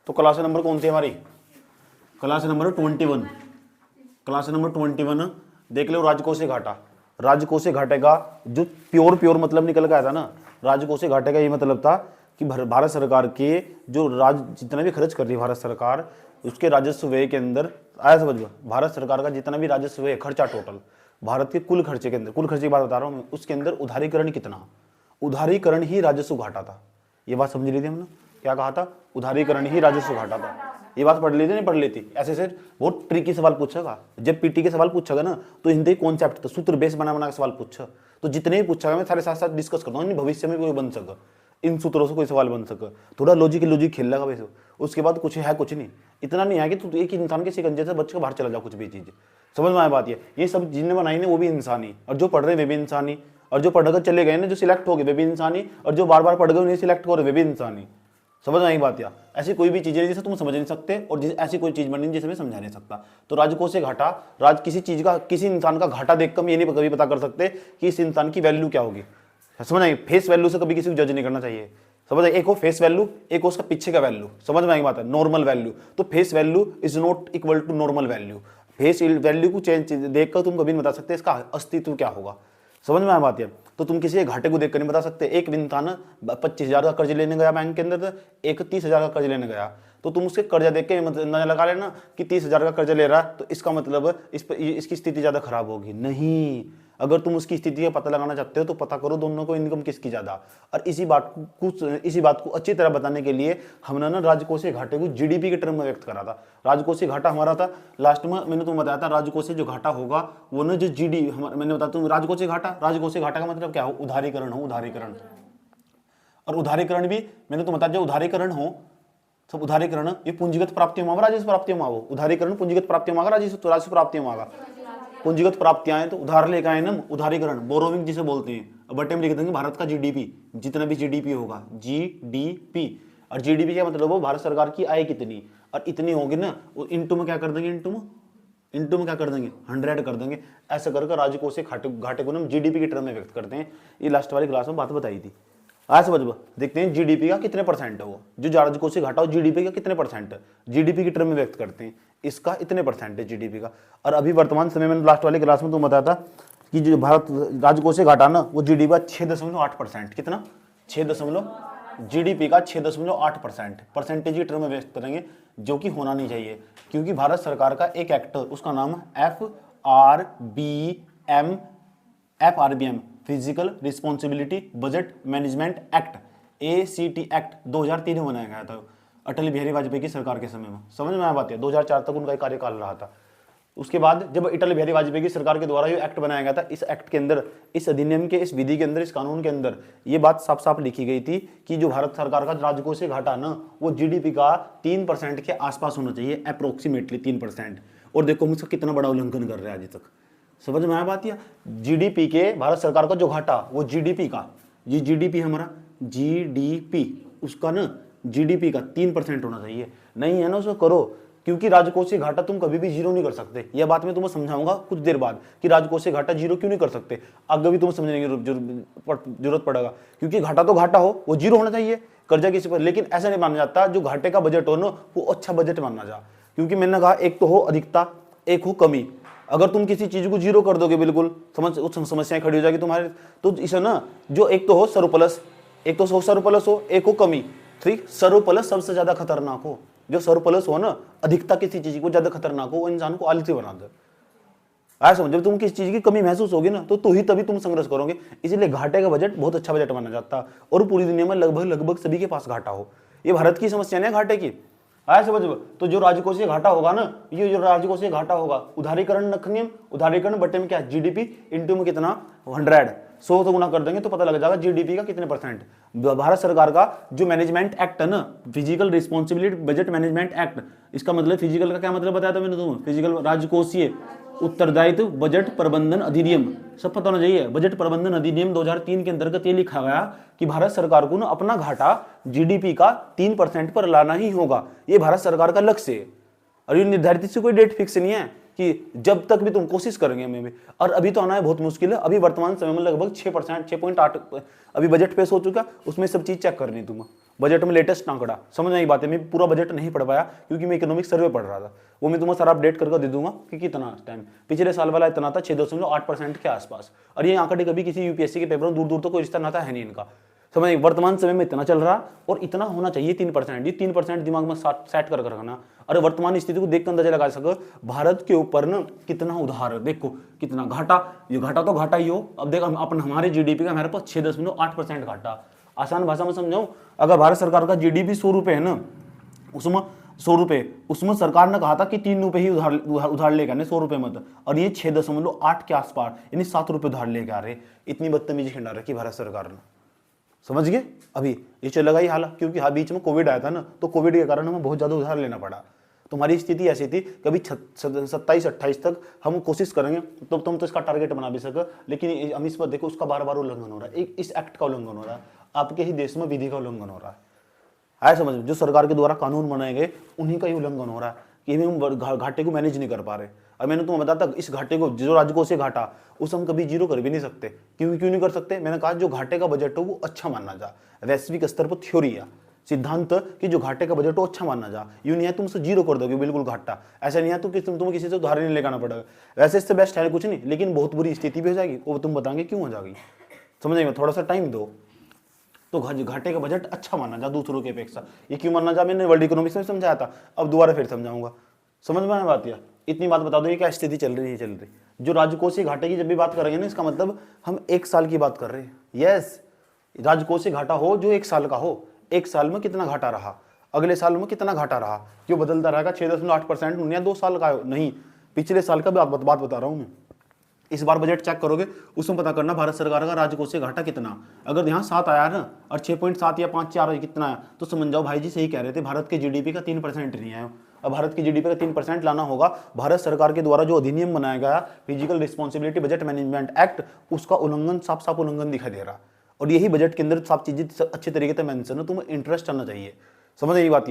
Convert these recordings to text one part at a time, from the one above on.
तो class number कौन सी हमारी? Class number 21। क्लास नंबर 21 देख लो, राजकोषीय घाटा। राजकोषीय घाटे का जो प्योर मतलब निकल के आया था ना, राजकोषीय घाटे का ये मतलब था कि भारत सरकार के जो जितना भी खर्च कर रही है भारत सरकार, उसके राजस्व व्यय के अंदर आया समझ लो, भारत सरकार का जितना भी राजस्व व्यय खर्चा टोटल भारत के कुल खर्चे के अंदर, कुल खर्चे की बात बता रहा हूँ मैं, उसके अंदर उधारीकरण कितना, उधारीकरण ही राजस्व घाटा था। ये बात समझ ली थी हमने? क्या कहा था? उधारीकरण ही राजस्व घाटा था। ये बात पढ़ ली थी नहीं पढ़ ली थी? ऐसे से बहुत ट्रिकी सवाल पूछेगा, जब पीटी के सवाल पूछेगा ना तो हिंदी कॉन्सेप्ट तो सूत्र बेस बना के सवाल पूछा, तो जितने भी पूछेगा मैं सारे साथ साथ डिस्कस करता हूँ, भविष्य में कोई बन सके, इन सूत्रों से कोई सवाल बन सके, थोड़ा लॉजिक खेल लगा वैसे। उसके बाद कुछ है कुछ नहीं, इतना नहीं है कि तू एक इंसान के शिकंजे से बच के बाहर चला जाओ कुछ भी चीज़। समझ में आया बात? ये सब जिनने बनाई ना वो भी इंसानी, और जो पढ़ रहे वे भी इंसानी, और जो पढ़कर चले गए ना, जो सिलेक्ट हो गए वे भी इंसानी, और जो बार बार पढ़ गए उन्हें सिलेक्ट हो रहे वे भी इंसानी। समझ में आई बात? या ऐसी कोई भी चीज़ है जिसे तुम समझ नहीं सकते, और ऐसी कोई चीज़ बनी जिसे मैं समझा नहीं सकता। तो राजकोषीय घाटा, किसी चीज़ का, किसी इंसान का घाटा देखकर हम ये नहीं कभी पता कर सकते कि इस इंसान की वैल्यू क्या होगी। समझ आई? फेस वैल्यू से कभी किसी को जज नहीं करना चाहिए। समझ आई? एक हो फेस वैल्यू, एक हो उसका पीछे का वैल्यू। समझ में आई बात है? नॉर्मल वैल्यू, तो face value is not equal to normal value. Face value को चेंज देखकर तुम कभी नहीं बता सकते इसका अस्तित्व क्या होगा। समझ में आया बात? है तो तुम किसी घाटे को देखकर नहीं बता सकते। एक इंसान 25,000 का कर्ज लेने गया बैंक के अंदर, एक 30,000 का कर्ज लेने गया, तो तुम उसके कर्जा देख के अंदाजा लगा लेना कि 30,000 का कर्ज ले रहा है तो इसका मतलब इसकी स्थिति ज़्यादा खराब होगी। नहीं, अगर तुम उसकी स्थिति का पता लगाना चाहते हो तो पता करो दोनों को इनकम किसकी ज़्यादा। और इसी बात को अच्छी तरह बताने के लिए हमने ना राजकोषीय घाटे को जीडीपी के टर्म में व्यक्त करा था। राजकोषीय घाटा हमारा था लास्ट में, मैंने तुम्हें बताया था राजकोषीय जो घाटा होगा वो ना जो मैंने बताया तुम राजकोषीय घाटा का मतलब क्या हो? उधारीकरण हो, उधारीकरण। और उधारीकरण भी मैंने तुम्हें बताया, जो उधारीकरण हो सब उधारीकरण ये पूंजीगत प्राप्तियों में राजस्व प्राप्तियों में, उधारीकरण पूंजीगत प्राप्तियों में राजस्व प्राप्तियों में। पूंजीगत प्राप्तियां हैं तो उधार लेकर आए ना, उधारीकरण बोरोविंग जिसे बोलते हैं। बटे में लिख देंगे भारत का जीडीपी, जितना भी जीडीपी होगा, जीडीपी। और जीडीपी क्या मतलब हो? भारत सरकार की आय कितनी, और इतनी होगी ना, इंटू में क्या कर देंगे, इंटू में क्या कर देंगे, 100 कर देंगे। ऐसा करके राजकोषीय घाटे को हम जीडीपी के टर्म में व्यक्त करते हैं। ये लास्ट वाली क्लास में बात बताई थी। आज समझ देखते हैं जीडीपी का कितने परसेंट है वो, जो राजकोषीय घाटा हो जीडीपी का कितने परसेंट है, जीडीपी के टर्म में व्यक्त करते हैं, इसका इतने परसेंट है जीडीपी का। और अभी वर्तमान समय में लास्ट वाली क्लास में तुम बताया था कि जो भारत राजकोषीय घाटा ना वो जीडीपी का 6.8%, कितना 6 जीडीपी का 6.8% परसेंटेज के टर्म में व्यक्त करेंगे, जो कि होना नहीं चाहिए। क्योंकि भारत सरकार का एक एक्ट, उसका नाम FRBM physical responsibility budget management act, ACT act 2003 में बनाया गया था अटल बिहारी वाजपेयी की सरकार के समय में। समझ में आया बात है? 2004 तक उनका कार्यकाल रहा था। उसके बाद जब अटल बिहारी वाजपेयी की सरकार के द्वारा ये एक्ट बनाया गया था, इस एक्ट के अंदर, इस अधिनियम के, इस विधि के अंदर, इस कानून के अंदर ये बात साफ साफ लिखी गई थी कि जो भारत सरकार का राजकोषीय घाटा ना वो जीडीपी का 3% के आसपास होना चाहिए, अप्रोक्सीमेटली 3%। और देखो हम इसका कितना बड़ा उल्लंघन कर रहे हैं आज तक। समझ में आया बात? या जीडीपी के भारत सरकार का जो घाटा वो जीडीपी का, ये जीडीपी हमारा जीडीपी, उसका ना जीडीपी का 3% होना चाहिए। नहीं है ना, उसको करो, क्योंकि राजकोषीय घाटा तुम कभी भी जीरो नहीं कर सकते। यह बात मैं तुम्हें समझाऊंगा कुछ देर बाद कि राजकोषीय घाटा जीरो क्यों नहीं कर सकते, आगे भी तुम्हें समझने की जरूरत पड़ेगा। क्योंकि घाटा तो घाटा हो, वो जीरो होना चाहिए कर्जा किसी पर, लेकिन ऐसा नहीं माना जाता जो घाटे का बजट हो ना वो अच्छा बजट माना जा। क्योंकि मैंने कहा एक तो हो अधिकता, एक हो कमी। अगर तुम किसी चीज को जीरो कर दोगे बिल्कुल समस्याएं खड़ी हो जाएगी तुम्हारे। तो इसे ना जो एक तो हो सरप्लस, एक तो सरप्लस हो, एक हो कमी। ठीक, सरप्लस सबसे ज्यादा खतरनाक हो, जो सरप्लस हो ना अधिकता किसी चीज को ज्यादा खतरनाक हो, वो इंसान को आलसी बना दे। ऐसा समझ, जब तुम किसी चीज की कमी महसूस होगी ना तो ही तभी तुम संघर्ष करोगे। इसलिए घाटे का बजट बहुत अच्छा बजट माना जाता है, और पूरी दुनिया में लगभग सभी के पास घाटा हो। ये भारत की समस्या नहीं घाटे की, आया समझ। तो जो राजकोषीय घाटा होगा ना, ये जो राजकोषीय घाटा होगा, उधारीकरण रखेंगे, उधारीकरण बटे में क्या, जीडीपी इंटू में कितना 100 तो गुना कर देंगे तो पता लग जाएगा जीडीपी का कितने परसेंट। भारत सरकार का जो मैनेजमेंट एक्ट है ना, physical responsibility budget management act, इसका मतलब फिजिकल का क्या मतलब बताया था मैंने तुम्हें, फिजिकल राजकोषीय उत्तरदायित्व बजट प्रबंधन अधिनियम, सब पता होना चाहिए। बजट प्रबंधन अधिनियम 2003 के अंतर्गत ये लिखा गया कि भारत सरकार को ना अपना घाटा जीडीपी का 3% पर लाना ही होगा, ये भारत सरकार का लक्ष्य है। और ये निर्धारित से कोई डेट फिक्स नहीं है, कि जब तक भी तुम कोशिश करेंगे में भी, और अभी तो आना है बहुत मुश्किल है। अभी वर्तमान समय में लगभग 6%, 6.8 अभी बजट पेश हो चुका, उसमें सब चीज चेक करनी तुम। बजट में लेटेस्ट आंकड़ा समझ नहीं बात है, मैं पूरा बजट नहीं पढ़ पाया क्योंकि मैं इकोनॉमिक सर्वे पढ़ रहा था, वो मैं तुम्हें सारा अपडेट करके दे दूंगा कि कितना टाइम पिछले साल वाला इतना था 6.8% के आसपास। और ये आंकड़े कभी किसी यूपीएससी के पेपर में दूर दूर तक कोई रिश्ता नाता है नहीं इनका, समझ। वर्तमान समय में इतना चल रहा और इतना होना चाहिए 3%, ये 3% दिमाग में सेट कर रखना। अरे वर्तमान स्थिति को देखकर अंदाजा लगा सको भारत के ऊपर ना कितना उधार है, देखो कितना घाटा, ये घाटा तो घाटा ही हो। अब देखो अपन हमारे जीडीपी का हमारे पास 6.8% घाटा। आसान भाषा में समझाऊं, अगर भारत सरकार का जीडीपी 100 रुपए है ना, उसमें 100 रुपए, उसमें सरकार ने कहा था कि 3 रुपए ही उधार लेकर आने, 100 रुपए मत, और ये 6.8 के आसपास यानी 7 रुपए उधार लेकर आ रहे। इतनी बदतमीजी खिंडा रखी भारत सरकार ने, समझ गए। अभी ये चलेगा ही हाल, क्योंकि हाँ बीच में कोविड आया था ना, तो कोविड के कारण हमें बहुत ज्यादा उधार लेना पड़ा। तुम्हारी स्थिति ऐसी थी कभी 27-28 तक हम कोशिश करेंगे तो तुम तो इसका टारगेट बना भी सके, लेकिन हम इस पर देखो उसका बार बार उल्लंघन हो रहा है, इस एक्ट का उल्लंघन हो रहा है, आपके ही देश में विधि का उल्लंघन हो रहा है। आया समझ, जो सरकार के द्वारा कानून बनाए गए उन्हीं का ही उल्लंघन हो रहा है कि हम घाटे को मैनेज नहीं कर पा रहे। अब मैंने तुम्हें बताया था इस घाटे को, जो राजकोषीय घाटा, उस हम कभी जीरो कर भी नहीं सकते। क्यों नहीं कर सकते? मैंने कहा जो घाटे का बजट हो वो अच्छा मानना जा, वैश्विक स्तर पर थ्योरी है, सिद्धांत कि जो घाटे का बजट हो अच्छा मानना जा। यूं नहीं है तुम उसे जीरो कर दोगे बिल्कुल घाटा, ऐसा नहीं है तो कि तुम्हें किसी से उधार नहीं लेना पड़ेगा। वैसे इससे बेस्ट है कुछ नहीं, लेकिन बहुत बुरी स्थिति भी हो जाएगी, वो तुम बताएंगे क्यों हो जाएगी, समझ में, थोड़ा सा टाइम दो। तो घाटे का बजट अच्छा माना जा दूसरों की अपेक्षा। ये क्यों मानना जा, मैंने वर्ल्ड इकोनॉमिक्स में समझाया था, अब दोबारा फिर समझाऊंगा। समझ में आया बात? या इतनी बात बता दो ये क्या स्थिति चल रही है, चल रही। जो राजकोषीय घाटे की जब भी बात करेंगे ना, इसका मतलब हम 1 साल की बात कर रहे हैं। यस, राजकोषीय घाटा हो जो 1 साल का हो, 1 साल में कितना घाटा रहा, अगले साल में कितना घाटा रहा, जो बदलता रहेगा। 6.8% 2 साल का नहीं, पिछले साल का बात बता रहा हूं मैं। इस बार बजट चेक करोगे उसमें पता करना भारत सरकार का राजकोषीय घाटा कितना। अगर यहाँ 7 आया ना और 6.7 या 5.4 कितना है, तो समझ जाओ भाई जी सही कह रहे थे, भारत के जीडीपी का 3% नहीं आया। अब भारत की जीडीपी का 3% लाना होगा, भारत सरकार के द्वारा जो अधिनियम बनाया गया physical responsibility budget management act, उसका उल्लंघन, साफ साफ उल्लंघन दिखाई दे रहा। और यही बजट के अंदर सब चीजें अच्छे तरीके से मेंशन है, तुम्हें इंटरेस्ट आना चाहिए। समझ यही बात।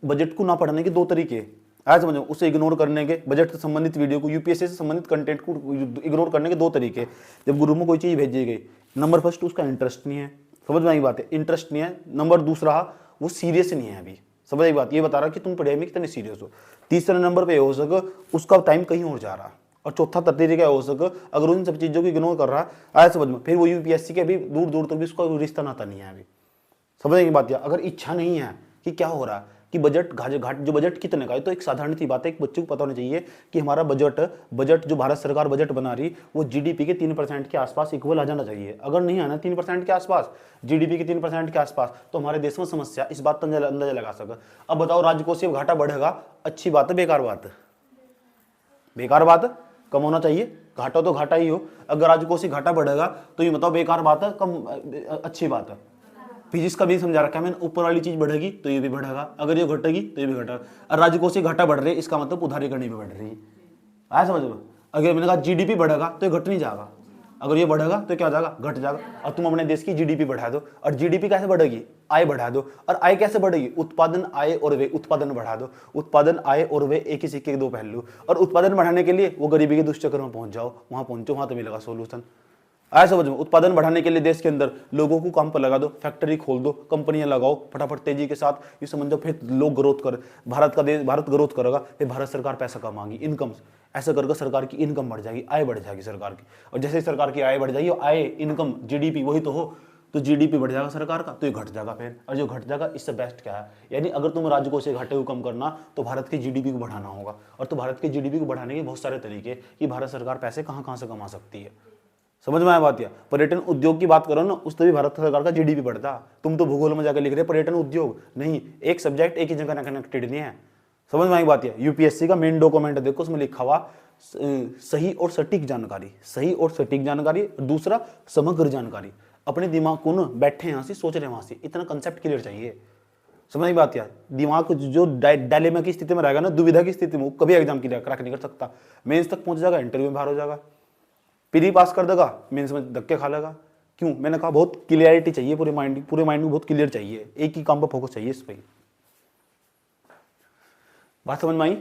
बजट को ना पढ़ने के 2 तरीके, आज समझो, उसे इग्नोर करने के, बजट से संबंधित वीडियो को, यूपीएससी से संबंधित कंटेंट को इग्नोर करने के 2 तरीके। जब ग्रुप में कोई चीज भेजी गई, नंबर फर्स्ट उसका इंटरेस्ट नहीं है, समझ में आई बात है, इंटरेस्ट नहीं है। नंबर दूसरा वो सीरियस नहीं है अभी, समझ आई बात, ये बता रहा कि तुम पढ़ाई में कितने सीरियस हो। तीसरा नंबर पे हो सके उसका टाइम कहीं और जा रहा। और चौथा तरीका हो सके अगर उन सब चीजों को इग्नोर कर रहा है, आया समझ में, फिर वो यूपीएससी के भी दूर दूर तक भी उसका रिश्ता नाता नहीं है अभी, समझ आई बात। अगर इच्छा नहीं है कि क्या हो रहा है कि बजट घाट जो बजट कितने का है, तो एक साधारण सी बात है, एक बच्चे को पता होना चाहिए कि हमारा बजट जो भारत सरकार बजट बना रही वो जीडीपी के 3% के आसपास इक्वल आ जाना चाहिए। अगर नहीं आना 3% के आसपास, जीडीपी के 3% के आसपास, तो हमारे देश में समस्या, इस बात का अंदाजा लगा सके। अब बताओ राजकोषीय घाटा बढ़ेगा, अच्छी बात है बेकार बात है? बेकार बात है, कम होना चाहिए, घाटा तो घाटा ही हो। अगर राजकोषीय घाटा बढ़ेगा तो ये बताओ बेकार बात है कम अच्छी बात है? फिजिक्स का भी समझा रखा है मैंने, ऊपर वाली चीज बढ़ेगी तो ये भी बढ़ेगा, अगर ये घटेगी तो ये भी घटेगा। और राजकोषीय घाटा बढ़ रही है, इसका मतलब उधारी करनी भी बढ़ रही है। आया समझ लो। अगर मैंने कहा जीडीपी बढ़ेगा तो ये घट नहीं जाएगा, अगर ये बढ़ेगा तो क्या हो जाएगा, घट जाएगा। और तुम अपने देश की जीडीपी बढ़ा दो, और जीडीपी कैसे बढ़ेगी, आय बढ़ा दो। और आय कैसे बढ़ेगी, उत्पादन आय और व्यय, उत्पादन बढ़ा दो। उत्पादन आय और व्यय एक ही सिक्के के 2 पहलू। और उत्पादन बढ़ाने के लिए वो गरीबी के दुष्चक्र में पहुंच जाओ, वहां पहुंचो, वहां तो मिलेगा सोल्यूशन। आया समझ में। उत्पादन बढ़ाने के लिए देश के अंदर लोगों को काम पर लगा दो, फैक्ट्री खोल दो, कंपनियां लगाओ फटाफट तेजी के साथ, ये समझ जाओ, फिर लोग ग्रोथ कर, भारत ग्रोथ करेगा, फिर भारत सरकार पैसा कमाएगी, इनकम, ऐसा करके सरकार की इनकम बढ़ जाएगी, आय बढ़ जाएगी सरकार की। और जैसे सरकार की आय बढ़ जाएगी, आय, इनकम, जीडीपी वही तो हो, तो जीडीपी बढ़ जाएगा सरकार का, तो ये घट जाएगा फिर। और जो घट जाएगा इससे बेस्ट क्या है, यानी अगर तुम राजकोषीय घाटे को कम करना तो भारत की जीडीपी को बढ़ाना होगा। और तो भारत की जीडीपी को बढ़ाने के बहुत सारे तरीके कि भारत सरकार पैसे कहाँ कहाँ से कमा सकती है, समझ में आया बात? या पर्यटन उद्योग की बात करो ना, उससे भी भारत सरकार का जीडीपी बढ़ता। तुम तो भूगोल में जाकर लिख रहे पर्यटन उद्योग, नहीं, एक सब्जेक्ट एक ही जगह कनेक्टेड नहीं है, समझ में आई बात? या यूपीएससी का मेन डॉक्यूमेंट देखो, उसमें लिखा हुआ सही और सटीक जानकारी, सही और सटीक जानकारी, दूसरा समग्र जानकारी। अपने दिमाग को ना बैठे यहाँ से सोच रहे वहां से, इतना कंसेप्ट क्लियर चाहिए, समझ में बात? यार दिमाग जो डायलेमा की स्थिति में रहेगा ना, दुविधा की स्थिति में, वो कभी एग्जाम क्लियर क्रैक नहीं कर सकता। मेंस तक पहुंच जाएगा, इंटरव्यू में बाहर हो जाएगा, प्री पास कर देगा, मेंस में धक्के खा लेगा। क्यों? मैंने कहा बहुत क्लियरिटी चाहिए, पूरे माइंड में बहुत क्लियर चाहिए, एक ही काम पर फोकस चाहिए इस पर। बात समझ में आई?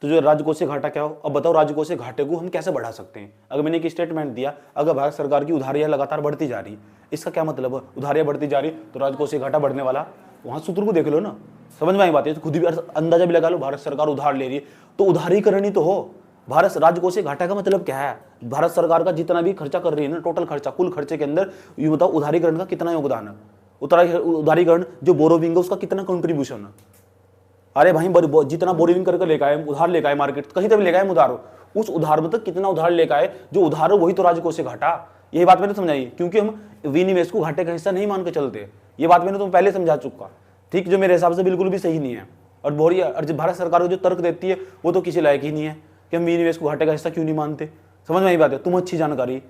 तो जो राजकोषीय घाटा क्या हो, अब बताओ राजकोषीय घाटे को हम कैसे बढ़ा सकते हैं। अगर मैंने एक स्टेटमेंट दिया, अगर भारत सरकार की उधारियां लगातार बढ़ती जा रही, इसका क्या मतलब है, उधारियां बढ़ती जा रही तो राजकोषीय घाटा बढ़ने वाला, वहां सूत्र को देख लो ना, समझ में आई बात है। तो खुद भी अंदाजा भी लगा लो, भारत सरकार उधार ले रही है तो उधारीकरण ही तो हो। भारत राजकोषीय घाटा का मतलब क्या है, भारत सरकार का जितना भी खर्चा कर रही है ना, टोटल खर्चा, कुल खर्चे के अंदर ये बताओ उधारीकरण का कितना योगदान है, उधारीकरण जो बोरोविंग है उसका कितना कंट्रीब्यूशन है। अरे भाई जितना बोरोविंग करके लेकर आए, उधार लेकर आए, मार्केट कहीं तक लेकर आए उधार, उस उधार में तक कितना उधार लेकर आए, जो उधार है वही तो राजकोषीय घाटा। यही बात मैंने समझाई, क्योंकि हम विनिवेश को घाटे का हिस्सा नहीं मान के चलते। ये बात मैंने तुम पहले समझा चुका, ठीक, जो मेरे हिसाब से बिल्कुल भी सही नहीं है। और भारत सरकार को जो तर्क देती है वो तो किसी लायक ही नहीं है कि हम विनिवेश को घाटे का हिस्सा क्यों नहीं मानते। समझ में आई बात है। तुम अच्छी जानकारी,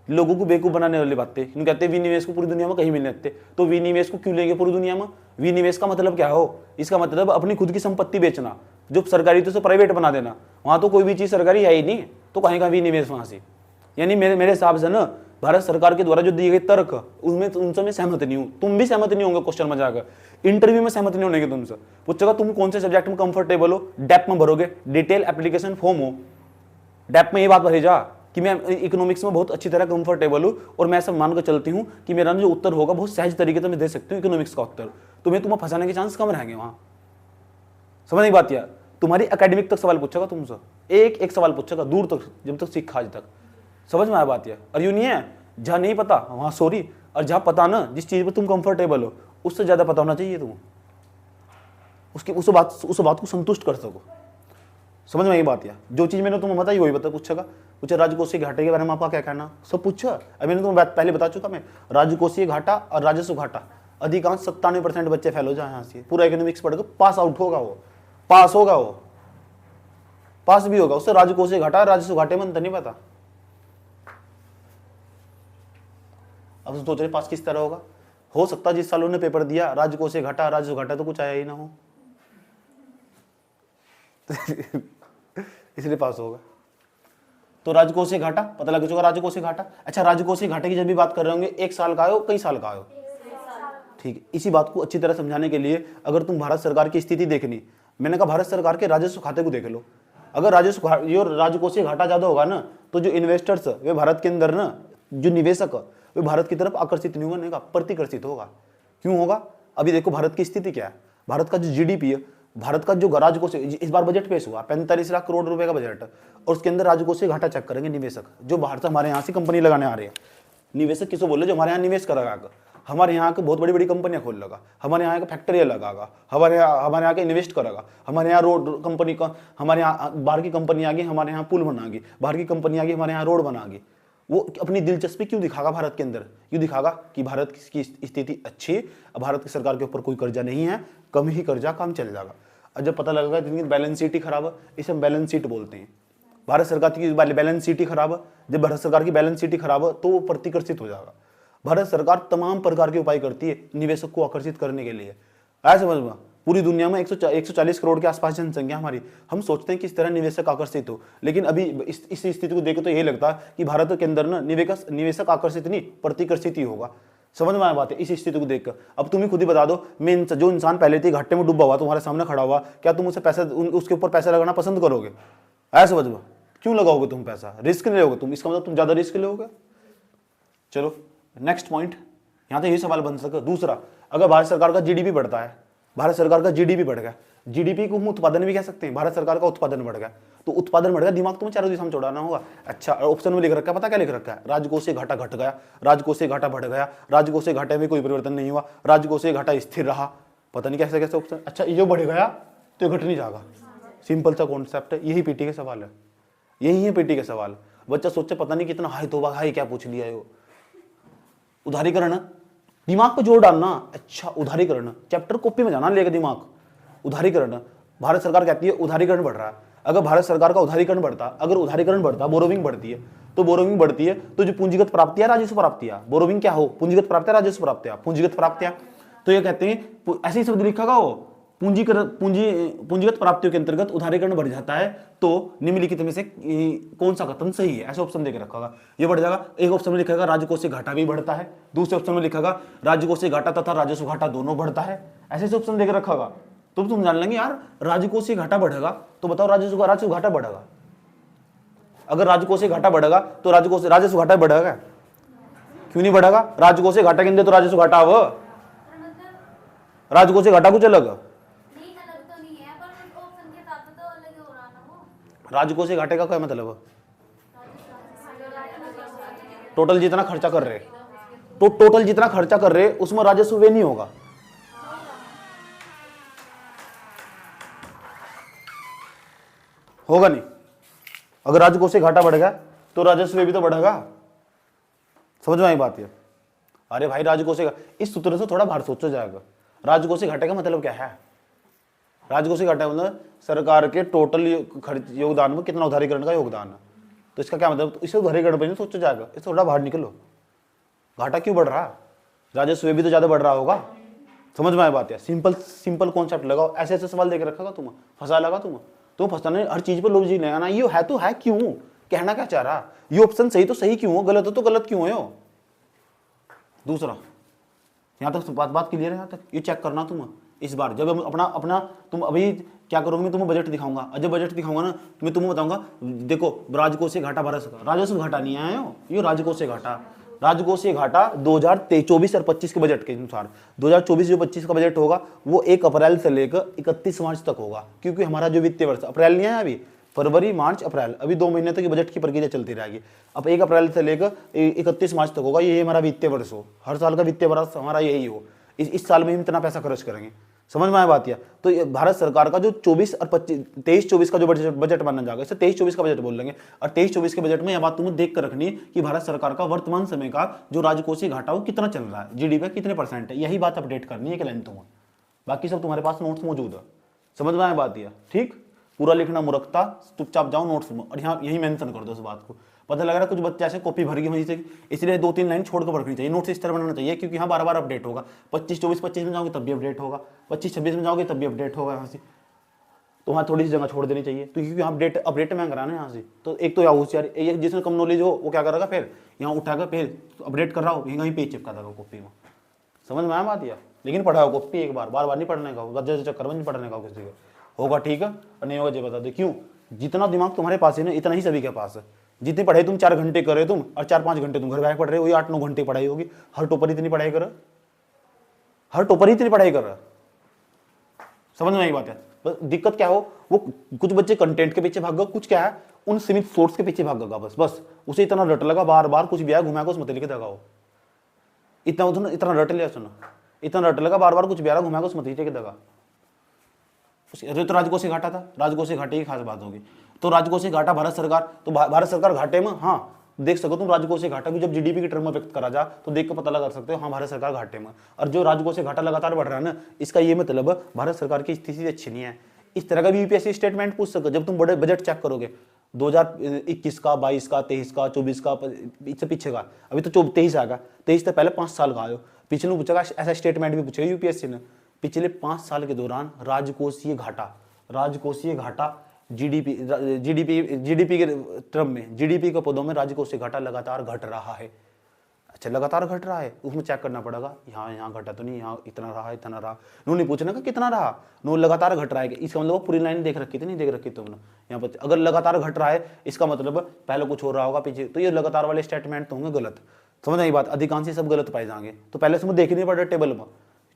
लोगों को बेवकूफ बनाने वाली बातें, क्यों कहते हैं विनिवेश को पूरी दुनिया में कहीं मिलने देते, तो विनिवेश को क्यों लेंगे पूरी दुनिया में। विनिवेश का मतलब क्या हो, इसका मतलब अपनी खुद की संपत्ति बेचना, जो सरकारी तो से प्राइवेट बना देना। वहां तो कोई भी चीज सरकारी है ही नहीं, तो कहीं का विनिवेश वहां से। यानी मेरे हिसाब से ना भारत सरकार के द्वारा जो दिए गए तर्क, उनमें उनसे मैं सहमत नहीं हूँ। तुम भी सहमत नहीं होंगे, क्वेश्चन में जाकर इंटरव्यू में सहमत नहीं होने तुमसे पूछेगा तुम कौन से सब्जेक्ट में कंफर्टेबल हो, डेप में भरोगे, डिटेल एप्लीकेशन फॉर्म हो, डेप में ये बात भरी जा कि मैं इकोनॉमिक्स में बहुत अच्छी तरह कंफर्टेबल हूँ और मैं सब मान कर चलती हूँ कि मेरा जो उत्तर होगा बहुत सहज तरीके से मैं दे सकती हूँ इकोनॉमिक्स का उत्तर, तुम्हें फंसाने के चांस कम रहेंगे वहां। समझ बात यार, तुम्हारी एकेडमिक तक सवाल पूछेगा तुमसे, एक एक सवाल पूछेगा दूर तक, जब तक सीखा आज तक। समझ में आया बात यार। और यूं नहीं है जहां नहीं पता वहां सॉरी, और जहां पता ना, जिस चीज पर तुम कंफर्टेबल हो उससे ज्यादा पता होना चाहिए तुम, उस बात को संतुष्ट कर सको। समझ में आई बात यार। जो चीज मैंने तुम्हें बताई वही बता पूछेगा, पूछा राजकोषीय घाटे के बारे में आपका क्या कहना, सब पूछा। अब मैंने तुम्हें पहले बता चुका मैं, राजकोषीय घाटा और राजस्व घाटा अधिकांश 97% बच्चे फेल हो जाए यहाँ से, पूरा इकोनॉमिक्स पढ़कर पास आउट होगा वो, पास होगा वो, पास भी होगा, उससे राजकोषीय घाटा राजस्व घाटे में अंतर नहीं पता। अब तुम सोच रहे पास किस तरह होगा, हो सकता जिस साल उन्होंने पेपर दिया राजकोषीय घाटा राजस्व घाटा तो कुछ आया ही ना हो इसलिए पास होगा। तो राजकोषीय घाटा पता लग चुका, राजकोषीय घाटा। अच्छा, राजकोषीय घाटे की जब भी बात कर रहे होंगे, एक साल का आयो कई साल का आयो, ठीक है। इसी बात को अच्छी तरह समझाने के लिए अगर तुम भारत सरकार की स्थिति देखनी, मैंने कहा भारत सरकार के राजस्व खाते को देख लो। अगर राजकोषीय घाटा ज्यादा होगा ना, तो जो इन्वेस्टर्स वे भारत के अंदर ना, जो निवेशक वे भारत की तरफ आकर्षित नहीं बनेगा, प्रतिकर्षित होगा। क्यों होगा, अभी देखो भारत की स्थिति क्या है। भारत का जो जीडीपी है, भारत का जो राजकोषीय, इस बार बजट पेश हुआ 45 लाख करोड़ रुपए का बजट, और उसके अंदर राजकोषीय घाटा चेक करेंगे निवेशक, जो बाहर से हमारे यहाँ से कंपनी लगाने आ रहे हैं। निवेशक किसको बोले, जो हमारे यहाँ निवेश करेगा, हमारे यहाँ के बहुत बड़ी बड़ी कंपनियां खोल लगा, हमारे यहाँ का फैक्ट्रियाँ लगागा, हमारे यहाँ के इन्वेस्ट करेगा, हमारे यहाँ रोड कंपनी का, हमारे यहाँ बाहर की कंपनी आ गई, हमारे यहाँ पुल बनागी, बाहर की कंपनी आ गई, हमारे यहाँ रोड बनागी। वो अपनी दिलचस्पी क्यों दिखागा भारत के अंदर, क्यों दिखागा कि भारत की स्थिति अच्छी है, भारत की सरकार के ऊपर कोई कर्जा नहीं है, कम ही कर्जा, काम चल जाएगा। और जब पता लगेगा जिनकी बैलेंस शीट ही खराब है, इसे हम बैलेंस शीट बोलते हैं, भारत सरकार की बैलेंस शीट ही खराब है, जब भारत सरकार की बैलेंस शीट ही खराब है तो वो प्रतिकर्षित हो जाएगा। भारत सरकार तमाम प्रकार के उपाय करती है निवेशक को आकर्षित करने के लिए। ऐसा समझ में, पूरी दुनिया में 140 करोड़ के आसपास जनसंख्या हमारी, हम सोचते हैं किस तरह निवेशक आकर्षित हो, लेकिन अभी इस स्थिति को देखो तो यही लगता है कि भारत के अंदर ना निवेशक आकर्षित नहीं, प्रतिकर्षित ही होगा। समझ में आया बात है। इस स्थिति को देखकर अब तुम ही खुद ही बता दो, जो इंसान पहले थी घाटे में डूबा हुआ तुम्हारे सामने खड़ा हुआ, क्या तुम उसके ऊपर पैसा लगाना पसंद करोगे? ऐसा समझ में, क्यों लगाओगे तुम पैसा, रिस्क नहीं लोगे तुम, इसका मतलब तुम ज्यादा रिस्क लोगे। चलो नेक्स्ट पॉइंट, यहां तो यही सवाल बन सके। दूसरा, अगर भारत सरकार का जीडीपी बढ़ता है, भारत सरकार का जीडीपी बढ़ गया, जीडीपी को हम उत्पादन भी कह सकते हैं, भारत सरकार का उत्पादन बढ़ गया, तो उत्पादन बढ़ गया, दिमाग तुम्हें चारों दिशा में चौड़ाना होगा। अच्छा, ऑप्शन में लिख रखा है, पता क्या लिख रखा है, राजकोषीय घाटा घट गया, राजकोषीय घाटा बढ़ गया, राजकोषीय घाटे में कोई परिवर्तन नहीं हुआ, राजकोषीय घाटा स्थिर रहा, पता नहीं कैसे कैसे ऑप्शन। अच्छा, ये बढ़ गया तो घट नहीं जाएगा, सिंपल सा कॉन्सेप्ट है, यही पीटी के सवाल है, यही है पीटी के सवाल। बच्चा सोचे पता नहीं कितना हाई तो हाई क्या पूछ लिया है, उधारीकरण, दिमाग पे जोर डालना। अच्छा, उधारीकरण चैप्टर कॉपी में जाना लेगा दिमाग। उधारीकरण, भारत सरकार कहती है उधारीकरण बढ़ रहा है, अगर भारत सरकार का उधारीकरण बढ़ता, अगर उधारीकरण बढ़ता, बोरोविंग बढ़ती है, तो बोरोविंग बढ़ती है तो जो पूंजीगत प्राप्तियां, राजस्व प्राप्तियां, बोरोविंग क्या हो, पूंजीगत प्राप्तियां, राजस्व प्राप्तियां, पूंजीगत प्राप्तियां, तो ये कहते हैं ऐसे ही शब्द लिखा हो, पूंजीगत प्राप्तियों के अंतर्गत उधारीकरण बढ़ जाता है तो निम्नलिखित में से कौन सा कथन सही है, ऐसे ऑप्शन देकर रखा, ये बढ़ जाएगा। एक ऑप्शन में लिखेगा राजकोषीय घाटा भी बढ़ता है, दूसरे ऑप्शन में लिखेगा राजकोषीय घाटा तथा राजस्व घाटा दोनों बढ़ता है, ऐसे ऑप्शन देकर रखा। तो तुम जान लेंगे यार राजकोषीय घाटा बढ़ेगा, तो बताओ राजस्व घाटा बढ़ेगा। अगर राजकोषीय घाटा बढ़ेगा तो राजस्व घाटा बढ़ेगा, क्यों नहीं बढ़ेगा? राजकोषीय घाटा के अंदर तो राजस्व घाटा हो, राजकोषीय घाटा कुछ अलग। राजकोषीय घाटे का क्या मतलब? टोटल जितना खर्चा कर रहे, तो टोटल जितना खर्चा कर रहे उसमें राजस्व वे नहीं होगा। होगा नहीं। अगर राजकोषीय घाटा बढ़ गया तो राजस्व भी तो बढ़ेगा। समझ में आई बात है? अरे भाई राजकोषीय, इस सूत्र से थोड़ा बाहर सोचो जाएगा। राजकोषीय घाटे का मतलब क्या है? राजकोषीय घाटा मतलब सरकार के टोटल खर्च योगदान में कितना उधारीकरण का योगदान है। तो इसका क्या मतलब? तो इसे उधारीकरण पर सोचो जाएगा, इससे थोड़ा बाहर निकलो। घाटा क्यों बढ़ रहा है? राजस्व भी तो ज्यादा बढ़ रहा होगा। समझ में आया बात है? सिंपल कॉन्सेप्ट लगाओ। ऐसे ऐसे सवाल देकर रखा तुम, फंसा लगा तुम फंसाने हर चीज पर लॉजिक नहीं आना। ये है तो है क्यों, कहना क्या चाह रहा, ये ऑप्शन सही तो सही क्यों हो, गलत हो तो गलत क्यों हो। दूसरा, यहां तक बात क्लियर है? यहां तक ये चेक करना तुम इस बार। जब अपना तुम अभी क्या करोगे, मैं तुम्हें बजट दिखाऊंगा, और जब बजट दिखाऊंगा ना मैं तुम्हें बताऊंगा देखो राजकोषीय घाटा भारत का, राजस्व घाटा नहीं आया हो, ये राजकोषीय घाटा। राजकोषीय घाटा 2024 और 25 के बजट के अनुसार 2024 जो 25 का बजट होगा वो 1 अप्रैल से लेकर 31 मार्च तक होगा, क्योंकि हमारा जो वित्तीय वर्ष अप्रैल नहीं है अभी, फरवरी मार्च अप्रैल, अभी 2 महीने तक बजट की प्रक्रिया चलती रहेगी। अब 1 अप्रैल से लेकर 31 मार्च तक होगा, ये हमारा वित्तीय वर्ष हो, हर साल का वित्तीय वर्ष हमारा यही हो। इस साल में हम इतना पैसा खर्च करेंगे। समझ में आया बात? या तो भारत सरकार का जो 24 और 23-24 का जो बजट बनना जाएगा, इसे 23-24 का बजट बोल लेंगे। और 23-24 के बजट में यह बात तुम्हें देख कर रखनी है कि भारत सरकार का वर्तमान समय का जो राजकोषीय घाटा वो कितना चल रहा है, जीडीपी कितने % है, यही बात अपडेट करनी है कि लाइन तुम्हें। बाकी सब तुम्हारे पास नोट्स मौजूद है। समझ में आया बात? या ठीक, पूरा लिखना मूर्खता, चुपचाप जाओ नोट्स में और यहाँ यही मेंशन कर दो उस बात को। पता लग रहा है कुछ बच्चे ऐसे कॉपी भर गई वहीं से, इसलिए 2-3 लाइन छोड़कर रखनी चाहिए। नोट्स इस तरह बनाना चाहिए क्योंकि यहाँ बार-बार अपडेट होगा। 25-24-25 में जाओगे तब भी अपडेट होगा, 25-26 में जाओगे तब भी अपडेट होगा यहाँ से। तो वहाँ थोड़ी सी जगह छोड़ देनी चाहिए, तो क्योंकि यहाँ अपडेट में कराना है यहाँ से। तो एक तो या होशियार, एक जिसमें कम नॉलेज हो वो क्या करेगा, फिर यहाँ उठाकर फिर अपडेट कर रहा हो यहीं पेज चिपका देगा कॉपी में। समझ में आया बात? या लेकिन पढ़ाओ कॉपी एक बार, बार नहीं पढ़ने का, चक्कर में नहीं पढ़ने का किसी का। होगा ठीक है और नहीं होगा ये बता दे। क्यों? जितना दिमाग तुम्हारे पास है ना इतना ही सभी के पास है। जितनी पढ़ाई तुम 4 घंटे कर रहे हो तुम, और 4-5 घंटे तुम घर बैठ पढ़ रहे हो, ये 8-9 घंटे पढ़ाई होगी। हर टोपर इतनी पढ़ाई कर, हर टोपर इतनी पढ़ाई कर रहा। समझ में आई बात है? बस दिक्कत क्या हो, वो कुछ बच्चे कंटेंट के पीछे भाग गए, कुछ क्या है उन सीमित सोर्स के पीछे भाग गया। बस उसे इतना रट लगा, बार कुछ भी आया घुमा को उस मतलब लिखे दगाओ, इतना रट लिया, सुनो इतना रट लगा, बार कुछ भी आ रहा घुमा को उस मतलब लिखे दगा। तो राजकोषीय घाटा था, राजकोषीय घाटे की खास बात होगी। तो राजकोषीय घाटा भारत सरकार, तो भारत सरकार घाटे में, हाँ देख सको तुम राजकोषीय घाटा की जब जीडीपी की टर्म में व्यक्त करा जा तो देख कर पता लगा सकते हो हाँ भारत सरकार घाटे में। और जो राजकोषीय घाटा लगातार बढ़ रहा है ना, इसका ये मतलब भारत सरकार की स्थिति अच्छी नहीं है। इस तरह का भी यूपीएससी स्टेटमेंट पूछ सको जब तुम बड़े बजट चेक करोगे 2021 का, 22 का, 23 का, 24 का, इससे पीछे का। अभी तो 23 आएगा, 23 से पहले 5 साल का आयो, पिछले पूछेगा, ऐसा स्टेटमेंट भी पूछेगा यूपीएससी ने। पिछले 5 साल के दौरान राजकोषीय घाटा जीडीपी के टर्म में, जीडीपी के पदों में राजकोषीय घाटा लगातार घट रहा है। अच्छा लगातार घट रहा है, उसमें चेक करना पड़ेगा यहाँ घटा तो नहीं, यहाँ इतना रहा, इतना रहा। नो नहीं पूछना का कितना रहा, नो लगातार घट रहा है। इसका मतलब पूरी लाइन देख रखी थी, नहीं देख रखी तुमने यहाँ पर। अगर लगातार घट रहा है इसका मतलब पहले कुछ हो रहा होगा पीछे, तो ये लगातार वाले स्टेटमेंट तो होंगे गलत। समझ आई बात? अधिकांश सब गलत पाए जाएंगे। तो पहले से देखने पड़े टेबल में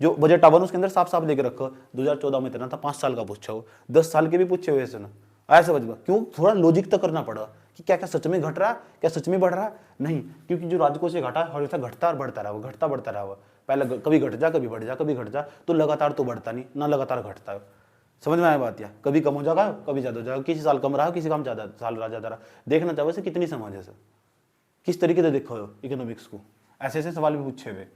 जो बजट आवन उसके अंदर साफ साफ लेके रखो 2014 में इतना था, 5 साल का पूछा हो, 10 साल के भी पूछे हुए ना, आया समझ में? क्यों? थोड़ा लॉजिक तक करना पड़ा कि क्या क्या सच में घट रहा है, क्या सच में बढ़ रहा है। नहीं, क्योंकि जो राजकोषीय घाटा हमेशा घटता और बढ़ता रहा, घटता बढ़ता रहा। पहले कभी घट जा, कभी बढ़ जा, कभी घट जा, तो लगातार तो बढ़ता नहीं ना, लगातार घटता है। समझ में आया बात? या कभी कम हो जाएगा, कभी ज्यादा हो जाएगा, किसी साल कम रहा, किसी काम ज्यादा साल रहा, ज्यादा रहा। देखना चाहिए वैसे कितनी समझ है, किस तरीके से देखो इकोनॉमिक्स को। ऐसे ऐसे सवाल भी पूछे हुए।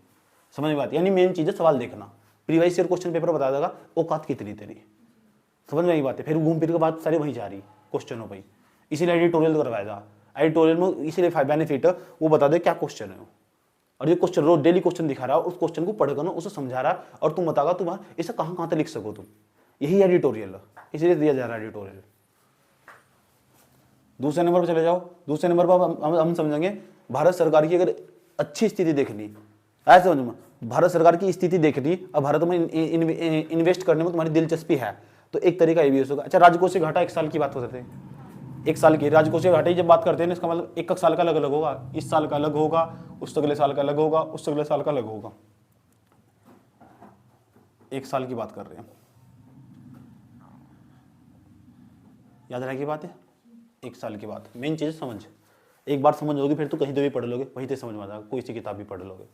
समझ में बात? यानी मेन चीज है सवाल देखना। प्रीवियस ईयर क्वेश्चन पेपर बता देगा औकात कितनी तेरी। समझ में आई बात है? फिर घूम फिर के बाद सारी वहीं जा रही क्वेश्चनों पर, इसीलिए एडिटोरियल करवाएगा। एडिटोरियल में इसीलिए बेनिफिट है वो बता दे क्या क्वेश्चन है, और ये क्वेश्चन रोज डेली क्वेश्चन दिखा रहा है, उस क्वेश्चन को पढ़कर ना उसे समझा रहा है, और तुम बतागा तुम्हारा इसे कहाँ तक लिख सको तुम। यही एडिटोरियल है, इसीलिए दिया जा रहा है एडिटोरियल। दूसरे नंबर पर चले जाओ। दूसरे नंबर पर हम समझेंगे भारत सरकार की अगर अच्छी स्थिति देखनी है, समझ में भारत सरकार की स्थिति देखनी, अब भारत में इन्वेस्ट करने में तुम्हारी दिलचस्पी है, तो एक तरीका ये भी हो सकता है। अच्छा, राजकोषीय घाटा 1 साल की बात हो सकती है, 1 साल की राजकोषीय घाटे की जब बात करते हैं इसका मतलब 1 साल का अलग अलग होगा, इस साल का अलग होगा, उस अगले साल का अलग होगा, उस अगले साल का अलग होगा। 1 साल की बात कर रहे हैं, याद रहेगी बात है, 1 साल की बात। मेन चीज समझ, एक बार समझ लोगे फिर तो कहीं तो भी पढ़ लोगे, वहीं से समझ में आ जाएगा, कोई सी किताब भी पढ़ लोगे।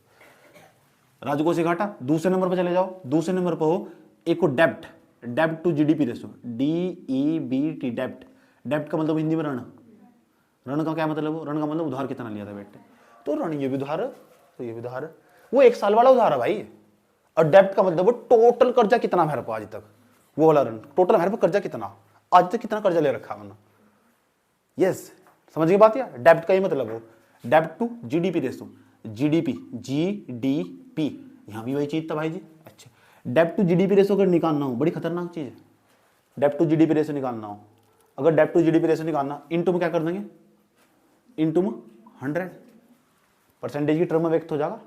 राजकोषीय घाटा। दूसरे नंबर पर चले जाओ, दूसरे नंबर पर हो एक को डेप्ट, डेप्ट टू जीडीपी रेशो, DEBT, डेप्ट। डेप्ट का मतलब हिंदी में ऋण, ऋण का क्या मतलब हो, ऋण का मतलब उधार कितना लिया था बेटे, तो ऋण ये भी उधार, तो ये भी उधार, वो 1 साल वाला उधार है भाई। और डेप्ट का मतलब वो टोटल कर्जा कितना मेरे को आज तक, वो वाला ऋण, टोटल मेरे को कर्जा कितना आज तक, कितना कर्जा ले रखा मैंने। यस, समझ गए बात यार, डेप्ट का ही मतलब हो डेप्ट to GDP ratio, GDP, GDP, यहां भी वही चीज था भाई जी। अच्छा, डेप्ट टू जीडीपी रेशो अगर निकालना हो, बड़ी खतरनाक चीज है, डेप्ट टू जीडीपी रेशो निकालना हो, अगर डेप्ट टू जीडीपी रेशो निकालना, इनटू में क्या कर देंगे, इनटू में 100, परसेंटेज की टर्म में व्यक्त हो जाएगा।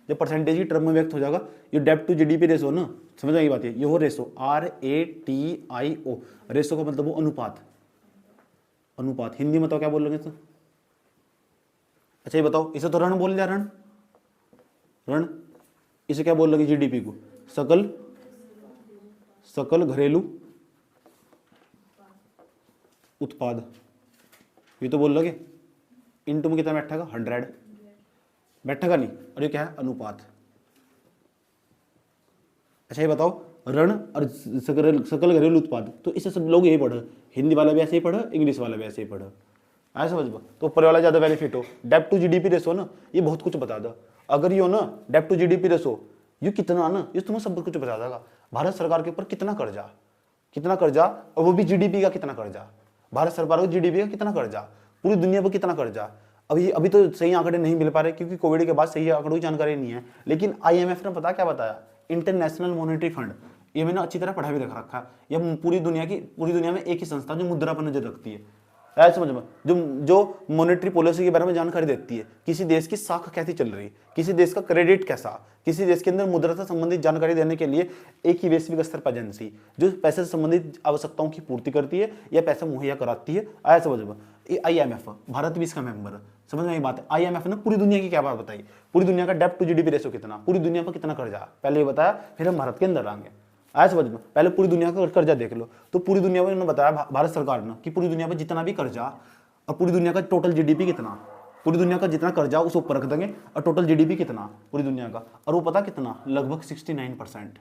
जब परसेंटेज की टर्म में व्यक्त हो जाएगा, ये डेप्ट टू जीडीपी रेशो ना, समझ आई बात है, ये हो रेशो, RATIO, रेशो का मतलब वो अनुपात, अनुपात हिंदी में तो क्या बोल लोगे तो। अच्छा ये बताओ, इसे तो ऋण बोल दिया, ऋण, ऋण, इसे क्या बोल लोगे, जीडीपी को सकल, सकल घरेलू उत्पाद, ये तो बोल लोगे। इनटू में कितना बैठेगा, 100 बैठेगा नहीं, और ये क्या है, अनुपात। अच्छा ये बताओ, ऋण और सकल घरेलू उत्पाद, तो इसे सब लोग यही पढ़े, हिंदी वाला भी ऐसे ही पढ़े, इंग्लिश वाला भी ऐसे ही पढ़े, आया समझ में। तो ऊपर वाला ज्यादा बेनिफिट हो, डेप्ट टू जीडीपी रेशो ना, ये बहुत कुछ बता दो। अगर ये हो ना डेप्ट टू जीडीपी रेशो, ये कितना ना, ये तुम्हें सब कुछ बता देगा। भारत सरकार के ऊपर कितना कर्जा, कितना कर्जा, और वो भी जीडीपी का कितना कर्जा, भारत सरकार को जीडीपी का कितना कर्जा, पूरी दुनिया पर कितना कर्जा। अभी तो सही आंकड़े नहीं मिल पा रहे क्योंकि कोविड के बाद सही आंकड़ों की जानकारी नहीं है, लेकिन IMF ने पता क्या बताया, इंटरनेशनल मॉनेटरी फंड, ये मैंने अच्छी तरह पढ़ा भी रखा है, यह पूरी दुनिया में एक ही संस्था जो मुद्रा पर नजर रखती है, ऐसा समझ में, जो मॉनेटरी पॉलिसी के बारे में जानकारी देती है, किसी देश की साख कैसी चल रही, किसी देश का क्रेडिट कैसा, किसी देश के अंदर मुद्रा से संबंधित जानकारी देने के लिए एक ही वैश्विक स्तर पर एजेंसी जो पैसे से संबंधित आवश्यकताओं की पूर्ति करती है या पैसा मुहैया कराती है, आया समझ में। IMF, भारत भी इसका मेंबर है, समझ में बात है। IMF ने पूरी दुनिया की क्या बात बताई, पूरी दुनिया का डेप्ट टू जीडीपी रेशो कितना, पूरी दुनिया पर कितना कर्जा, पहले ये बताया, फिर हम भारत के अंदर आएंगे, आया समझ में। पहले पूरी दुनिया का कर्जा देख लो, तो पूरी दुनिया में उन्होंने बताया भारत सरकार ने कि पूरी दुनिया में जितना भी कर्जा और पूरी दुनिया का टोटल जीडीपी कितना, पूरी दुनिया का जितना कर्जा उसे ऊपर रख देंगे, और टोटल जीडीपी कितना पूरी दुनिया का, और वो पता कितना, लगभग 69%,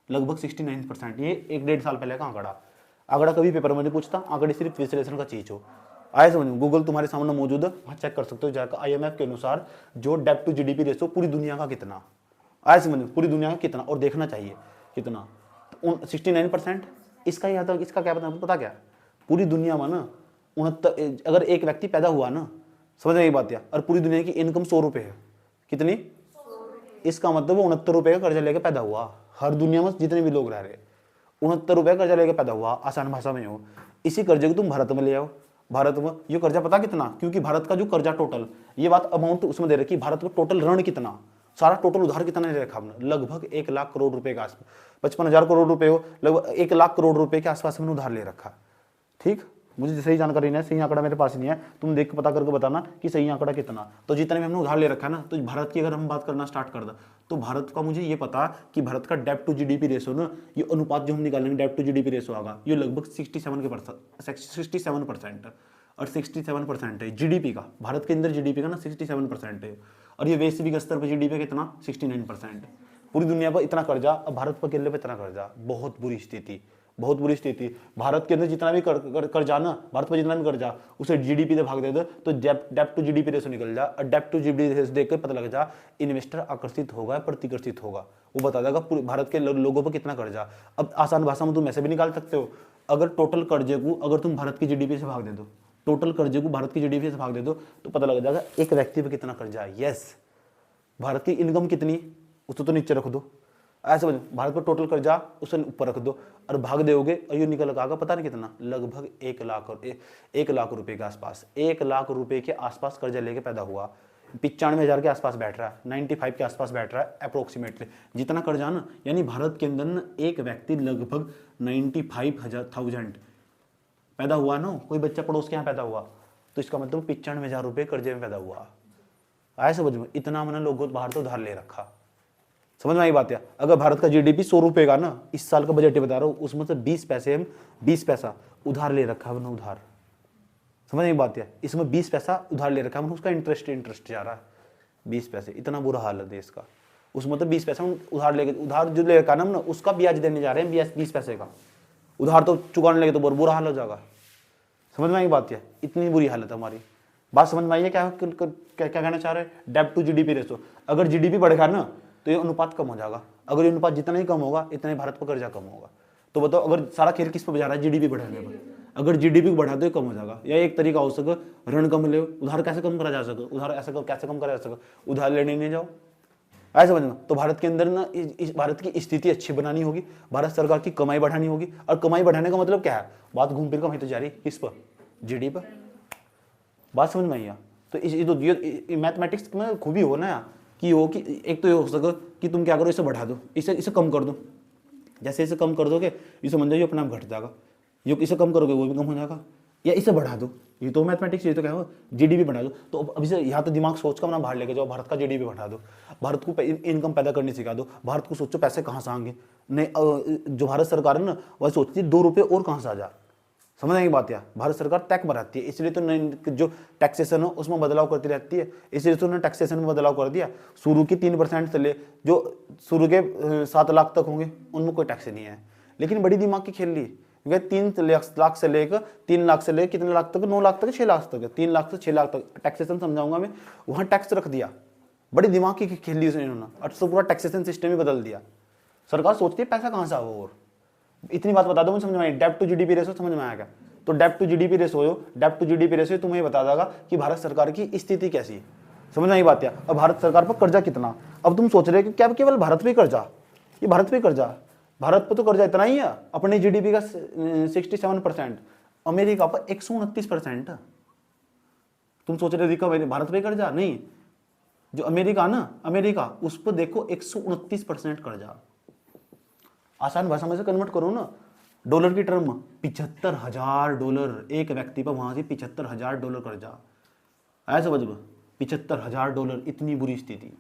लगभग 69%। ये 1-1.5 साल पहले का आंकड़ा कभी पेपर में नहीं पूछता, आंकड़े सिर्फ विश्लेषण का चीज हो, आया समझ में। गूगल तुम्हारे सामने मौजूद है, वहां चेक कर सकते हो जाकर, IMF के अनुसार जो डेप्ट टू जीडीपी रेशो पूरी दुनिया का कितना, आया समझ में, पूरी दुनिया का कितना, और देखना चाहिए कितना, 69%। इसका याद, इसका क्या पता क्या, पूरी दुनिया में ना 69, अगर एक व्यक्ति पैदा हुआ ना, समझ में बात है, और पूरी दुनिया की इनकम 100 रुपए है, कितनी, इसका मतलब वो 69 रुपए का कर्जा लेके पैदा हुआ, हर दुनिया में जितने भी लोग रह रहे 69 रुपए का कर्जा लेके पैदा हुआ, आसान भाषा में हो। इसी कर्जे को तुम भारत में ले आओ, भारत में ये कर्जा पता कितना, क्योंकि भारत का जो कर्जा टोटल, ये बात अमाउंट उसमें दे रखी, भारत को टोटल ऋण कितना, सारा टोटल उधार कितना ले रखा हमने, लगभग 1 लाख करोड़ रुपए के आसपास, 55,000 करोड़ रुपए हो, लगभग 1 लाख करोड़ रुपए के आसपास हमने उधार ले रखा। ठीक, मुझे सही जानकारी नहीं है, सही आंकड़ा मेरे पास नहीं है, तुम देख के पता करके बताना कि सही आंकड़ा कितना। तो जितने में हमने उधार ले रखा है ना, तो भारत की अगर हम बात करना स्टार्ट कर दे, तो भारत का मुझे ये पता कि भारत का डेप्ट टू जीडीपी रेशो ना, ये अनुपात जो हम निकालेंगे डेप्ट टू जीडीपी रेशो आगा, ये लगभग 67% और 67% है जीडीपी का, भारत के अंदर जीडीपी का ना 67% है, और ये वैश्विक स्तर पर जीडीपी कितना, 69%। पूरी दुनिया पर इतना कर्जा, अब भारत पर अकेले पे इतना कर्जा, बहुत बुरी स्थिति, बहुत बुरी स्थिति। भारत के अंदर जितना भी कर्जा ना, भारत पर जितना भी कर्जा, उसे जीडीपी से भाग दे दो तो डेप्ट टू जीडीपी रेशो निकल जा, और डेप्ट टू जीडीपी रेशो देख कर पता लग जा इन्वेस्टर आकर्षित होगा प्रतिकर्षित होगा, वो बता देगा पूरे भारत के लोगों पर कितना कर्जा। अब आसान भाषा में तुम ऐसे भी निकाल सकते हो, अगर टोटल कर्जे को अगर तुम भारत की जीडीपी से भाग दे दो, टोटल कर्जे को भारत की जीडीपी से भाग दे दो, तो पता लग जाएगा एक व्यक्ति पे कितना कर्जा है। यस, भारत की इनकम कितनी, उसको तो नीचे रख दो, ऐसे समझो, भारत पर टोटल कर्जा उसे ऊपर रख दो और भाग दोगे, और ये निकल आएगा पता नहीं कितना, लगभग 1 लाख रुपए के आसपास, 1 लाख रुपए के आसपास कर्जा लेके पैदा हुआ। 95,000 के आसपास बैठ रहा है, 95 के आसपास बैठ रहा है अप्रोक्सीमेटली जितना कर्जा ना। यानी भारत के अंदर ना एक व्यक्ति लगभग 95,000 पैदा हुआ ना, कोई बच्चा पड़ोस के यहाँ पैदा हुआ तो इसका मतलब 95,000 रुपये कर्जे में पैदा हुआ। आया समझ में? इतना मैंने लोगों को बाहर तो उधार ले रखा। समझ में आई बात है? अगर भारत का जीडीपी 100 रुपये का ना, इस साल का बजट बता रहा हूँ, उसमें से 20 पैसे हम 20 पैसा उधार ले रखा है, उधार। समझ में बात है? इसमें 20 पैसा उधार ले रखा है, उसका इंटरेस्ट जा रहा है 20 पैसे। इतना बुरा हाल है देश का। उसमें तो 20 पैसा उधार लेके, उधार जो ले रखा ना उसका ब्याज देने जा रहे हैं 20 पैसे का। उधार तो चुकाने लगे तो बहुत बुरा हाल हो जाएगा। समझ में आई बात है? इतनी बुरी हालत है हमारी। बात समझ में आई है? क्या कहना चाह रहे हैं? डेब्ट टू जीडीपी रेशो। अगर जीडीपी बढ़ेगा ना तो ये अनुपात कम हो जाएगा। अगर ये अनुपात जितना ही कम होगा इतना ही भारत पर कर्जा कम होगा। तो बताओ, अगर सारा खेल किस पर जा रहा है? जीडीपी बढ़ाने पर। अगर जीडीपी को बढ़ा दो कम हो जाएगा। या एक तरीका हो सके, ऋण कम ले, उधार कैसे कम करा जा सके? उधार ऐसे कैसे कम करा जा सके? उधार लेने नहीं जाओ। ऐसा समझना। तो भारत के अंदर ना भारत की स्थिति अच्छी बनानी होगी, भारत सरकार की कमाई बढ़ानी होगी। और कमाई बढ़ाने का मतलब क्या है? बात घूम फिर कमाई तो जा रही किस पर? जीडीपी पर। बात समझ में आई? तो ये मैथमेटिक्स में खूबी हो ना कि हो कि एक तो ये हो सके कि तुम क्या करो, इसे बढ़ा दो, इसे कम कर दो। जैसे इसे कम कर दोगे इसे समझो ये अपने आप घट जाएगा। ये इसे कम करोगे वो भी कम हो जाएगा। या इसे बढ़ा दो, ये तो मैथमेटिक्स, ये तो क्या हो, जीडीपी बढ़ा दो। तो अब इसे यहाँ तो दिमाग सोच कर अपना बाहर लेके जाओ, भारत का जीडीपी बढ़ा दो, भारत को इनकम पैदा करनी सिखा दो, भारत को सोचो पैसे कहाँ से आएंगे। नहीं, जो भारत सरकार है ना वह सोचती है 2 रुपये और कहाँ से आ जाए। समझ आएगी बात? यार भारत सरकार टैक्स बढ़ाती है, इसलिए तो जो टैक्सेशन हो उसमें बदलाव करती रहती है। इसलिए तो उन्होंने टैक्सेशन में बदलाव कर दिया। शुरू की 3% से ले जो शुरू के 7 लाख तक होंगे उनमें कोई टैक्स नहीं है। लेकिन बड़ी दिमाग की खेल ली, 3 लाख से लेकर 3 लाख से लेकर कितने लाख तक? 9 लाख तक, 6 लाख तक, 3 लाख से 6 लाख तक टैक्सेशन समझाऊंगा मैं। वहाँ टैक्स रख दिया। बड़ी दिमाग की खेल ली उन्होंने, और तो पूरा टैक्सेशन सिस्टम ही बदल दिया। सरकार सोचती है पैसा कहाँ से आओ। और इतनी बात बता दो मुझे समझ में आई। डेब्ट टू जीडीपी रेशो समझ में आएगा? तो डेब्ट टू जीडीपी रेशो हो, डेब्ट टू जीडीपी रेशो तुम्हें बता देगा कि भारत सरकार की स्थिति कैसी है। समझ में आई बात? है अब भारत सरकार पर कर्जा कितना। अब तुम सोच रहे हो कि क्या केवल भारत पे कर्जा? ये भारत पे कर्जा, भारत पर तो कर्जा इतना ही है अपने जीडीपी का 67%, अमेरिका पर 129%। तुम सोच रहे हो भारत पे कर्जा? नहीं, जो अमेरिका ना, अमेरिका उस पर देखो 129% कर्जा। आसान भाषा में से कन्वर्ट करो ना डॉलर की टर्म, $75,000 एक व्यक्ति पर, वहां से $75,000 कर्जा। ऐसा समझ लो, $75,000, इतनी बुरी स्थिति।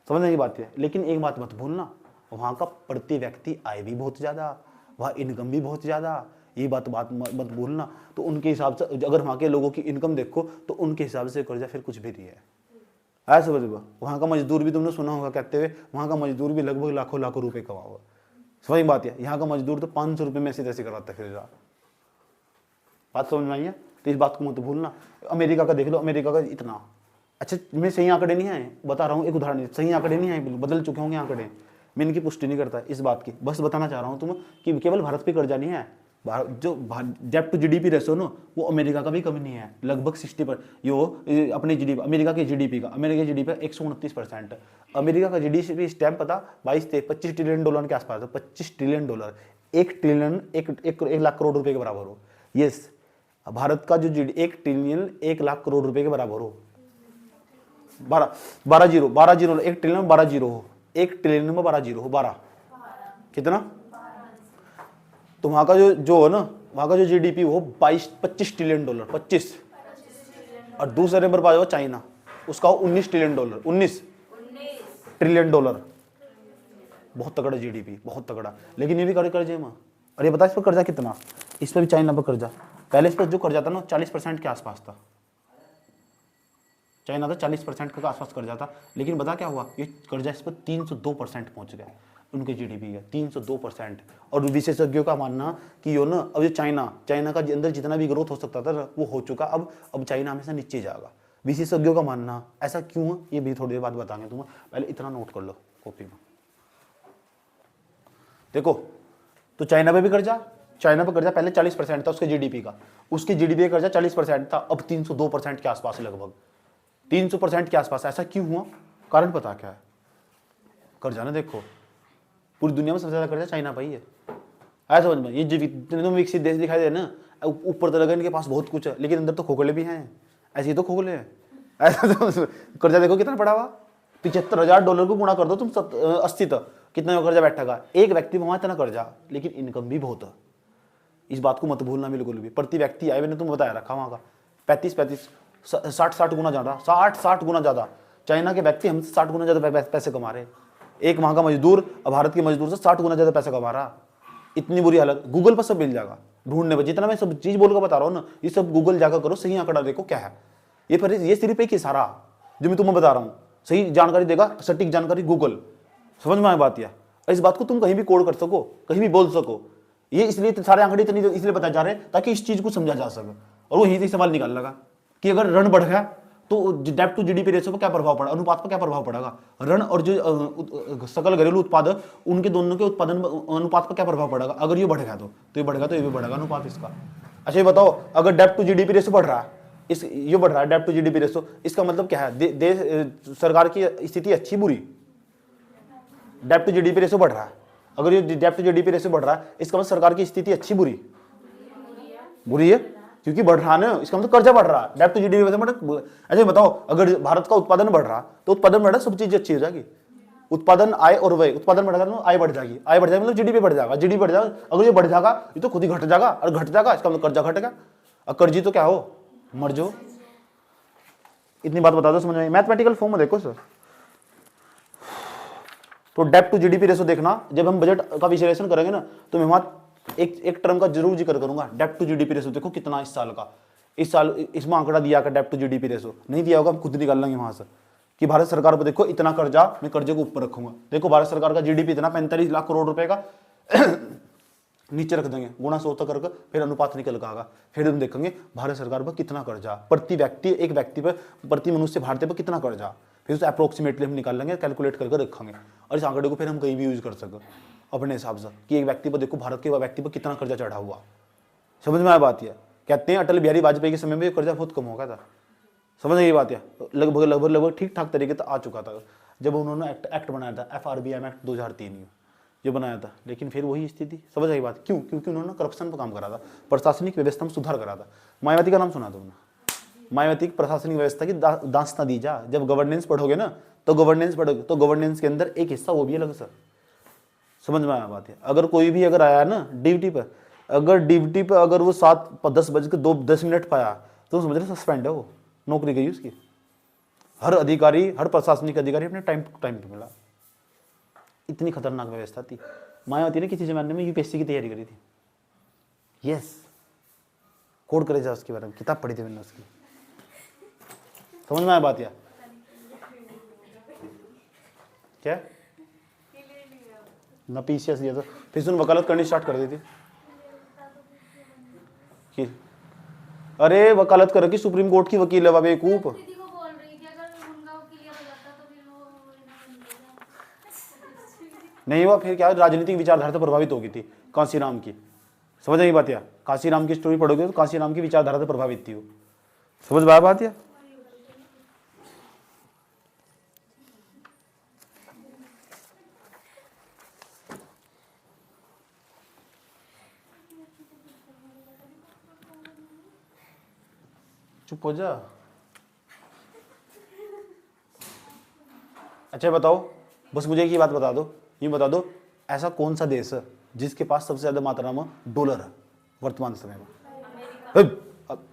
समझने की बात है। लेकिन एक बात मत भूलना, वहां का प्रति व्यक्ति आय भी बहुत ज्यादा, वहां इनकम भी बहुत ज्यादा। ये बात मत भूलना। तो उनके हिसाब से अगर वहां के लोगों की इनकम देखो तो उनके हिसाब से कर्जा फिर कुछ भी नहीं है। ऐसा समझ लो। वहां का मजदूर भी तुमने सुना होगा कहते हुए, वहां का मजदूर भी लगभग लाखों रुपए कमाओ। समझ बात है? यहाँ का मजदूर तो 500 रुपये में ऐसे तैसे करवाता फिर। बात समझ में आई है? तो इस बात को मत भूलना। अमेरिका का देख लो, अमेरिका का इतना अच्छा, मैं सही आंकड़े नहीं आए बता रहा हूँ, एक उदाहरण, सही आंकड़े नहीं आए, बदल चुके होंगे आंकड़े, मैं इनकी पुष्टि नहीं करता इस बात की, बस बताना चाह रहा हूँ तुम्हें कि केवल भारत पे कर्जा नहीं है। जो डेब्ट टू जीडीपी रेशो ना वो अमेरिका का भी कम नहीं है, लगभग 60%। यो अपनी जीडीपी, अमेरिका की जीडीपी का 129%। अमेरिका का जीडीपी इस टाइम पता 25 ट्रिलियन डॉलर के आसपास है। 25 trillion dollar, 1 trillion 1 lakh crore रुपए के बराबर हो। यस, भारत का जो जीडी 1 ट्रिलियन 1 लाख करोड़ रुपए के बराबर हो। 12 जीरो 1 ट्रिलियन 12 जीरो हो, 1 ट्रिलियन में 12 जीरो हो, 12 कितना? तो वहां का जो है ना, वहां का जो जीडीपी हो 25 ट्रिलियन डॉलर, 25। और दूसरे नंबर पर चाइना, उसका हो 19 ट्रिलियन डॉलर, 19 ट्रिलियन डॉलर। बहुत तगड़ा जीडीपी, बहुत तगड़ा। लेकिन ये भी कर्जे में। और ये बता इस पर कर्जा कितना? इस पर भी चाइना पर कर्जा, पहले इस पर जो कर्जा था ना 40% के आसपास था। चाइना था 40% के आसपास कर्जा था। लेकिन बता क्या हुआ, ये कर्जा इस पर 302% पहुंच गया उनके जीडीपी का, 302%। और विशेषज्ञों का मानना कि यो ना अब ये चाइना का अंदर जितना भी ग्रोथ हो सकता था वो हो चुका, अब चाइना हमेशा नीचे जाएगा। विशेषज्ञों का मानना ऐसा क्यों है ये भी थोड़ी देर बाद बताएंगे तुम्हें, पहले इतना नोट कर लो कॉपी में। देखो तो चाइना पे भी कर्जा, चाइना पर कर्जा पहले 40% था उसके जीडीपी का, उसकी जीडीपी का कर्जा 40% था, अब 302% के आसपास, लगभग 300% के आसपास। ऐसा क्यों हुआ? कारण पता क्या है? कर्जा ना देखो पूरी दुनिया में सबसे ज्यादा कर्जा चाइना पर ही है। ऐसा समझ में, ये जितने विकसित देश दिखाई दे ना, ऊपर तो लगा इनके पास बहुत कुछ है लेकिन अंदर तो खोखले भी हैं। ऐसे ही तो खोखले हैं, ऐसा तो कर्जा देखो कितना पड़ा हुआ, $75,000 को गुणा कर दो तुम 80 तक, कितना कर्जा बैठेगा एक व्यक्ति वहां, इतना कर्जा, लेकिन इनकम भी बहुत है। इस बात को मत भूलना बिल्कुल भी। प्रति व्यक्ति आए, मैंने तुम्हें बताया रखा वहां का 35 60 गुना ज्यादा, 60 गुना ज्यादा। चाइना के व्यक्ति हमसे 60 गुना ज्यादा पैसे कमा रहे। एक वहां का मजदूर भारत के मजदूर से 60 गुना ज्यादा पैसा कमा रहा। इतनी बुरी हालत। गूगल पर सब मिल जाएगा ढूंढने पर, जितना मैं सब चीज बोलकर बता रहा हूँ ना, ये सब गूगल जाकर करो, सही आंकड़ा देखो क्या है। ये सिर्फ एक इशारा जो मैं तुम्हें बता रहा हूँ, सही जानकारी देगा, सटीक जानकारी गूगल। समझ में आए बात? या इस बात को तुम कहीं भी कोड कर सको, कहीं भी बोल सको। ये इसलिए सारे आंकड़े इतनी इसलिए बताए जा रहे हैं ताकि इस चीज को समझा जा सके। और वो यहीं से सवाल निकाल लगा कि अगर रण बढ़ गया तो डेब्ट टू जीडीपी रेशो पर क्या प्रभाव पड़ा, अनुपात पर क्या प्रभाव पड़ेगा। ऋण और जो सकल घरेलू उत्पाद, उनके दोनों के उत्पादन अनुपात पर क्या प्रभाव पड़ेगा। अगर ये बढ़ेगा तो ये बढ़ेगा, तो ये भी बढ़ेगा अनुपात इसका। अच्छा ये बताओ, अगर डेब्ट टू जीडीपी रेशो बढ़ रहा है, ये बढ़ रहा है डेब्ट टू जीडीपी रेशो, इसका मतलब क्या है? देश सरकार की स्थिति अच्छी बुरी? डेब्ट टू जीडीपी रेशो बढ़ रहा है, अगर ये डेब्ट टू जीडीपी रेशो बढ़ रहा है, इसका मतलब सरकार की स्थिति अच्छी बुरी? बुरी है, क्योंकि बढ़ रहा है ना, इसका मतलब कर्जा बढ़ रहा है। डेब्ट टू जीडीपी रेशो। अच्छा बताओ, अगर भारत का उत्पादन बढ़ रहा तो उत्पादन बढ़ रहा, सब चीज अच्छी हो जाएगी। उत्पादन, आय और व्यय, उत्पादन बढ़ेगा तो आय बढ़ जाएगी, आय बढ़ जाएगी मतलब जीडीपी बढ़ जाएगा, जीडीपी बढ़ जाएगा। अगर ये बढ़ जाएगा ये तो खुद ही घट जाएगा, और घट जाएगा इसका मतलब कर्जा घटेगा, और कर्जी तो क्या हो, मर जाओ। इतनी बात बता दो, समझ में? मैथमेटिकल फॉर्म में देखो सर। तो डेब्ट टू जीडीपी रेशो देखना, जब हम बजट का विश्लेषण करेंगे ना, तो मैं वहां एक टर्म का जरूर जिक्र करूंगा, डेब्ट टू जीडीपी रेशो। देखो कितना इस साल का, इस साल इसमें आंकड़ा दिया का डेब्ट टू जीडीपी रेशो नहीं दिया होगा, हम खुद निकाल लेंगे वहां से कि भारत सरकार पर देखो इतना कर्जा, मैं कर्जे को ऊपर रखूंगा। देखो भारत सरकार का जीडीपी इतना 45 लाख करोड़ रुपए का नीचे रख देंगे, गुणा 100 तक करके फिर अनुपात निकल कर आएगा। फिर हम देखेंगे भारत सरकार पर कितना कर्जा, प्रति व्यक्ति, एक व्यक्ति पर, प्रति मनुष्य भारतीय पर कितना कर्जा, फिर उसे अप्रोक्सीमेटली हम निकाल लेंगे, कैलकुलेट करके रखेंगे। और इस आंकड़े को फिर हम कहीं भी यूज कर सके अपने हिसाब से कि एक व्यक्ति पर देखो, भारत के व्यक्ति पर कितना कर्जा चढ़ा हुआ। समझ में आया बात? यह कहते हैं अटल बिहारी वाजपेयी के समय में कर्जा बहुत कम हो गया था। समझ में ये बात? है लगभग ठीक ठाक तरीके से आ चुका था जब उन्होंने एक्ट बनाया था, FRBM एक्ट 2003 जो बनाया था। लेकिन फिर वही स्थिति। समझ आई बात? क्यों? क्योंकि उन्होंने करप्शन पर काम करा था, प्रशासनिक व्यवस्था में सुधार करा था। मायावती का नाम सुना तुमने? मायावती की प्रशासनिक व्यवस्था की दास्तां दी जा। जब गवर्नेंस पढ़ोगे ना, तो गवर्नेंस के अंदर एक हिस्सा वो भी अलग सर। समझ में आया बात? है अगर कोई भी अगर आया ना ड्यूटी पर, अगर वो 10 बज के 10 मिनट पाया तो समझ रहे सस्पेंड है, वो नौकरी गई उसकी। हर अधिकारी, हर प्रशासनिक अधिकारी अपने टाइम पे मिला। इतनी खतरनाक व्यवस्था थी। मायावती ने किसी जमाने में यूपीएससी की तैयारी करी थी। यस, कोड करे जा उसके बारे में, किताब पढ़ी थी मैंने उसकी। समझ में आया बात? या क्या ना पीसीएस दिया था, फिर उसने वकालत करनी स्टार्ट कर दी थी कि अरे वकालत कर रखी, सुप्रीम कोर्ट की वकील है बेवकूफ। नहीं हुआ, फिर क्या राजनीतिक विचारधारा से प्रभावित हो गई थी कांसीराम की। समझ आई बात? या कांसीराम की स्टोरी पढ़ोगे तो कांसीराम की विचारधारा से प्रभावित थी वो। समझ में आया बात? या चुप हो जा। अच्छा बताओ, बस मुझे एक ही बात बता दो, ये बता दो, ऐसा कौन सा देश है जिसके पास सबसे ज्यादा मात्रा में डॉलर है वर्तमान समय में?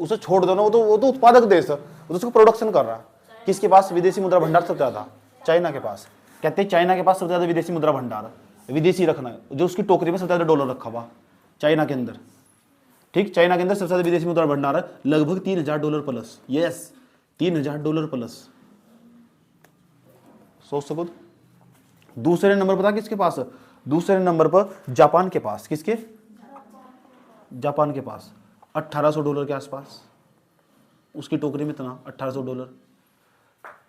उसे छोड़ दो ना, वो तो उत्पादक देश है, वो तो उसको प्रोडक्शन कर रहा है। किसके पास विदेशी मुद्रा भंडार सबसे ज्यादा? चाइना के पास। कहते हैं चाइना के पास सबसे ज्यादा विदेशी मुद्रा भंडार है, विदेशी रखना है, जो उसकी टोकरी में सबसे ज्यादा डॉलर रखा हुआ चाइना के अंदर। ठीक, चाइना के अंदर सबसे ज्यादा विदेशी मुद्रा भंडार है, लगभग $3,000 प्लस। Yes, $3,000 plus. सोच सको। दूसरे नंबर पर था किसके पास? दूसरे नंबर पर जापान के पास। किसके? जापान के पास $1,800 के आसपास, उसकी टोकरी में इतना $1,800।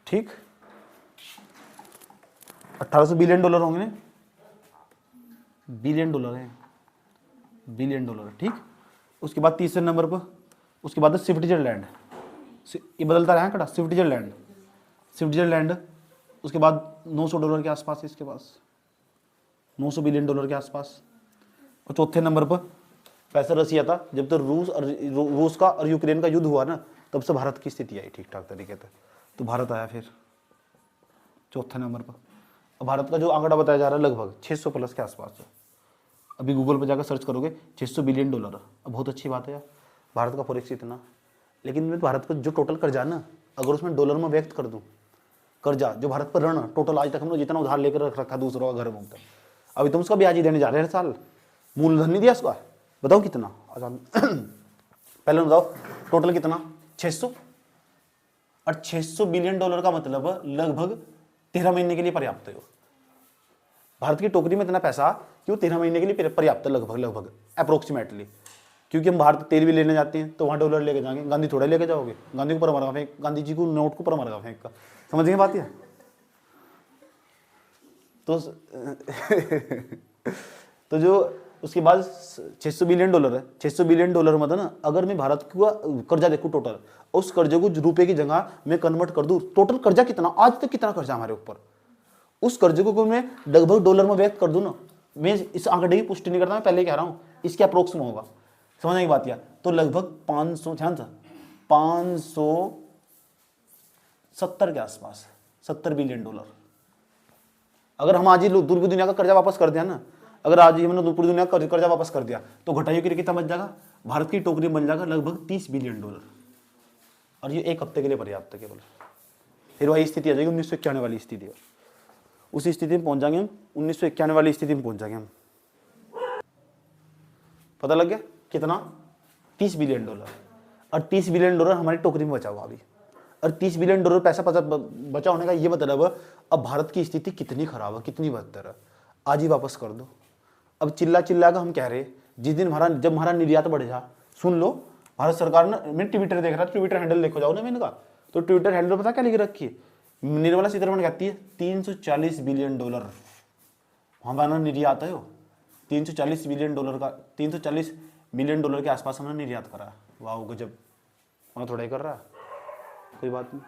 ठीक, $1,800 बिलियन डॉलर होंगे ना? बिलियन डॉलर है, बिलियन डॉलर। ठीक, उसके बाद तीसरे नंबर पर, उसके बाद स्विट्जरलैंड। ये बदलता रहा कड़ा, स्विट्जरलैंड। उसके बाद $900 के आसपास, इसके पास $900 बिलियन के आसपास। और चौथे नंबर पर पैसा रसिया था। जब तक रूस का और यूक्रेन का युद्ध हुआ ना, तब से भारत की स्थिति आई ठीक ठाक तरीके से। तो भारत आया फिर चौथे नंबर पर। अब भारत का जो आंकड़ा बताया जा रहा है लगभग 600 प्लस के आसपास है। अभी गूगल पर जाकर सर्च करोगे $600 बिलियन। अब बहुत अच्छी बात है यार, भारत का फॉरेक्स इतना, लेकिन मैं भारत का जो टोटल कर्जा ना, अगर उसमें डॉलर में व्यक्त कर दूं, कर्जा जो भारत पर ऋण टोटल आज तक हमने जितना उधार लेकर रख रखा दूसरों का घर में, अभी तुम उसका ब्याज ही देने जा रहे हैं हर साल, मूलधन नहीं दिया उसका, बताओ कितना आसान। पहले बताओ टोटल कितना, 600, और $600 बिलियन का मतलब लगभग 13 महीने के लिए पर्याप्त है। भारत की टोकरी में इतना पैसा कि वो 13 महीने के लिए पर्याप्त है लगभग अप्रोक्सीमेटली, क्योंकि हम भारत तेल भी लेने जाते हैं तो वहाँ डॉलर लेके जाएंगे, गांधी थोड़ा लेके जाओगे, गांधी को ऊपर मारेगा फेंक, गांधी जी को नोट को ऊपर मारेगा फेंक का, समझ गए बात है। तो तो जो उसके बाद $600 बिलियन है, $600 बिलियन मतलब ना, अगर मैं भारत का कर्जा देखूँ टोटल, उस कर्जे को रुपए की जगह मैं कन्वर्ट कर दूँ, टोटल कर्जा कितना आज तक कितना कर्जा हमारे ऊपर, उस कर्जे को मैं लगभग डॉलर में व्यक्त कर दूं ना, मैं इस आंकड़े की पुष्टि नहीं करता, मैं पहले कह रहा हूं इसके अप्रोक्स में होगा, समझने की बात क्या, तो लगभग 570 के आसपास $70 बिलियन। अगर हम आज ही पूरी दुनिया का कर्जा वापस कर दिया ना, अगर आज ही हमने पूरी दुनिया का कर्जा वापस कर दिया तो घटाइए कि कितना बच जाएगा, भारत की टोकरी बन जाएगा लगभग $30 बिलियन, और ये एक हफ्ते के लिए पर्याप्त है केवल। फिर वही स्थिति आ जाएगी 1991 वाली स्थिति, उसी स्थिति में पहुंच जाएंगे हम, 1991 वाली स्थिति में पहुंच जाएंगे हम। पता लग गया कितना, $30 बिलियन, और $30 बिलियन हमारी टोकरी में बचा हुआ अभी, और $30 बिलियन पैसा बचा होने का ये मतलब अब भारत की स्थिति कितनी खराब है, कितनी बदतर है, आज ही वापस कर दो। अब चिल्ला चिल्ला का हम कह रहे जिस दिन जब हमारा निर्यात बढ़ जा, सुन लो भारत सरकार ने, मैं ट्विटर देख रहा था, ट्विटर हैंडल देखो जाओ ना, मैंने कहा तो ट्विटर हैंडल पता क्या लिख रखी है, निर्मला सीतारमण कहती है $340 बिलियन हमारा निर्यात है, $340 बिलियन का, $340 बिलियन के आसपास हमने निर्यात करा। वाह गजब, वहाँ थोड़ा ही कर रहा है, कोई बात नहीं।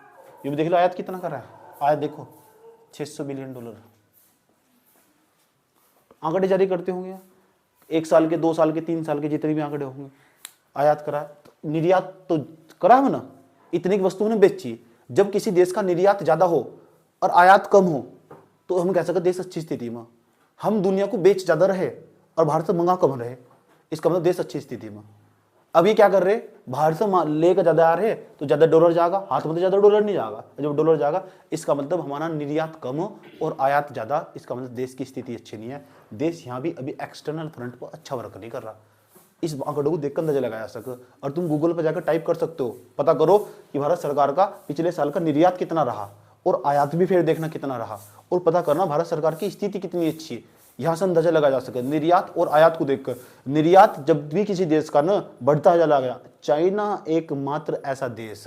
ये भी देख लो आयात कितना कर रहा है, आयात देखो $600 बिलियन। आंकड़े जारी करते होंगे 1 साल के, 2 साल के, 3 साल के, जितने भी आंकड़े होंगे, आयात करा, निर्यात तो करा है ना, इतनी वस्तुओं ने बेची। जब किसी देश का निर्यात ज्यादा हो और आयात कम हो तो हम कह सकते देश अच्छी स्थिति में, हम दुनिया को बेच ज्यादा रहे और भारत से मंगा कम रहे, इसका मतलब देश अच्छी स्थिति में। अब ये क्या कर रहे, भारत से लेकर ज्यादा आ रहे तो ज्यादा डॉलर जाएगा, हाथ में तो ज्यादा डॉलर नहीं जाएगा, जब डॉलर जाएगा इसका मतलब हमारा निर्यात कम हो और आयात ज्यादा, इसका मतलब देश की स्थिति अच्छी नहीं है। देश यहाँ भी अभी एक्सटर्नल फ्रंट पर अच्छा वर्क नहीं कर रहा। इस आंकड़ों को देखकर अंदाजा लगाया जा सके, और तुम गूगल पर जाकर टाइप कर सकते हो, पता करो कि भारत सरकार का पिछले साल का निर्यात कितना रहा और आयात भी फिर देखना कितना रहा, और पता करना भारत सरकार की स्थिति कितनी अच्छी है, यहां से अंदाजा लगाया जा सके निर्यात और आयात को देखकर। निर्यात जब भी किसी देश का ना बढ़ता चला गया, चाइना एकमात्र ऐसा देश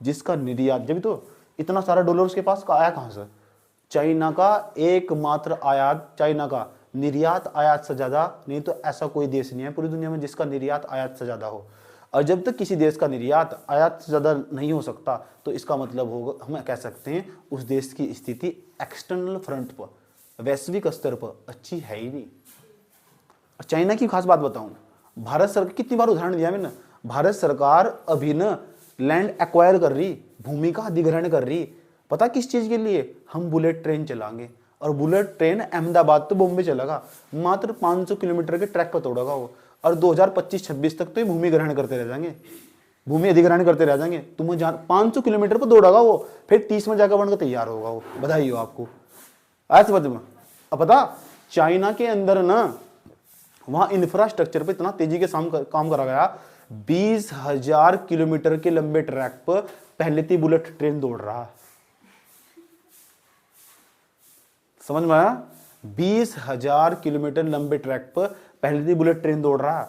जिसका निर्यात, जब तो इतना सारा डॉलर उसके पास का आया कहां से, चाइना का एकमात्र आयात, चाइना का निर्यात आयात से ज्यादा, नहीं तो ऐसा कोई देश नहीं है पूरी दुनिया में जिसका निर्यात आयात से ज्यादा हो। और जब तक किसी देश का निर्यात आयात से ज्यादा नहीं हो सकता तो इसका मतलब होगा, हम कह सकते हैं उस देश की स्थिति एक्सटर्नल फ्रंट पर, वैश्विक स्तर पर अच्छी है ही नहीं। और चाइना की खास बात बताऊं, भारत सरकार, कितनी बार उदाहरण दिया मैंने, भारत सरकार अभी न लैंड एक्वायर कर रही, भूमि का अधिग्रहण कर रही, पता किस चीज के लिए, हम बुलेट ट्रेन चलाएंगे, और बुलेट ट्रेन अहमदाबाद तो बॉम्बे चलेगा, मात्र 500 किलोमीटर के ट्रैक पर तोड़ेगा वो, और 2025-26 तक तो ये भूमि ग्रहण करते रह जाएंगे, भूमि अधिग्रहण करते रह जाएंगे। तुम्हें 500 किलोमीटर पर दौड़ागा वो, फिर 30 में जाकर बनकर तैयार होगा वो, बधाई हो आपको। ऐसे समझ में, अब पता चाइना के अंदर ना वहां इंफ्रास्ट्रक्चर पे इतना तेजी के काम करा गया, 20,000 किलोमीटर के लंबे ट्रैक पर पहले थी बुलेट ट्रेन दौड़ रहा है, समझ में आया, 20,000 किलोमीटर लंबे ट्रैक पर पहले थी बुलेट ट्रेन दौड़ रहा है।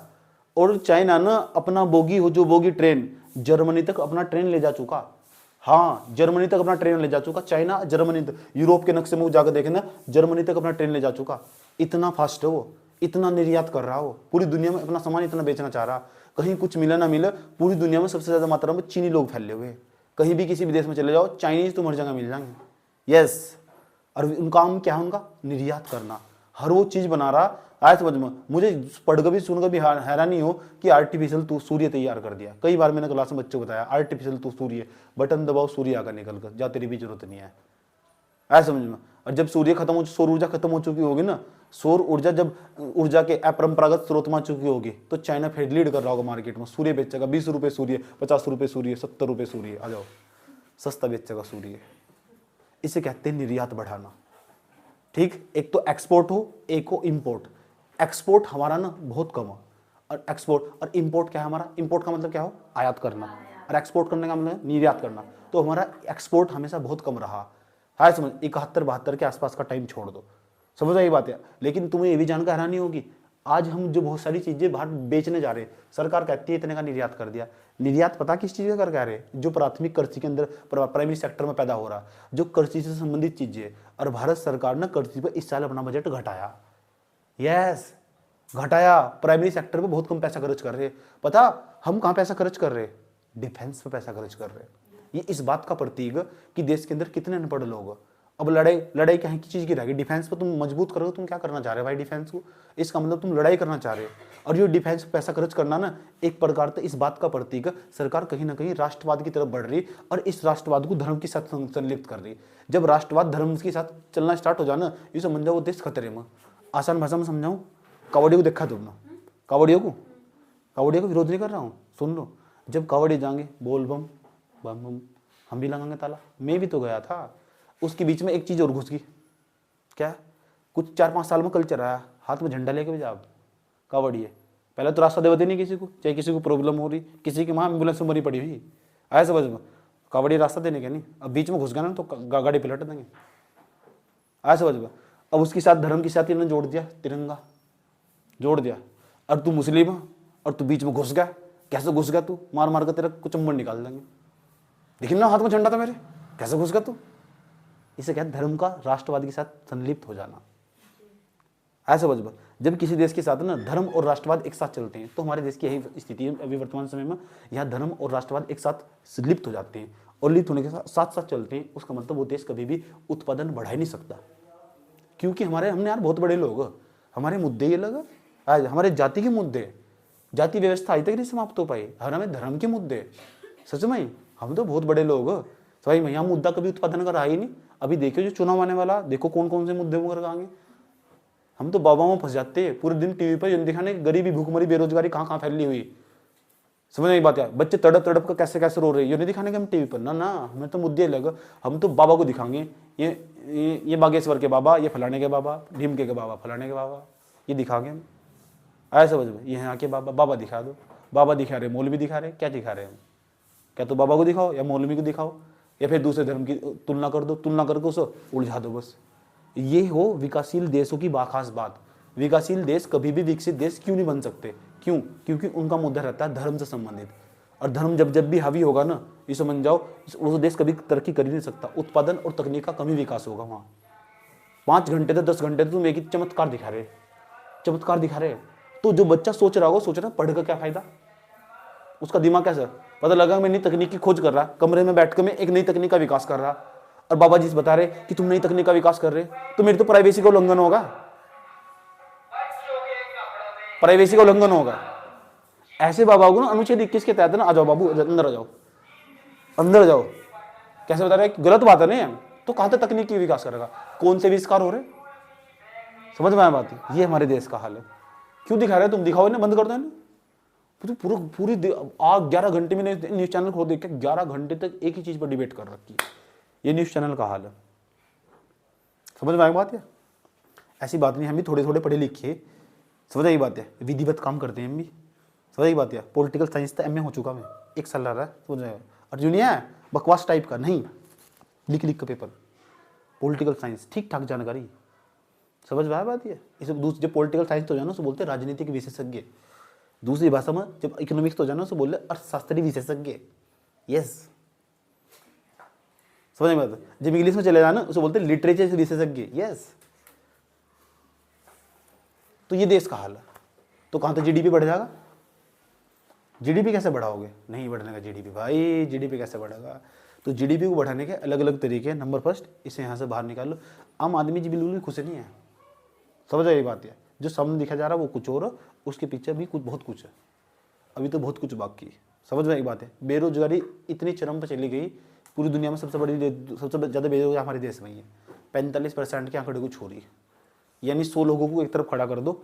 और चाइना ना अपना बोगी हो, जो बोगी ट्रेन जर्मनी तक अपना ट्रेन ले जा चुका, हाँ जर्मनी तक अपना ट्रेन ले जा चुका, चाइना जर्मनी तक, यूरोप के नक्शे में जाकर देखे ना, जर्मनी तक अपना ट्रेन ले जा चुका, इतना फास्ट है वो, इतना निर्यात कर रहा हो, पूरी दुनिया में अपना सामान इतना बेचना चाह रहा, कहीं कुछ मिले ना मिले, पूरी दुनिया में सबसे ज्यादा मात्रा में चीनी लोग फैले हुए, कहीं भी किसी भी देश में चले जाओ चाइनीज तो हर जगह मिल जाएंगे। यस, और उनका काम क्या है, उनका निर्यात करना। हर वो चीज बना रहा। आया समझ में? मुझे पढ़कर भी सुनकर भी हैरानी हो कि आर्टिफिशियल तू सूर्य तैयार कर दिया। कई बार मैंने क्लास में बच्चों को बताया आर्टिफिशियल तू सूर्य, बटन दबाओ सूर्य आकर निकल कर जा, तेरी भी जरूरत नहीं है। आया समझ में? और जब सूर्य खत्म हो, सौर ऊर्जा खत्म हो चुकी होगी ना, सौर ऊर्जा जब ऊर्जा के अपरंपरागत स्रोत में चुकी होगी तो चाइना फिर लीड कर रहा होगा मार्केट में, सूर्य बेचेगा 20 रुपए सूर्य, 50 रुपए सूर्य, 70 रुपए सूर्य, आ जाओ सस्ता बेचेगा सूर्य। इसे कहते हैं निर्यात बढ़ाना। ठीक, एक तो एक्सपोर्ट हो, एक हो इंपोर्ट। एक्सपोर्ट हमारा ना बहुत कम है, और एक्सपोर्ट और इंपोर्ट क्या है हमारा? इंपोर्ट का मतलब क्या हो? आयात करना, और एक्सपोर्ट करने का मतलब निर्यात करना। तो हमारा एक्सपोर्ट हमेशा बहुत कम रहा है। समझ, 71-72 के आसपास का टाइम छोड़ दो, समझ आई बात है। लेकिन तुम्हें ये भी जानकर हैरानी होगी, आज हम जो बहुत सारी चीजें बाहर बेचने जा रहे हैं, सरकार कहती है इतने का निर्यात कर दिया। निर्यात पता किस चीज का कर कह रहे हैं? जो प्राथमिक कृषि के अंदर प्राइमरी सेक्टर में पैदा हो रहा, जो कृषि से संबंधित चीजें। और भारत सरकार ने कृषि पर इस साल अपना बजट घटाया। यस, घटाया। प्राइमरी सेक्टर पे बहुत कम पैसा खर्च कर रहे हैं। पता हम कहाँ पैसा खर्च कर रहे हैं? डिफेंस पे पैसा खर्च कर रहे हैं। ये इस बात का प्रतीक कि देश के अंदर कितने अनपढ़ लोग। अब लड़ाई कहीं की चीज की रहेगी? डिफेंस पे तुम मजबूत करोगे। तुम क्या करना चाह रहे हो भाई डिफेंस को? इसका मतलब तुम लड़ाई करना चाह रहे हो। और ये डिफेंस पे पैसा खर्च करना ना एक प्रकार से इस बात का प्रतीक, सरकार कहीं ना कहीं राष्ट्रवाद की तरफ बढ़ रही, और इस राष्ट्रवाद को धर्म के साथ संलिप्त कर रही। जब राष्ट्रवाद धर्म के साथ चलना स्टार्ट हो जाए ना, ये समझ जाओ वो देश खतरे में। आसान भाषा में समझाऊं, कावड़ियों को देखा तुमने? कावड़ियों को विरोध नहीं कर रहा हूँ, सुन लो। जब कावड़ी जाएंगे बोल बम बम बम, हम भी लगाएंगे ताला। मैं भी तो गया था, उसके बीच में एक चीज और घुस गई। क्या? कुछ 4-5 साल में कल्चर आया, हाथ में झंडा लेके भी जाओ कावड़ी है। पहले तो रास्ता देते नहीं किसी को, चाहे किसी को प्रॉब्लम हो रही, किसी की माँ एम्बुलेंस में मरी पड़ी हुई, आया समझ में? कावड़ी रास्ता देने के नहीं, अब बीच में घुस गया ना तो गाड़ी पलट देंगे, आया समझ में? अब उसके साथ धर्म के साथ इन्होंने जोड़ दिया, तिरंगा जोड़ दिया। और तू मुस्लिम है और तू बीच में घुस गया। कैसे घुस गया तू? मार मार कर तेरा कुचंबर निकाल देंगे। देखिए ना हाथ में झंडा था मेरे, कैसे घुस गया तू? इसे कहते धर्म का राष्ट्रवाद के साथ संलिप्त हो जाना। ऐसा समझ। जब किसी देश के साथ ना धर्म और राष्ट्रवाद एक साथ चलते हैं तो हमारे देश की यही स्थिति है अभी वर्तमान समय में। यहाँ धर्म और राष्ट्रवाद एक साथ लिप्त हो जाते हैं, और लिप्त होने के साथ साथ चलते हैं। उसका मतलब वो देश कभी भी उत्पादन बढ़ा ही नहीं सकता, क्योंकि हमने यार बहुत बड़े लोग, हमारे मुद्दे ये लगा, आज हमारे जाति के मुद्दे, जाति व्यवस्था अभी तक नहीं समाप्त हो पाई, और हमें धर्म के मुद्दे। सच में हम तो बहुत बड़े लोग, भाई यहाँ मुद्दा कभी उत्पादन का रहा ही नहीं। अभी देखो जो चुनाव आने वाला, देखो कौन कौन से मुद्दे मुकर आएंगे। हम तो बाबा में फंस जाते हैं पूरे दिन टीवी पर दिखाने, गरीबी, भूखमरी, बेरोजगारी कहाँ कहाँ फैली हुई। समझ नहीं बात है? बच्चे तड़प तड़प कर कैसे कैसे रो रहे हैं, ये नहीं दिखाने के हम टीवी पर। ना ना, हमें तो मुद्दे लगा। हम तो बाबा को दिखाएंगे, ये बागेश्वर के बाबा, ये फलाने के बाबा, ढीमके के बाबा, फलाने के बाबा, ये दिखाएंगे हम। आया समझ में? ये यहाँ के बाबा दिखा दो। बाबा दिखा रहे, मौलवी दिखा रहे, क्या दिखा रहे हैं? क्या तो बाबा को दिखाओ या मौलवी को दिखाओ, या फिर दूसरे धर्म की तुलना कर दो, तुलना करके उसे उलझा दो बस। ये हो विकासशील देशों की बाखास बात। विकासशील देश कभी भी विकसित देश क्यों नहीं बन सकते? क्यों? क्योंकि उनका मुद्दा रहता है धर्म से संबंधित, और धर्म जब जब भी हावी होगा ना, ये समझ जाओ वो देश कभी तरक्की कर ही नहीं सकता। उत्पादन और तकनीक का कमी विकास होगा वहाँ। 5 घंटे से 10 घंटे तुम एक ही चमत्कार दिखा रहे। तो जो बच्चा सोच रहा होगा, सोच रहा पढ़ का क्या फायदा, उसका दिमाग कैसा पता लगा मैं नई तकनीक की खोज कर रहा, कमरे में बैठ कर मैं एक नई तकनीक का विकास कर रहा, और बाबा जी बता रहे कि तुम नई तकनीक का विकास कर रहे, तो मेरी तो प्राइवेसी का उल्लंघन होगा। प्राइवेसी का उल्लंघन होगा। ऐसे बाबा को ना अनुच्छेद 21 के तहत ना, आ जाओ बाबू अंदर आ जाओ, अंदर आ जाओ। कैसे बता रहे? गलत बात है नहीं, तो कहां तक तकनीक की विकास करेगा? कौन से आविष्कार हो रहे? समझ में आया बात? ये हमारे देश का हाल है। क्यों दिखा रहे? तुम दिखाओ ना, बंद कर दो। तो पूरी 11 घंटे में न्यूज चैनल खोल देख के 11 घंटे तक एक ही चीज पर डिबेट कर रखी है। ये न्यूज चैनल का हाल है। समझ में आई बात है? ऐसी बात नहीं, हम भी थोड़े थोड़े पढ़े लिखे, समझ आई बात है, विधिवत काम करते हैं हम भी। समझ आई बात है? पॉलिटिकल साइंस तो एमए हो चुका मैं, 1 साल रहा है, समझ आएगा। और जो नहीं है बकवास टाइप का नहीं, लिख का पेपर, पॉलिटिकल साइंस ठीक ठाक जानकारी। समझ में आया बात है? इसे जब पॉलिटिकल साइंस तो जाना उसको बोलते हैं राजनीतिक विशेषज्ञ। दूसरी भाषा में जब इकोनॉमिक्स तो जाना उसको बोल रहे अर्थशास्त्री विशेषज्ञ। यस, समझ में आता? जब इंग्लिश में चले जाना उसे बोलते हैं लिटरेचर विशेषज्ञ। यस। तो ये देश का हाल है। तो कहां तक जीडीपी बढ़ जाएगा? जीडीपी कैसे बढ़ाओगे? नहीं बढ़ने का जीडीपी भाई, जीडीपी कैसे बढ़ेगा? तो जीडीपी को बढ़ाने के अलग अलग तरीके हैं। नंबर फर्स्ट, इसे यहाँ से बाहर निकाल लो। आम आदमी जी बिल्कुल भी खुश नहीं है। समझ यही बात है, जो सामने दिखा जा रहा है वो कुछ और, उसके पीछे भी कुछ बहुत कुछ है, अभी तो बहुत कुछ बाकी है। समझ में एक बात है, बेरोजगारी इतनी चरम पर चली गई, पूरी दुनिया में सबसे ज़्यादा बेरोजगार हमारे देश में ही है। 45% के आंकड़े को छोड़िए, यानी 100 लोगों को एक तरफ खड़ा कर दो,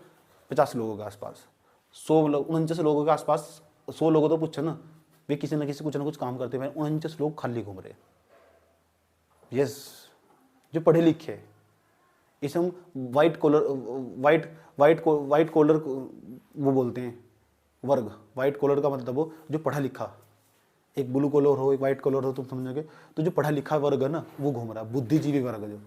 50 लोगों के आसपास, 149 लोगों के आसपास 100 लोगों तो पूछो ना, वे किसी न किसी कुछ ना कुछ काम करते हैं, 49 लोग खाली घूम रहे। यस, जो पढ़े लिखे, इसे हम वाइट कॉलर वो बोलते हैं वर्ग। वाइट कॉलर का मतलब वो जो पढ़ा लिखा, एक ब्लू कॉलर हो एक वाइट कॉलर हो, तुम समझोगे। तो जो पढ़ा लिखा वर्ग है ना वो घूम रहा है, बुद्धिजीवी वर्ग जो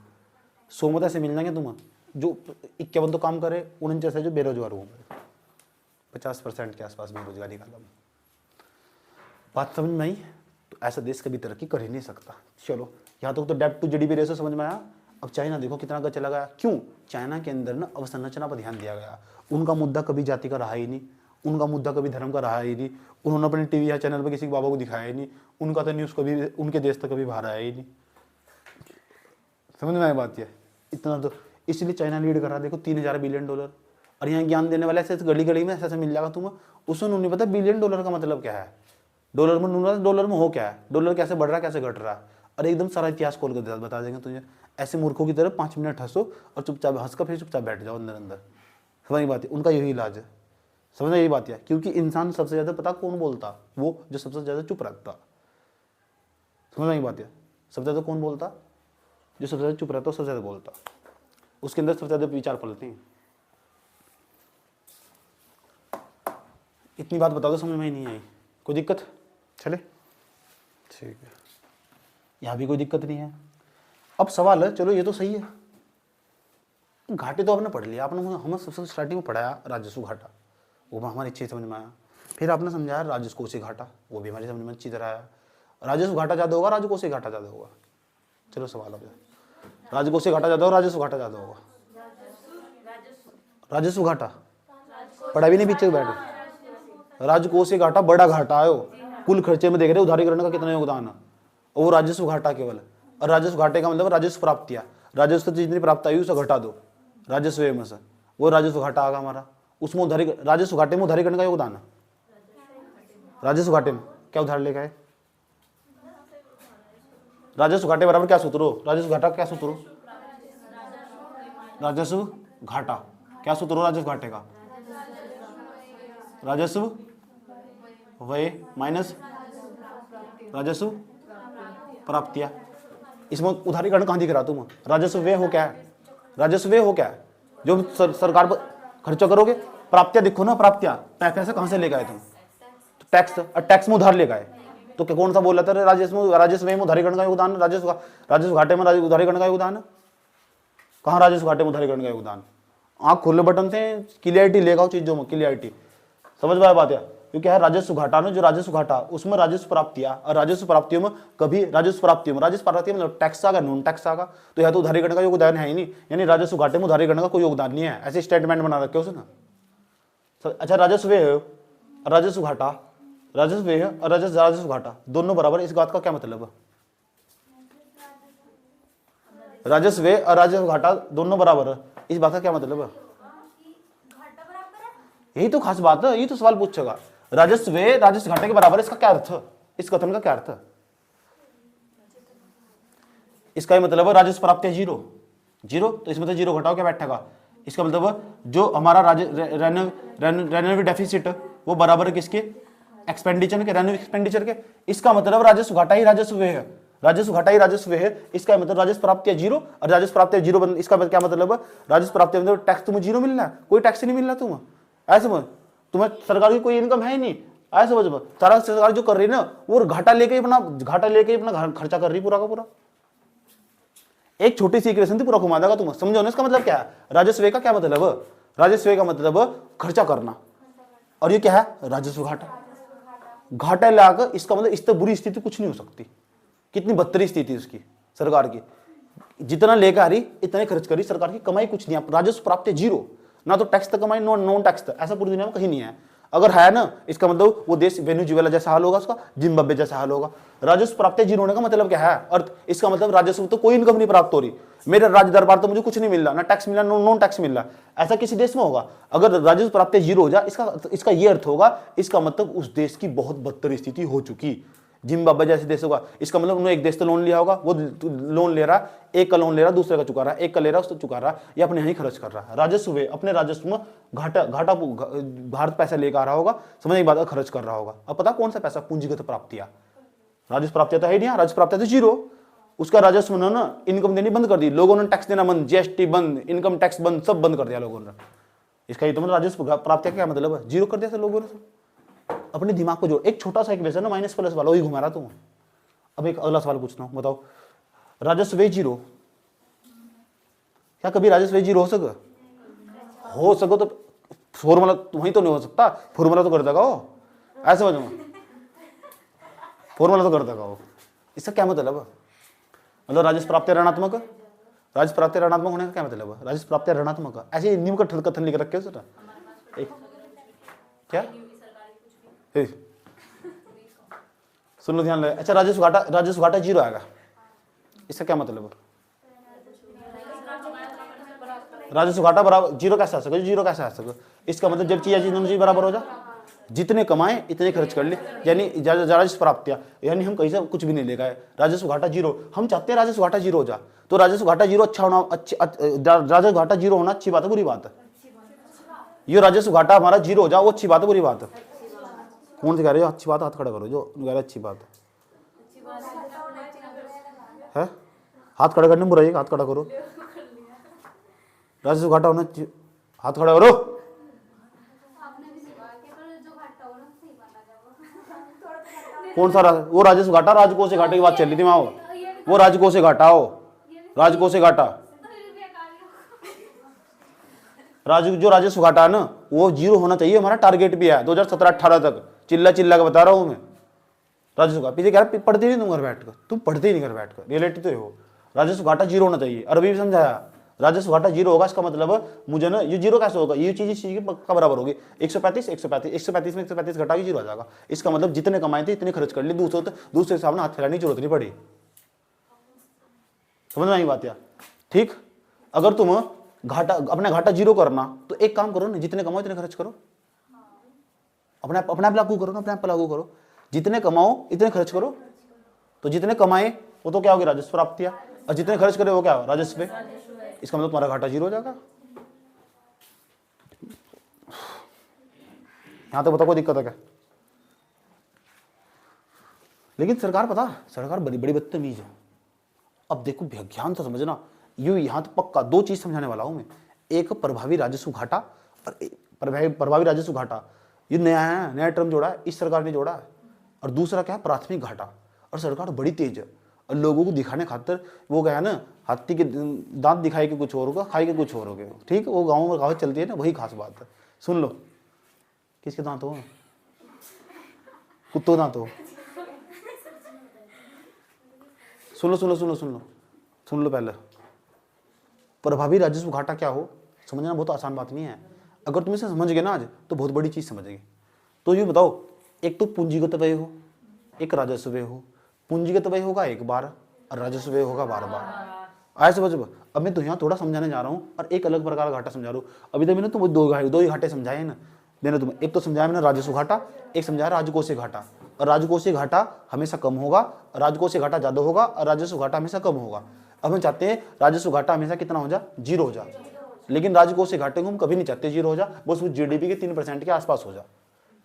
100 मत ऐसे मिल जाएंगे तुम, जो 51 तो काम करे, 49 है जो बेरोजगार घूम रहे, 50% के आसपास बेरोजगारी का लम। बात समझ में आई? तो ऐसा देश कभी तरक्की कर ही नहीं सकता। चलो यहाँ तक तो डेब्ट टू जीडीपी रेशो समझ में आया। अब चाइना देखो कितना आगे चला गया। क्यों? चाइना के अंदर ना अवसंरचना पर ध्यान दिया गया। उनका मुद्दा कभी जाति का रहा ही नहीं, उनका मुद्दा कभी धर्म का रहा ही नहीं, उन्होंने अपने टीवी या चैनल पर किसी बाबा को दिखाया ही नहीं, उनका तो न्यूज़ कभी उनके देश तक कभी बाहर आया ही नहीं। समझ में आया बात? है इतना तो इसलिए चाइना लीड कर रहा है। देखो $3000 बिलियन, और यहाँ ज्ञान देने वाले ऐसे गली गली में ऐसा मिल जाएगा तुम्हें। उसमें नहीं पता $1 बिलियन का मतलब क्या है, डॉलर में हो क्या है, डॉलर कैसे बढ़ रहा है कैसे घट रहा है। और एकदम सारा इतिहास खोल कर बता देंगे तुझे। ऐसे मूर्खों की तरह 5 मिनट हंसो और चुपचाप हंस कर फिर चुपचाप बैठ जाओ अंदर अंदर। समझ बात है, उनका यही इलाज है। समझ यही बात है, क्योंकि इंसान सबसे ज़्यादा पता कौन बोलता, वो जो सबसे ज़्यादा चुप रहता। समझ यही बात है, सबसे ज़्यादा कौन बोलता, जो सबसे ज़्यादा चुप रहता सबसे ज़्यादा बोलता, उसके अंदर सबसे ज़्यादा विचार पलते हैं। इतनी बात बता दो, समझ में ही नहीं आई, कोई दिक्कत? चले ठीक है, यहाँ भी कोई दिक्कत नहीं है। अब सवाल है, चलो ये तो सही है, घाटे तो आपने पढ़ लिया, आपने हमें सबसे स्टार्टिंग में पढ़ाया राजस्व घाटा, वो हमारी अच्छी समझ में आया। फिर आपने समझाया राजस्व कोषीय घाटा, वो भी हमारी समझ में अच्छी तरह आया। राजस्व घाटा ज़्यादा होगा, राजस्व कोषीय घाटा ज़्यादा होगा? चलो सवाल अब, राजस्व कोषीय घाटा ज़्यादा होगा, राजस्व घाटा ज़्यादा होगा? राजस्व घाटा पढ़ा भी नहीं पीछे बैठो। राजकोषीय घाटा बड़ा घाटा है, कुल खर्चे में देख रहे उधारीकरण का कितना योगदान है, और वो राजस्व घाटा केवल। और राजस्व घाटे का मतलब राजस्व प्राप्तियां, राजस्व जितनी प्राप्त आई उसे घटा दो राजस्व में से, वो राजस्व घाटा आगा हमारा। उसमें उधारी, राजस्व घाटे में उधारीकरण का योगदान है। राजस्व घाटे में क्या उधार लेगा है? राजस्व घाटे बराबर क्या सूत्र हो? राजस्व घाटा क्या सूत्र हो? राजस्व घाटा क्या सूत्र हो राजस्व घाटे का? राजस्व व्यय माइनस राजस्व प्राप्तियां। इसमें उधारीकरण कहां दिख रहा तुम? राजस्व व्यय हो क्या है? राजस्व व्यय हो क्या है? जो सरकार पर खर्चा करोगे। प्राप्तियां दिखो ना, प्राप्तियां पैसे कहां से लेकर आए तुम? तो टैक्स, और टैक्स में उधार लेकर आए। तो कौन सा बोल रहा था? राजस्व व्यय में उधारीकरण का योगदान, राजस्व घाटे में उधारीकरण का योगदान है। कहां राजस्व घाटे में उधारीकरण का योगदान? आंख खोले बटन से क्लियरिटी लेगा चीजों में, क्लियरिटी समझ में बात है। क्योंकि है राजस्व घाटा ना, जो राजस्व घाटा उसमें राजस्व प्राप्तियां, और राजस्व प्राप्तियों में कभी राजस्व प्राप्तियों मतलब टैक्स आगा, नॉन टैक्स आगा, तो यह तो उधारीकरण का योगदान है ही नहीं, यानी राजस्व घाटे में उधारीकरण का कोई योगदान नहीं है। ऐसे स्टेटमेंट बना रखे हो ना। अच्छा, राजस्व व्यय, राजस्व घाटा, राजस्व व्यय और राजस्व घाटा दोनों बराबर, इस बात का क्या मतलब है? राजस्व व्यय और राजस्व घाटा दोनों बराबर है, इस बात का क्या मतलब है? यही तो खास बात है, यही तो सवाल पूछेगा। राजस्व व्यय राजस्व घाटे के बराबर, इसका क्या अर्थ है? इस कथन का क्या अर्थ है? इसका मतलब है राजस्व प्राप्ति जीरो, जीरो, तो इसमें तो जीरो घटाओ क्या बैठेगा? इसका मतलब जो हमारा रेवेन्यू डेफिसिट वो बराबर है किसके? एक्सपेंडिचर के, रेवेन्यू एक्सपेंडिचर के। इसका मतलब राजस्व घाटा ही राजस्व व्यय है, राजस्व घाटा ही राजस्व व्यय है। इसका मतलब राजस्व प्राप्ति जीरो, और राजस्व प्राप्ति जीरो, इसका क्या मतलब है? राजस्व प्राप्ति मतलब टैक्स तुम्हें जीरो मिल रहा है, कोई टैक्स नहीं मिल रहा तुम्हें। ऐसे समझ, तुम्हें सरकार की कोई इनकम है ही नहीं। ऐसे समझ, सारा सरकार जो कर रही है ना, वो घाटा लेके अपना खर्चा कर रही पूरा का पूरा। एक छोटी सी इक्वेशन थी, पूरा घुमा देगा तुम्हें। समझो ना इसका मतलब क्या है? राजस्व व्यय का क्या मतलब है? राजस्व व्यय का मतलब खर्चा करना, और ये क्या है? राजस्व घाटा। घाटा लाकर, इसका मतलब इससे बुरी स्थिति कुछ नहीं हो सकती। कितनी बदतरीन स्थिति उसकी सरकार की, जितना लेकर आ रही इतने खर्च करी, सरकार की कमाई कुछ नहीं है, राजस्व प्राप्ति जीरो, ना तो टैक्स तक कमाई, नॉन टैक्स तक, ऐसा पूरी दुनिया में कहीं नहीं है। अगर है ना, इसका मतलब वो देश वेनेजुएला जैसा हाल होगा, उसका जिम्बाब्वे जैसा हाल होगा। राजस्व प्राप्ति जीरो होने का मतलब क्या है? अर्थ, इसका मतलब राजस्व तो कोई इनकम नहीं प्राप्त हो रही, मेरे राज्य दरबार तो मुझे कुछ नहीं मिल रहा, ना टैक्स मिल रहा, नॉन टैक्स मिल रहा। ऐसा किसी देश में होगा? अगर राजस्व प्राप्ति जीरो हो जाए, इसका ये अर्थ होगा, इसका मतलब उस देश की बहुत बदतर स्थिति हो चुकी। जिम्बाब्वे जैसे देश होगा, इसका मतलब उन्होंने एक देश तो लोन लिया होगा, वो लोन ले रहा, एक का लोन ले रहा, दूसरे का चुका रहा, एक का ले रहा, उसको चुका रहा, या अपने यहीं खर्च कर रहा है। राजस्व अपने राजस्व में घाटा भारत पैसा लेकर आ रहा होगा, समझ एक बात, खर्च कर रहा होगा। अब पता कौन सा पैसा? पूंजीगत प्राप्तियां। राजस्व प्राप्तियां तो है नहीं, राजस्व प्राप्तियां तो जीरो। उसका राजस्व उन्होंने इनकम देनी बंद कर दी, लोगों ने टैक्स देना बंद, जीएसटी बंद, इनकम टैक्स बंद, सब बंद कर दिया लोगों ने। इसका ये तो मतलब राजस्व प्राप्तियां क्या मतलब है? जीरो कर दिया लोगों ने। अपने दिमाग को जोड़, एक छोटा सा इक्वेशन ना, माइनस प्लस वाला, वही घुमा रहा तुम। अब एक अगला सवाल पूछता हूं, बताओ, राजस्व जीरो, क्या कभी राजस्व जीरो हो सके? हो सको तो फॉर्मूला वही तो नहीं हो सकता, फॉर्मूला तो कर देगा वो, ऐसे समझो, फॉर्मूला तो कर देगा वो। इसका क्या मतलब? मतलब राजस्व प्राप्ति ऋणात्मक, राजस्व प्राप्ति ऋणात्मक होने का क्या मतलब है? राजस्व प्राप्ति ऋणात्मक ऐसे हिंदी में कथन लिख रखे हो एक क्या? सुन लो, ध्यान लगे। अच्छा, राजस्व घाटा जीरो आएगा, इसका क्या मतलब है? राजस्व घाटा बराबर जीरो कैसे आ सके? जीरो कैसे आ सके? इसका मतलब जब चीज दोनों चीज बराबर हो जाए, जितने कमाए इतने खर्च कर ले, यानी राजस्व प्राप्तियां, यानी हम कहीं से कुछ भी नहीं ले गए, राजस्व घाटा जीरो। हम चाहते हैं राजस्व घाटा जीरो हो जाए, तो राजस्व घाटा जीरो अच्छा होना, राजस्व घाटा जीरो होना अच्छी बात है बुरी बात है? ये राजस्व घाटा हमारा जीरो हो जाए, वो अच्छी बात है बुरी बात है? कौन से कह रहे हो अच्छी बात? हाथ खड़ा करो जो कह रहे अच्छी बात है। हाथ खड़ा करने में बुराई, हाथ खड़ा करो। राजस्व घाटा होना, हाथ खड़ा करो। कौन सा वो राजस्व घाटा? राजकोषीय घाटे की बात चल रही थी वहां, वो राजकोषीय घाटा हो, राजकोषीय घाटा। जो राजस्व घाटा है ना, वो जीरो होना चाहिए, हमारा टारगेट भी है 2017-18 तक। चिल्ला चिल्ला के बता रहा हूं मैं। राजस्व घाटा पीछे कह रहा पढ़ते नहीं तुम घर बैठकर, तुम पढ़ते ही नहीं घर बैठकर, रियलिटी तो हो। राजस्व घाटा जीरो होना चाहिए, अरबी भी समझाया। राजस्व घाटा जीरो होगा, इसका मतलब मुझे ना, ये जीरो कैसे होगा? ये चीज इस चीज की बराबर होगी, 135 135 में 135 घटा के जीरो आ जाएगा। इसका मतलब जितने कमाए थे इतने खर्च कर लिए, दूसरे के सामने हाथ फैलाने की जरूरत नहीं पड़ी। समझ में आई बात? या ठीक, अगर तुम अपना घाटा जीरो करना, तो एक काम करो ना, जितने कमाओ इतने खर्च करो, अपने आप लागू करो ना, अपने आप लागू करो, जितने कमाओ इतने खर्च करो। तो जितने कमाए वो तो क्या होगी? राजस्व प्राप्तियां, और जितने खर्च करे वो क्या? राजस्व। इसका मतलब तुम्हारा घाटा जीरो हो जाएगा। यहां तो बताओ कोई दिक्कत है क्या? लेकिन सरकार बड़ी बड़ी बदतमीज है। अब देखो, ध्यान से समझना, यहां तो पक्का दो चीज समझाने वाला हूं मैं। एक प्रभावी राजस्व घाटा, और प्रभावी राजस्व घाटा ये नया है, नया टर्म जोड़ा है, इस सरकार ने जोड़ा है। और दूसरा क्या है? प्राथमिक घाटा। और सरकार बड़ी तेज है, और लोगों को दिखाने खातिर वो क्या है ना, हाथी के दांत दिखाई के कुछ और होगा, खाई के कुछ और होगा। ठीक, वो गाँव में कहावत चलती है ना, वही खास बात है। सुन लो, किसके दांत हो? कुत्तों दांत हो? सुन लो पहले, प्रभावी राजस्व घाटा क्या हो समझना बहुत आसान बात नहीं है। अगर तुम इसे समझ गए ना आज, तो बहुत बड़ी चीज समझ गए। तो ये बताओ, एक तो पूंजीगत व्यय हो, एक राजस्व व्यय हो। पूंजीगत व्यय होगा एक बार, और राजस्व व्यय होगा बार बार। ऐसे समझो। अब मैं तो यहाँ थोड़ा समझाने जा रहा हूँ, और एक अलग प्रकार का घाटा समझा रहा हूँ। अभी तक मैंने तुम दो ही घाटे समझाए ना मैंने तुम्हें। एक तो समझाया मैंने राजस्व घाटा, एक समझाया राजकोषीय घाटा। और राजकोषीय घाटा हमेशा कम होगा, राजकोषीय घाटा ज्यादा होगा, और राजस्व घाटा हमेशा कम होगा। अब हम चाहते हैं राजस्व घाटा हमेशा कितना हो जाए? जीरो हो जाए। लेकिन राजकोषीय घाटे को हम कभी नहीं चाहते जीरो हो जाए, बस वो जीडीपी के 3% के आसपास हो जाए।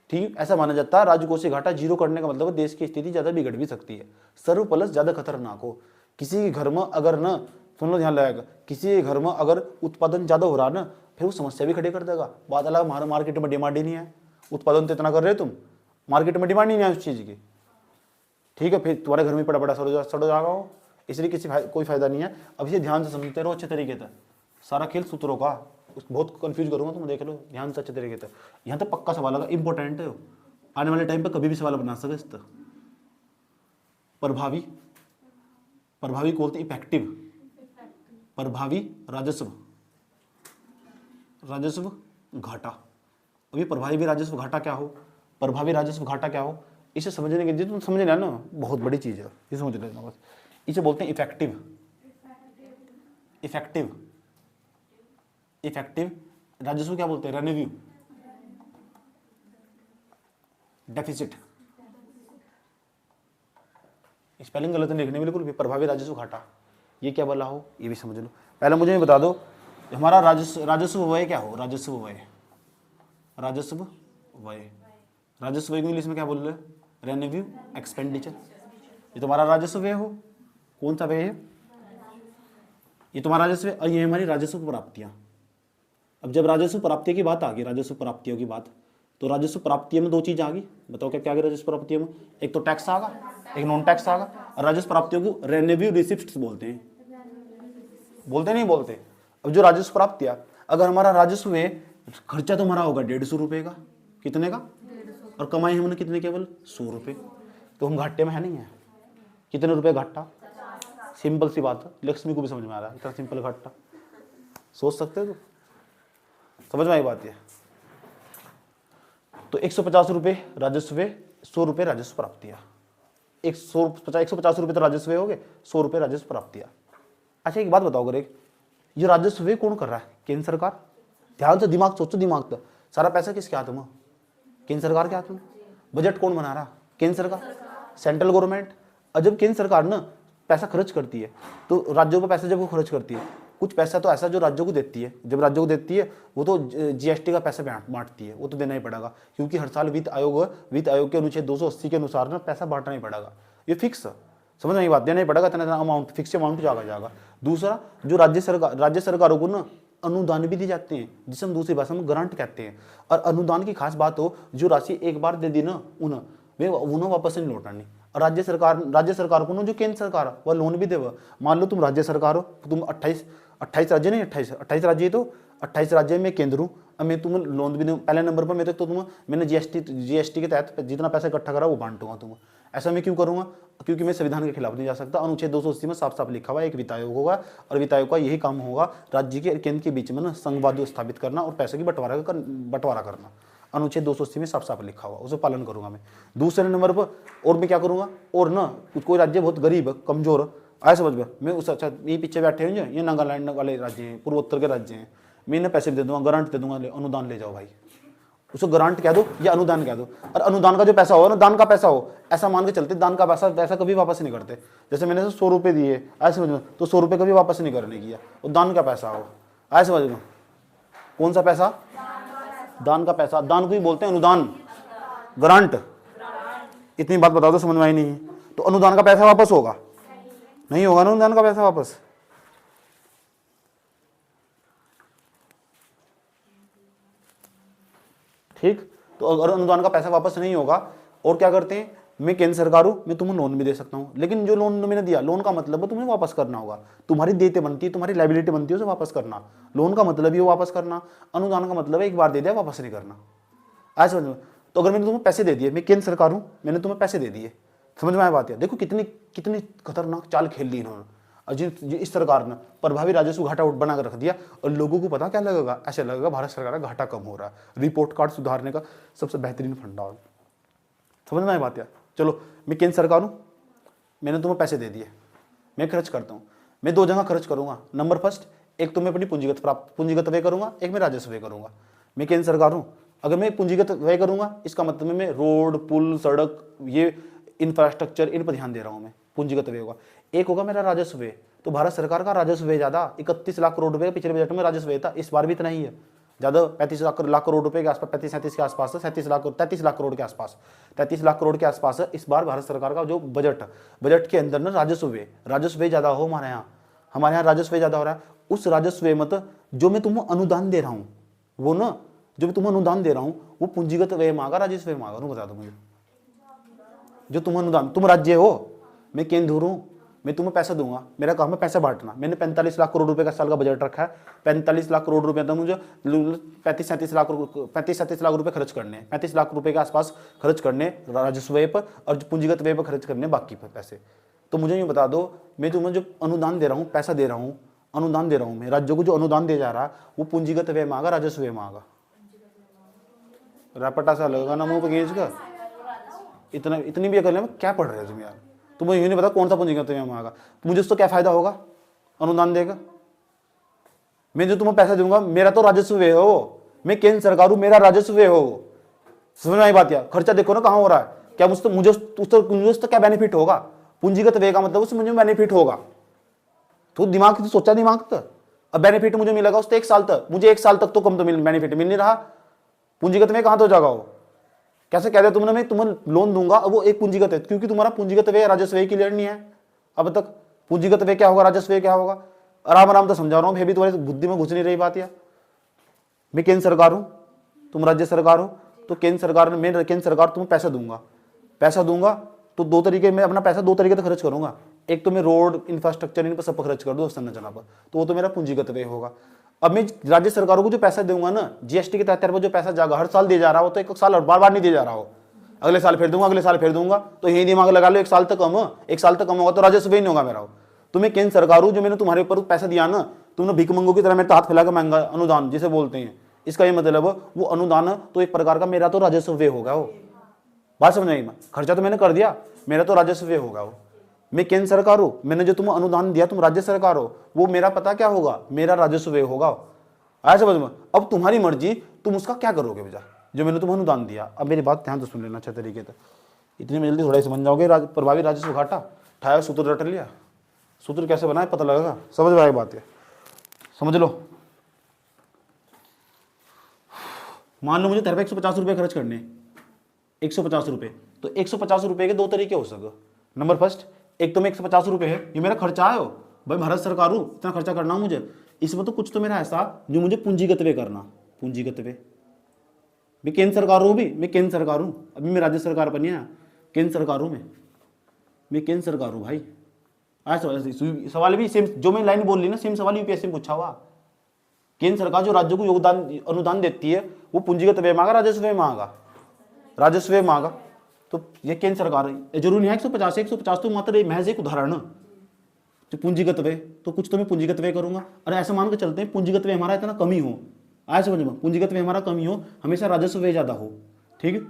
ठीक, ऐसा माना जाता है। राजकोषीय घाटा जीरो करने का मतलब देश की स्थिति ज्यादा बिगड़ भी सकती है। सर्व प्लस ज्यादा खतरनाक हो। किसी के घर में अगर ना, सुन लो ध्यान लगाएगा, किसी के घर में अगर उत्पादन ज्यादा हो रहा ना, फिर वो समस्या भी खड़ी कर देगा। बात अलग, हमारे मार्केट में डिमांड ही नहीं है, उत्पादन तो इतना कर रहे हो तुम, मार्केट में डिमांड ही नहीं है उस चीज की। ठीक है, फिर तुम्हारे घर में पड़ा पड़ा सड़ जाएगा वो, इसलिए कोई फायदा नहीं है। अब इसे ध्यान से समझते रहो अच्छे तरीके से। सारा खेल सूत्रों का, बहुत कंफ्यूज करूंगा तुम, देख लो ध्यान से अच्छे तरीके से। यहाँ तो पक्का सवाल होगा, इंपॉर्टेंट है, आने वाले टाइम पे कभी भी सवाल बना सकते इस तरह। प्रभावी को बोलते इफेक्टिव, प्रभावी राजस्व घाटा। अभी प्रभावी राजस्व घाटा क्या हो, प्रभावी राजस्व घाटा क्या हो, इसे समझने के लिए तुम समझ लेना ना, बहुत बड़ी चीज है, ये समझ लेना बस। इसे बोलते हैं इफेक्टिव, इफेक्टिव, इफेक्टिव राजस्व क्या बोलते हैं, रेवेन्यू डेफिसिट, स्पेलिंग गलत नहीं लिखने बिल्कुल भी, प्रभावी राजस्व घाटा, ये क्या बोला हो ये भी समझ लो। पहले मुझे बता दो हमारा राजस्व व्यय क्या हो, राजस्व व्यय, राजस्व व्यय, राजस्व व्यय इंग्लिश में क्या बोल रहे हैं, रेवेन्यू एक्सपेंडिचर, ये तुम्हारा राजस्व व्यय हो, कौन सा व्यय है, ये तुम्हारा राजस्व और ये हमारी राजस्व प्राप्तियां। अब जब राजस्व प्राप्ति की बात आ गई, राजस्व प्राप्तियों की बात, तो राजस्व प्राप्तियों में दो चीज आ गई, बताओ क्या क्या आ गई राजस्व प्राप्तियों में, एक तो टैक्स आगा, एक नॉन टैक्स आगा। और राजस्व प्राप्तियों को रेवेन्यू रिसिप्ट्स बोलते हैं, बोलते नहीं बोलते। अब जो राजस्व प्राप्तियां, अगर हमारा राजस्व में खर्चा तो हमारा होगा 150 रुपये का, कितने का, और कमाई हमने कितने, केवल 100 रुपये, तो हम घाटे में है नहीं है, कितने रुपए घाटा, सिंपल सी बात है, लक्ष्मी को भी समझ में आ रहा है, इतना सिंपल घाटा सोच सकते हो, तो समझ में आई बात है। तो 150 रुपये राजस्व, 100 रुपये राजस्व प्राप्तियां, 150 रुपये तो राजस्व हो गए, 100 रुपये राजस्व प्राप्तियां। अच्छा एक बात बताओ, अगर एक ये राजस्व कौन कर रहा है, केंद्र सरकार, ध्यान से दिमाग सोचो, दिमाग तो सारा पैसा किसके हाथ में, केंद्र सरकार के हाथ में। बजट कौन बना रहा, केंद्र सरकार, सेंट्रल गवर्नमेंट। और जब केंद्र सरकार ना पैसा खर्च करती है, तो राज्यों पर पैसा जब वो खर्च करती है, कुछ पैसा तो ऐसा जो राज्यों को देती है, जब राज्यों को देती है वो तो जीएसटी का पैसा बांटती है, वो तो देना ही पड़ेगा, क्योंकि हर साल वित्त आयोग के अनुच्छेद 280 के अनुसार ना पैसा बांटना ही पड़ेगा, ये फिक्स, समझ में बात, देना ही पड़ेगा, इतना अमाउंट, फिक्स अमाउंट जाएगा। दूसरा, जो राज्य सरकारों को ना अनुदान भी दिए जाते हैं, जिसे हम दूसरी भाषा में ग्रांट कहते हैं। और अनुदान की खास बात हो, जो राशि एक बार दे दी ना उन्हें वापस नहीं लौटानी। और राज्य सरकार को ना जो केंद्र सरकार वह लोन भी देगा। मान लो तुम राज्य सरकार हो, तुम 28 राज्य नहीं, 28 राज्य, तो 28 राज्य में केंद्र हूँ, अब मैं तुम्हें लोन भी दूँ, पहले नंबर पर मैं तो मैंने जीएसटी के तहत जितना पैसा इकट्ठा करा वो बांटूंगा तुम्हें। ऐसा मैं क्यों करूंगा, क्योंकि मैं संविधान के खिलाफ नहीं जा सकता। अनुच्छेद 280 में साफ साफ लिखा हुआ है एक वित्त आयोग होगा, और वित्त आयोग का यही काम होगा राज्य के केंद्र के बीच में ना संघवाद स्थापित करना और पैसे की बंटवारा करना। अनुच्छेद 280 में साफ साफ लिखा हुआ, उसे पालन करूंगा मैं। दूसरे नंबर पर और मैं क्या करूंगा, और ना कोई राज्य बहुत गरीब है, कमजोर, आया समझ में, मैं उस, अच्छा ये पीछे बैठे हैं ये नागालैंड वाले राज्य हैं, पूर्वोत्तर के राज्य हैं, मैं इन्हें पैसे दे दूंगा, ग्रांट दे दूंगा, अनुदान ले जाओ भाई, उसको ग्रांट कह दो या अनुदान कह दो। और अनुदान का जो पैसा हो ना, दान का पैसा हो, ऐसा मान के चलते दान का पैसा कभी वापस नहीं करते। जैसे मैंने 100 रुपये दिए, आया समझ में, तो 100 रुपये कभी वापस नहीं करने किया, वो दान का पैसा हो, आया समझ में। कौन सा पैसा, दान का पैसा, दान को ही बोलते हैं अनुदान, ग्रांट। इतनी बात बता दो, समझ में आई नहीं, तो अनुदान का पैसा वापस होगा, नहीं होगा ना अनुदान का पैसा वापस। ठीक, तो अगर अनुदान का पैसा वापस नहीं होगा, और क्या करते हैं, मैं केंद्र सरकार हूं, मैं तुम्हें लोन भी दे सकता हूं, लेकिन जो लोन मैंने दिया, लोन का मतलब है तुम्हें वापस करना होगा, तुम्हारी देयता बनती है, तुम्हारी लायबिलिटी बनती है उसे वापस करना। लोन का मतलब ही वापस करना, अनुदान का मतलब है एक बार दे दिया वापस नहीं करना, ऐसा समझ में। तो अगर मैंने तुम्हें पैसे दे दिए, मैं केंद्र सरकार हूं, मैंने तुम्हें पैसे दे दिए, समझ में आया बात है। देखो कितनी कितनी खतरनाक चाल खेल ली इन्होंने, इस सरकार ने प्रभावी राजस्व घाटा बना कर रख दिया। और लोगों को पता क्या लगेगा, ऐसा लगेगा भारत सरकार का घाटा कम हो रहा है, रिपोर्ट कार्ड सुधारने का सबसे बेहतरीन फंडा। समझ में आया बात है। चलो, मैं केंद्र सरकार हूँ, मैंने तुम्हें पैसे दे दिए, मैं खर्च करता हूँ, मैं दो जगह खर्च करूंगा। नंबर फर्स्ट, एक तो मैं अपनी पूंजीगत व्यय करूंगा, एक मैं राजस्व व्यय करूंगा। मैं केंद्र सरकार हूँ, अगर मैं पूंजीगत व्यय करूंगा, इसका मतलब मैं रोड, पुल, सड़क, ये इंफ्रास्ट्रक्चर, इन पर ध्यान दे रहा हूँ मैं, पूंजीगत व्यय होगा। एक होगा मेरा राजस्व व्यय, तो भारत सरकार का राजस्व व्यय ज्यादा, 31 लाख करोड़ रुपए पिछले बजट में राजस्व व्यय था, इस बार भी इतना ही है, ज्यादा 35 लाख करोड़ रुपए के आसपास, 35-37 के आसपास है, 33 लाख करोड़ के आसपास, 33 लाख करोड़ के आसपास है इस बार भारत सरकार का जो बजट के अंदर ना राजस्व व्यय ज्यादा हो हमारे यहाँ राजस्व व्यय ज्यादा हो रहा है। उस राजस्व व्यय मत जो मैं तुम्हें अनुदान दे रहा हूँ, वो ना जो मैं तुम्हें अनुदान दे रहा हूँ वो पूंजीगत व्यय मांगा, राजस्व व्यय मांगा, बता दो मुझे। जो तुम अनुदान, तुम राज्य हो, मैं केंद्र हूँ, मैं तुम्हें पैसा दूंगा, मेरा काम है पैसा बांटना। मैंने 45 लाख करोड़ रुपए का साल का बजट रखा है, 45 लाख करोड़ रुपए, तो मुझे 35-37 लाख रुपए खर्च करने, 35 लाख रुपए के आसपास खर्च करने राजस्व व्यय पर, और पूंजीगत व्यय पर खर्च करने बाकी पर पैसे। तो मुझे ये बता दो, मैं तुम्हें जो अनुदान दे रहा हूँ, पैसा दे रहा हूँ, अनुदान दे रहा हूँ मैं राज्यों को, जो अनुदान दे जा रहा है वो पूंजीगत व्यय मांगा, राजस्व व्यय मांगा, रैपटा सा लगेगा ना मुंह पे खींच का। इतना इतनी भी अकल है, क्या पढ़ रहे हो तुम यार? तुम्हें ये नहीं पता कौन सा पूंजीगत व्यय वहां का। मुझे उससे क्या फायदा होगा अनुदान देगा? मैं जो तुम्हें पैसा दूंगा मेरा तो राजस्व व्यय हो, मैं केंद्र सरकार हूं, मेरा राजस्व व्यय हो। समझ में आई बात? यार खर्चा देखो ना कहां हो रहा है। क्या मुझे उससे क्या बेनिफिट होगा? पूंजीगत व्यय का मतलब उससे मुझे बेनिफिट होगा। तो दिमाग तो सोचा, दिमाग तो अब बेनिफिट मुझे मिलेगा उससे 1 साल तक। मुझे 1 साल तक तो कम तो बेनिफिट मिल नहीं रहा। पूंजीगत में कहां तो जाएगा वो? कैसे कह रहे तुमने मैं तुम्हें लोन दूंगा, अब वो एक पूंजीगत है, क्योंकि तुम्हारा पूंजीगत व्यय राजस्व व्यय क्लियर नहीं है अब तक। पूंजीगत व्यय क्या होगा, राजस्व व्यय क्या होगा? आराम आराम तो समझा रहा हूं, भी तुम्हारी बुद्धि में घुस नहीं रही बात। यार मैं केंद्र सरकार हूं, तुम राज्य सरकार हो, तो केंद्र सरकार ने, मैं केंद्र सरकार तुम्हें पैसा दूंगा तो 2 तरीके, मैं अपना पैसा 2 तरीके से खर्च करूंगा। एक तो मैं रोड इंफ्रास्ट्रक्चर इन पर सब पर खर्च कर दूं संरचना पर, तो वो तो मेरा पूंजीगत व्यय होगा। अब मैं राज्य सरकारों को जो पैसा दूंगा ना, जीएसटी के तहत जो पैसा जाएगा, हर साल दिया जा रहा हो, तो 1 साल और बार बार नहीं दिया जा रहा हो, अगले साल फिर दूंगा, अगले साल फिर दूंगा, तो यही दिमाग लगा लो 1 साल तक कम हो, 1 साल तक कम होगा तो राजस्व व्यय नहीं होगा मेरा। तो मैं केंद्र सरकार हूं, जो मैंने तुम्हारे ऊपर पैसा दिया ना, तुमने भीख मंगो की तरह मेरे हाथ फैला के मांगा, अनुदान जिसे बोलते हैं, इसका ये मतलब वो अनुदान तो एक प्रकार का मेरा तो राजस्व व्यय होगा। वो बात समझ आई? खर्चा तो मैंने कर दिया, मेरा तो राजस्व व्यय होगा वो। मैं केंद्र सरकार हूं, मैंने जो तुम्हें अनुदान दिया, तुम राज्य सरकार हो, वो मेरा पता क्या होगा, मेरा राजस्व व्यय होगा। आया समझ में? अब तुम्हारी मर्जी, तुम उसका क्या करोगे बेटा, जो मैंने तुम्हें अनुदान दिया। अब मेरी बात ध्यान से सुन लेना अच्छे तरीके से, इतनी में जल्दी थोड़ा ही समझ जाओगे। प्रभावी राजस्व घाटा ठाया सूत्र रट लिया, सूत्र कैसे बनाए पता लगेगा, समझ में आई बात? है समझ लो। मान लो मुझे तेरे पे 150 रुपये खर्च करने, 150 रुपये, तो 150 रुपये के 2 तरीके हो सके। नंबर फर्स्ट, एक तो मैं 150 रुपये है, ये मेरा खर्चा है, भाई भारत सरकार हूं, इतना खर्चा करना मुझे, इसमें तो कुछ तो मेरा ऐसा जो मुझे पूंजीगत व्यय करना। पूंजीगत व्यय, मैं केंद्र सरकार हूं, भी मैं केंद्र सरकार हूं, अभी मैं राज्य सरकार पर नहीं आया, केंद्र सरकार हूं मैं केंद्र सरकार हूं भाई। आज सवाल भी सेम, जो मैं लाइन बोल ली ना, सेम सवाल यूपीएससी में पूछा हुआ। केंद्र सरकार जो राज्यों को योगदान अनुदान देती है, वो पूंजीगत व्यय मांगा, राजस्व व्यय मांगा, राजस्व व्यय मांगा, तो ये केंद्र सरकार है। जरूरी नहीं है 150 तो मात्र महज एक उदाहरण, तो पूंजीगत व्यय तो कुछ तो मैं पूंजीगत व्यय करूंगा। अरे ऐसा मान के चलते हैं पूंजीगत व्यय हमारा इतना कमी हो, आया समझ में? पूंजीगत व्यय हमारा कमी हो, हमेशा राजस्व व्यय ज्यादा हो, ठीक है?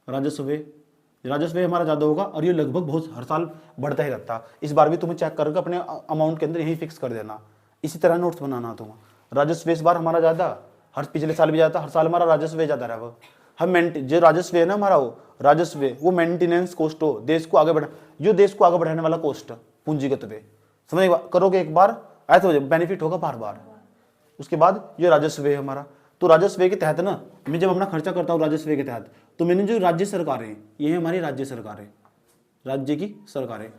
राजस्व व्यय हमारा ज्यादा होगा, और ये लगभग बहुत हर साल बढ़ता ही रहता। इस बार भी तुम्हें चेक करके अपने अमाउंट के अंदर यही फिक्स कर देना, इसी तरह नोट्स बनाना तुम। राजस्व व्यय इस बार हमारा ज्यादा, हर पिछले साल भी ज्यादा, हर साल हमारा राजस्व व्यय ज्यादा रहा। हम जो राजस्व है ना हमारा, वो राजस्व व्यय वो मेंटेनेंस कॉस्ट हो, देश को आगे बढ़ा, जो देश को आगे बढ़ाने वाला कॉस्ट, पूंजीगत व्यय। समझ करोगे एक बार, ऐसा हो जाए बेनिफिट होगा बार बार। उसके बाद ये राजस्व व्यय हमारा, तो राजस्व व्यय के तहत ना, मैं जब अपना खर्चा करता हूँ राजस्व व्यय के तहत, तो मैंने जो राज्य सरकार है, ये है हमारी राज्य सरकार है, राज्य की सरकार है।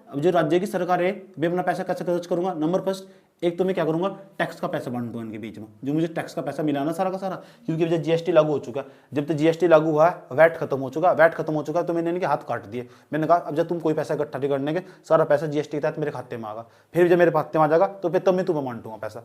अब जो राज्य की सरकार है, मैं अपना पैसा कैसे खर्च करूंगा? नंबर फर्स्ट, एक तो मैं क्या करूंगा, टैक्स का पैसा बांटूंगा इनके बीच में, जो मुझे टैक्स का पैसा मिला ना सारा का सारा, क्योंकि जब जीएसटी लागू हो चुका है, जब तक जीएसटी लागू हुआ है, वैट खत्म हो चुका है, तो मैंने इनके हाथ काट दिए। मैंने कहा अब जब तुम कोई पैसा इकट्ठा नहीं करने के, सारा पैसा जीएसटी के तहत मेरे खाते में आएगा, फिर जब मेरे खाते में आ जाएगा तो फिर तब मैं तुम्हें बांटूंगा पैसा।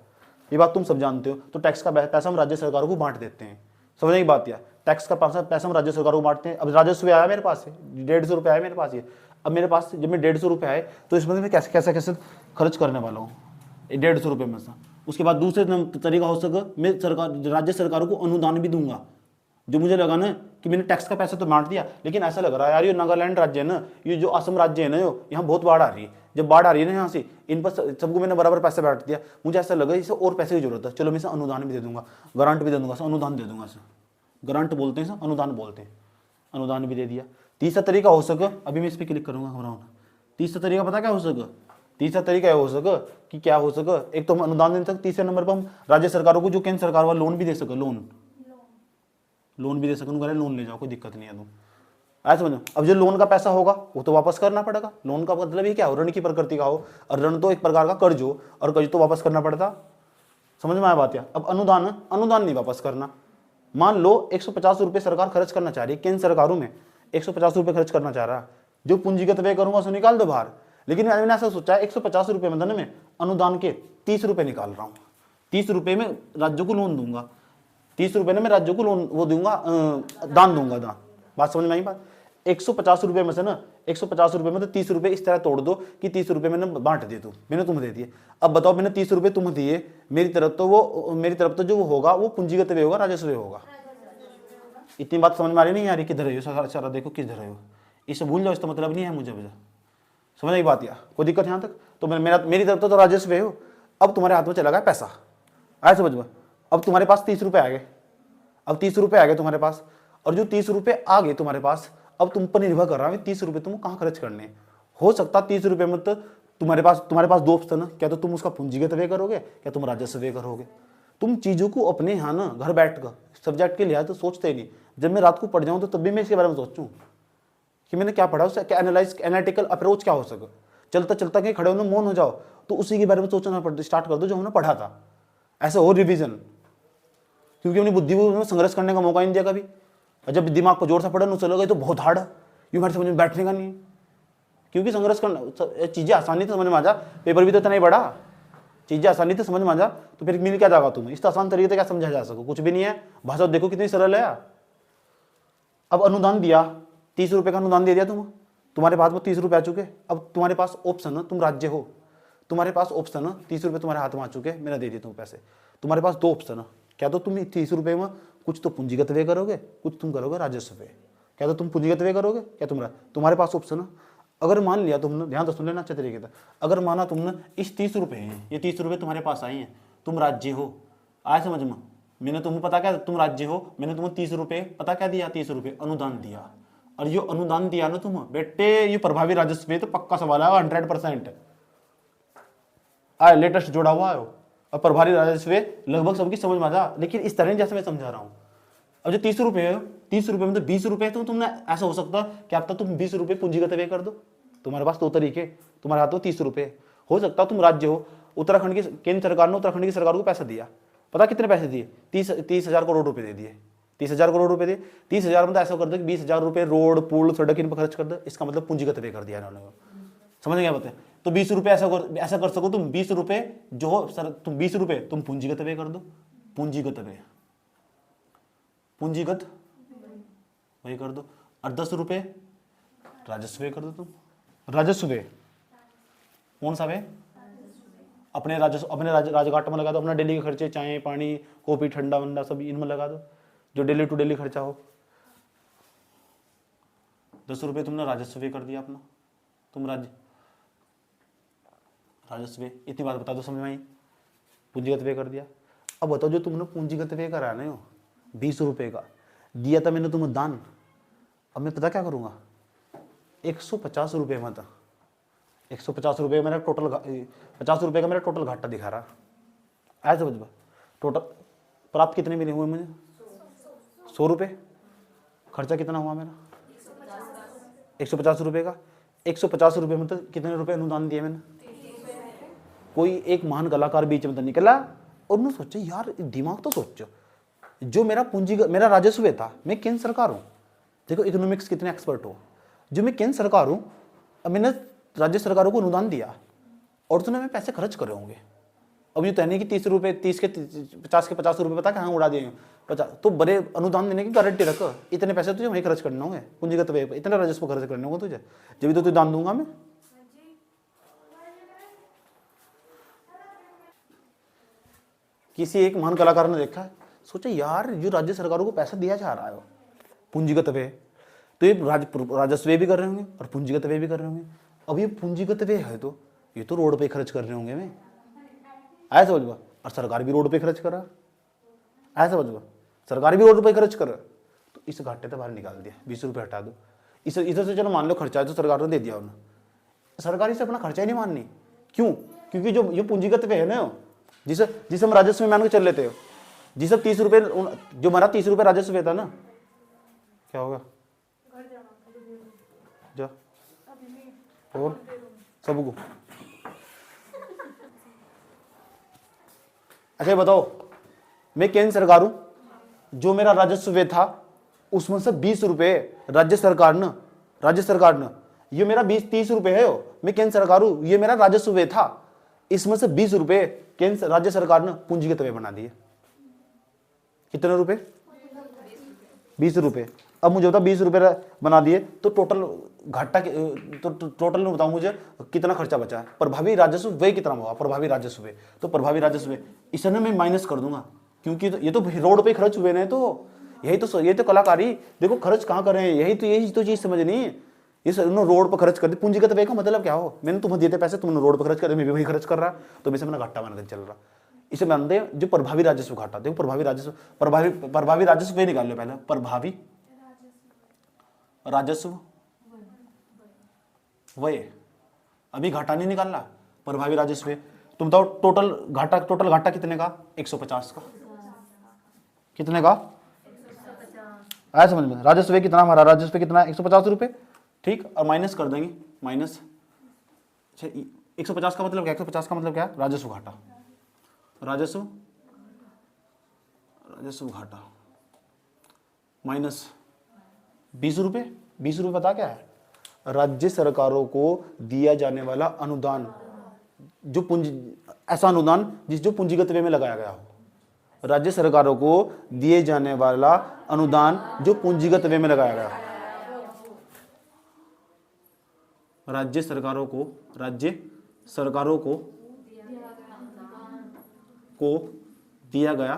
ये बात तुम सब जानते हो। तो टैक्स का पैसा हम राज्य सरकारों को बांट देते हैं, समझने की बात। यार टैक्स का पैसा हम राज्य सरकारों को बांटते हैं। अब राजस्व आया मेरे पास, 150 रुपये आया मेरे पास, ये अब मेरे पास जब मैं 150 रुपये आए, तो इसमें मैं कैसे खर्च करने वाला हूँ 150 रुपये में से। उसके बाद दूसरे तरीका हो सके, मैं राज्य सरकारों को अनुदान भी दूंगा, जो मुझे लगा ना कि मैंने टैक्स का पैसा तो बांट दिया, लेकिन ऐसा लग रहा है यार ये नागालैंड राज्य है ना, ये जो असम राज्य है ना, यहाँ बहुत बाढ़ आ रही है। जब बाढ़ आ रही है ना यहाँ से, इन पर सबको मैंने बराबर पैसे बांट दिया, मुझे ऐसा लगा इसे और पैसे की जरूरत है, चलो मैं इसे अनुदान भी दे दूंगा, ग्रांट भी दे दूंगा, अनुदान दे दूंगा। इसे ग्रांट बोलते हैं, अनुदान बोलते हैं, अनुदान भी दे दिया। तीसरा तरीका हो सके, अभी मैं इस पर क्लिक करूंगा, हो रहा हूँ। तीसरा तरीका पता क्या हो सके? तीसरा तरीका हो सके कि क्या हो सके, एक तो हम अनुदान दे सकते, तीसरे नंबर पर हम राज्य सरकारों को जो केंद्र सरकार वाला लोन भी दे सके, लोन भी दे सके, लोन ले जाओ, कोई दिक्कत नहीं है। तुम ऐसा समझो। अब जो लोन का पैसा होगा वो तो वापस करना पड़ेगा। लोन का मतलब ये क्या हो, ऋण की प्रकृति का हो, और ऋण तो एक प्रकार का कर्ज हो, और कर्ज तो वापस करना पड़ता। समझ में आया बात? यार अब अनुदान नहीं वापस करना। मान लो 150 रुपये सरकार खर्च करना चाह रही है, केंद्र सरकारों में 150 रुपये खर्च करना चाह रहा है, जो पूंजीगत व्यय करूंगा उसे निकाल दो बाहर। लेकिन मैंने ऐसा सोचा है 150 रुपये में मैं अनुदान के 30 रुपये निकाल रहा हूँ, 30 रुपये में राज्यों को लोन दूंगा, 30 रुपये में मैं राज्यों को लोन वो दूंगा, दान दूंगा, दान। बात समझ में आई बात? 150 रुपये में से ना 150 रुपये में तो 30 रुपये इस तरह तोड़ दो कि 30 रुपये मैंने बांट दिए, तू मैंने तुम्हें दे दिए। अब बताओ, मैंने 30 रुपये तुम्हें दिए, मेरी तरफ तो जो वो होगा वो पूंजीगत व्यय होगा, राजस्व व्यय होगा। इतनी बात समझ में आ रही नहीं आ रही? किधर है सारा देखो किधर है, इसे भूल जाओ, इसका मतलब नहीं है मुझे समझ आई बात? या कोई दिक्कत यहाँ तक? तो मेरी तरफ तो राजस्व व्यय हो। अब तुम्हारे हाथ में चला गया पैसा, आया समझ में? अब तुम्हारे पास 30 रुपये आ गए, अब 30 रुपये आ गए तुम्हारे पास, और जो 30 रुपये आ गए तुम्हारे पास, अब तुम पर निर्भर कर रहा है 30 रुपये तुम कहाँ खर्च करने। हो सकता 30 रुपये में तो तुम्हारे पास दो ऑप्शन है, क्या तो तुम उसका पूंजीगत व्यय करोगे, क्या तुम राजस्व व्यय करोगे। तुम चीज़ों को अपने यहाँ ना घर बैठ कर सब्जेक्ट के लिहाज तो सोचते ही नहीं। जब मैं रात को पढ़ जाऊँ तो तब भी मैं इसके बारे में सोचूँ कि मैंने क्या पढ़ा, उससे क्या एनालिटिकल अप्रोच क्या हो सके। चलता चलता कहीं खड़े होना मौन हो जाओ तो उसी के बारे में सोचना स्टार्ट कर दो जो हमने पढ़ा था। ऐसे हो रिवीजन, क्योंकि अपनी बुद्धि को संघर्ष करने का मौका नहीं दिया कभी। और जब दिमाग को जोर से पढ़ने चलो गए तो बहुत हार्ड है, यूँ हमारे समझ में बैठने का नहीं है। क्योंकि संघर्ष करना, चीज़ें आसानी से समझ में आ जा, पेपर भी तो इतना ही बड़ा, चीज़ें आसानी से समझ में आ जा तो फिर मिल क्या जाएगा तुम्हें। इस आसान तरीके से क्या समझा जा सको, कुछ भी नहीं है। भाषा देखो कितनी सरल है। अब अनुदान दिया, 30 रुपये का अनुदान दे दिया तुम्हारे पास में 30 रुपये आ चुके। अब तुम्हारे पास ऑप्शन है, तुम राज्य हो, तुम्हारे पास ऑप्शन है, 30 रुपये तुम्हारे हाथ में आ चुके, मैंने दे दिए तुम पैसे। तुम्हारे पास दो ऑप्शन है, क्या तो तुम 30 रुपये में कुछ तो पूंजीगत व्यय करोगे, कुछ तुम करोगे राजस्व व्यय। क्या तो तुम पूंजीगत व्यय करोगे, क्या तुम्हारे पास ऑप्शन है। अगर मान लिया तुमने, ध्यान तो सुन लेना अच्छे तरीके से, अगर माना तुमने इस 30 रुपये हैं, ये 30 रुपये तुम्हारे पास आई हैं, तुम राज्य हो, आए समझ में? मैंने तुम्हें पता क्या, तुम राज्य हो, मैंने तुम्हें 30 रुपये पता क्या दिया, 30 रुपये अनुदान दिया। और ये अनुदान दिया ना तुम बेटे, ये प्रभावी राजस्व व्यय तो पक्का सवाल है, 100% आए, लेटेस्ट जोड़ा हुआ है। और प्रभावी राजस्व व्यय लगभग सबकी समझ में आ जा, लेकिन इस तरह जैसे मैं समझा रहा हूँ। अब जो 30 रुपये है, 30 रुपये में तो 20 रुपये, तो तुमने ऐसा हो सकता कि अब तक तुम 20 रुपये पूंजीगत व्यय कर दो। तुम्हारे पास दो तरीके, तुम्हारे हाथ में 30 रुपये हो सकता तुम राज्य हो, उत्तराखंड की केंद्र सरकार ने उत्तराखंड की सरकार को पैसा दिया, पता कितने पैसे दिए, 30,000 करोड़ रुपए दे दिए। 30,000 करोड़ रुपए दिए, 30,000 में तो ऐसा कर दो कि 20,000 रुपये रोड पुल सड़क इन पर खर्च कर दो, इसका मतलब पूंजीगत व्यय कर दिया इन्होंने। समझ गया बताए? तो 20 रुपये ऐसा कर सको तुम, 20 रुपये जो हो सर, तुम 20 रुपये तुम पूंजीगत व्यय कर दो, पूंजीगत वही कर दो, और 10 रुपये राजस्व व्यय कर दो तुम। राजस्व व्यय कौन सा व्यय? अपने राजघाट में लगा दो, अपना डेली के खर्चे, चाय पानी कॉफी ठंडा वंडा सब इनमें लगा दो, जो डेली टू डेली खर्चा हो। 10 रुपये तुमने राजस्व व्यय कर दिया अपना, तुम राजस्व व्यय, इतनी बात बता दो, समझ में आई? पूंजीगत व्यय कर दिया। अब बताओ जो तुमने पूंजीगत व्यय करा ना 20 रुपये का दिया था मैंने तुम्हें दान, अब मैं पता क्या करूँगा, 150 रुपये में था, 150 रुपये मेरा टोटल, 50 रुपये का मेरा टोटल घाटा दिखा रहा है। समझ में? टोटल प्राप्त कितने मिले हुए मुझे? 100 रुपये। खर्चा कितना हुआ मेरा? 150 रुपये का। 150 रुपये में तो कितने रुपये अनुदान दिए मैंने? कोई एक महान कलाकार बीच में तो निकला और उन्होंने सोचा यार दिमाग तो सोचो, जो मेरा राजस्व था, मैं केंद्र सरकार हूँ, देखो इकोनॉमिक्स कितने एक्सपर्ट हो, जो मैं केंद्र सरकार हूँ, अब मैंने राज्य सरकारों को अनुदान दिया और उसने मैं पैसे खर्च करे होंगे। अब ये तो नहीं कि 30 रुपये 30 के 50 के 50 रुपये पता कहाँ उड़ा दिए 50, तो बड़े अनुदान देने की गारंटी रख, इतने पैसे तुझे वहीं खर्च करने होंगे, पूंजीगत व्यय पे इतने राजस्व खर्च करने होंगे तुझे, जब भी तो तुझे दान दूंगा मैं। किसी एक महान कलाकार ने देखा, सोचा यार जो राज्य सरकारों को पैसा दिया जा रहा है पूंजीगत व्यय, तो ये राजस्व व्यय भी कर रहे होंगे और पूंजीगत व्यय भी कर रहे होंगे। अब ये पूंजीगत व्यय है तो ये तो रोड पे खर्च कर रहे होंगे मैं, आया समझ में? और सरकार भी रोड पे खर्च कर रहा, आया समझ में? सरकार भी रोड पे खर्च कर रहा, तो इस घाटे से बाहर निकाल दिया, 20 रुपये हटा दो। इधर से चलो मान लो खर्चा है तो सरकार ने दे दिया उन्हें, सरकार इसे अपना खर्चा ही नहीं माननी। क्यों? क्योंकि जो ये पूंजीगत व्यय है ना, जिसे हम राजस्व में मान के चल लेते हो, जिसे 30 रुपये, जो हमारा 30 रुपये राजस्व व्यय था ना, क्या होगा जा और सबको। अच्छा बताओ, मैं केंद्र सरकार हूं, जो मेरा राजस्व व्यय था उसमें से 20 रुपये राज्य सरकार ने ये मेरा 30 रुपये है, मैं केंद्र सरकार हूं, ये मेरा राजस्व व्यय था, इसमें से 20 रुपये केंद्र राज्य सरकार ने पूंजीगत व्यय बना दिए। कितने रुपए? 20 रुपये। अब मुझे बता 20 रुपये बना दिए तो टोटल घाटा तो टोटल में बताओ मुझे कितना खर्चा बचा है। प्रभावी राजस्व व्यय कितना हुआ, प्रभावी राजस्व व्यय, तो प्रभावी राजस्व व्यय इसे ना मैं माइनस कर दूंगा, क्योंकि ये तो रोड पे खर्च हुए ना, तो यही तो कलाकारी। देखो खर्च कहाँ कर रहे हैं, यही तो चीज समझनी। इस रोड पर खर्च कर दी, पूंजीगत व्यय का मतलब क्या हो, मैंने तुम्हें दिए थे पैसे, तुमने रोड पर खर्च कर, मैं भी वही खर्च कर रहा, तो इसे मैंने घाटा मानकर चल रहा। इसे मानते हैं जो प्रभावी राजस्व घाटा। देखो प्रभावी राजस्व व्यय निकाल लो पहले, प्रभावी राजस्व व्यय, अभी घाटा नहीं निकालना, प्रभावी राजस्व व्यय। तुम बताओ टोटल घाटा कितने का, 150 का, कितने का, आया समझ में। राजस्व व्यय कितना हमारा, राजस्व व्यय कितना, 150 रुपए, ठीक, और माइनस कर देंगे, माइनस 150 का मतलब क्या, 150 का मतलब क्या, राजस्व घाटा, राजस्व घाटा माइनस 20 रुपए। 20 रुपए पता क्या है, राज्य सरकारों को दिया जाने वाला अनुदान, जो ऐसा अनुदान जो पूंजीगत व्यय में लगाया गया हो। राज्य सरकारों को दिए जाने वाला अनुदान जो पूंजीगत व्यय में लगाया गया हो। राज्य सरकारों को दिया गया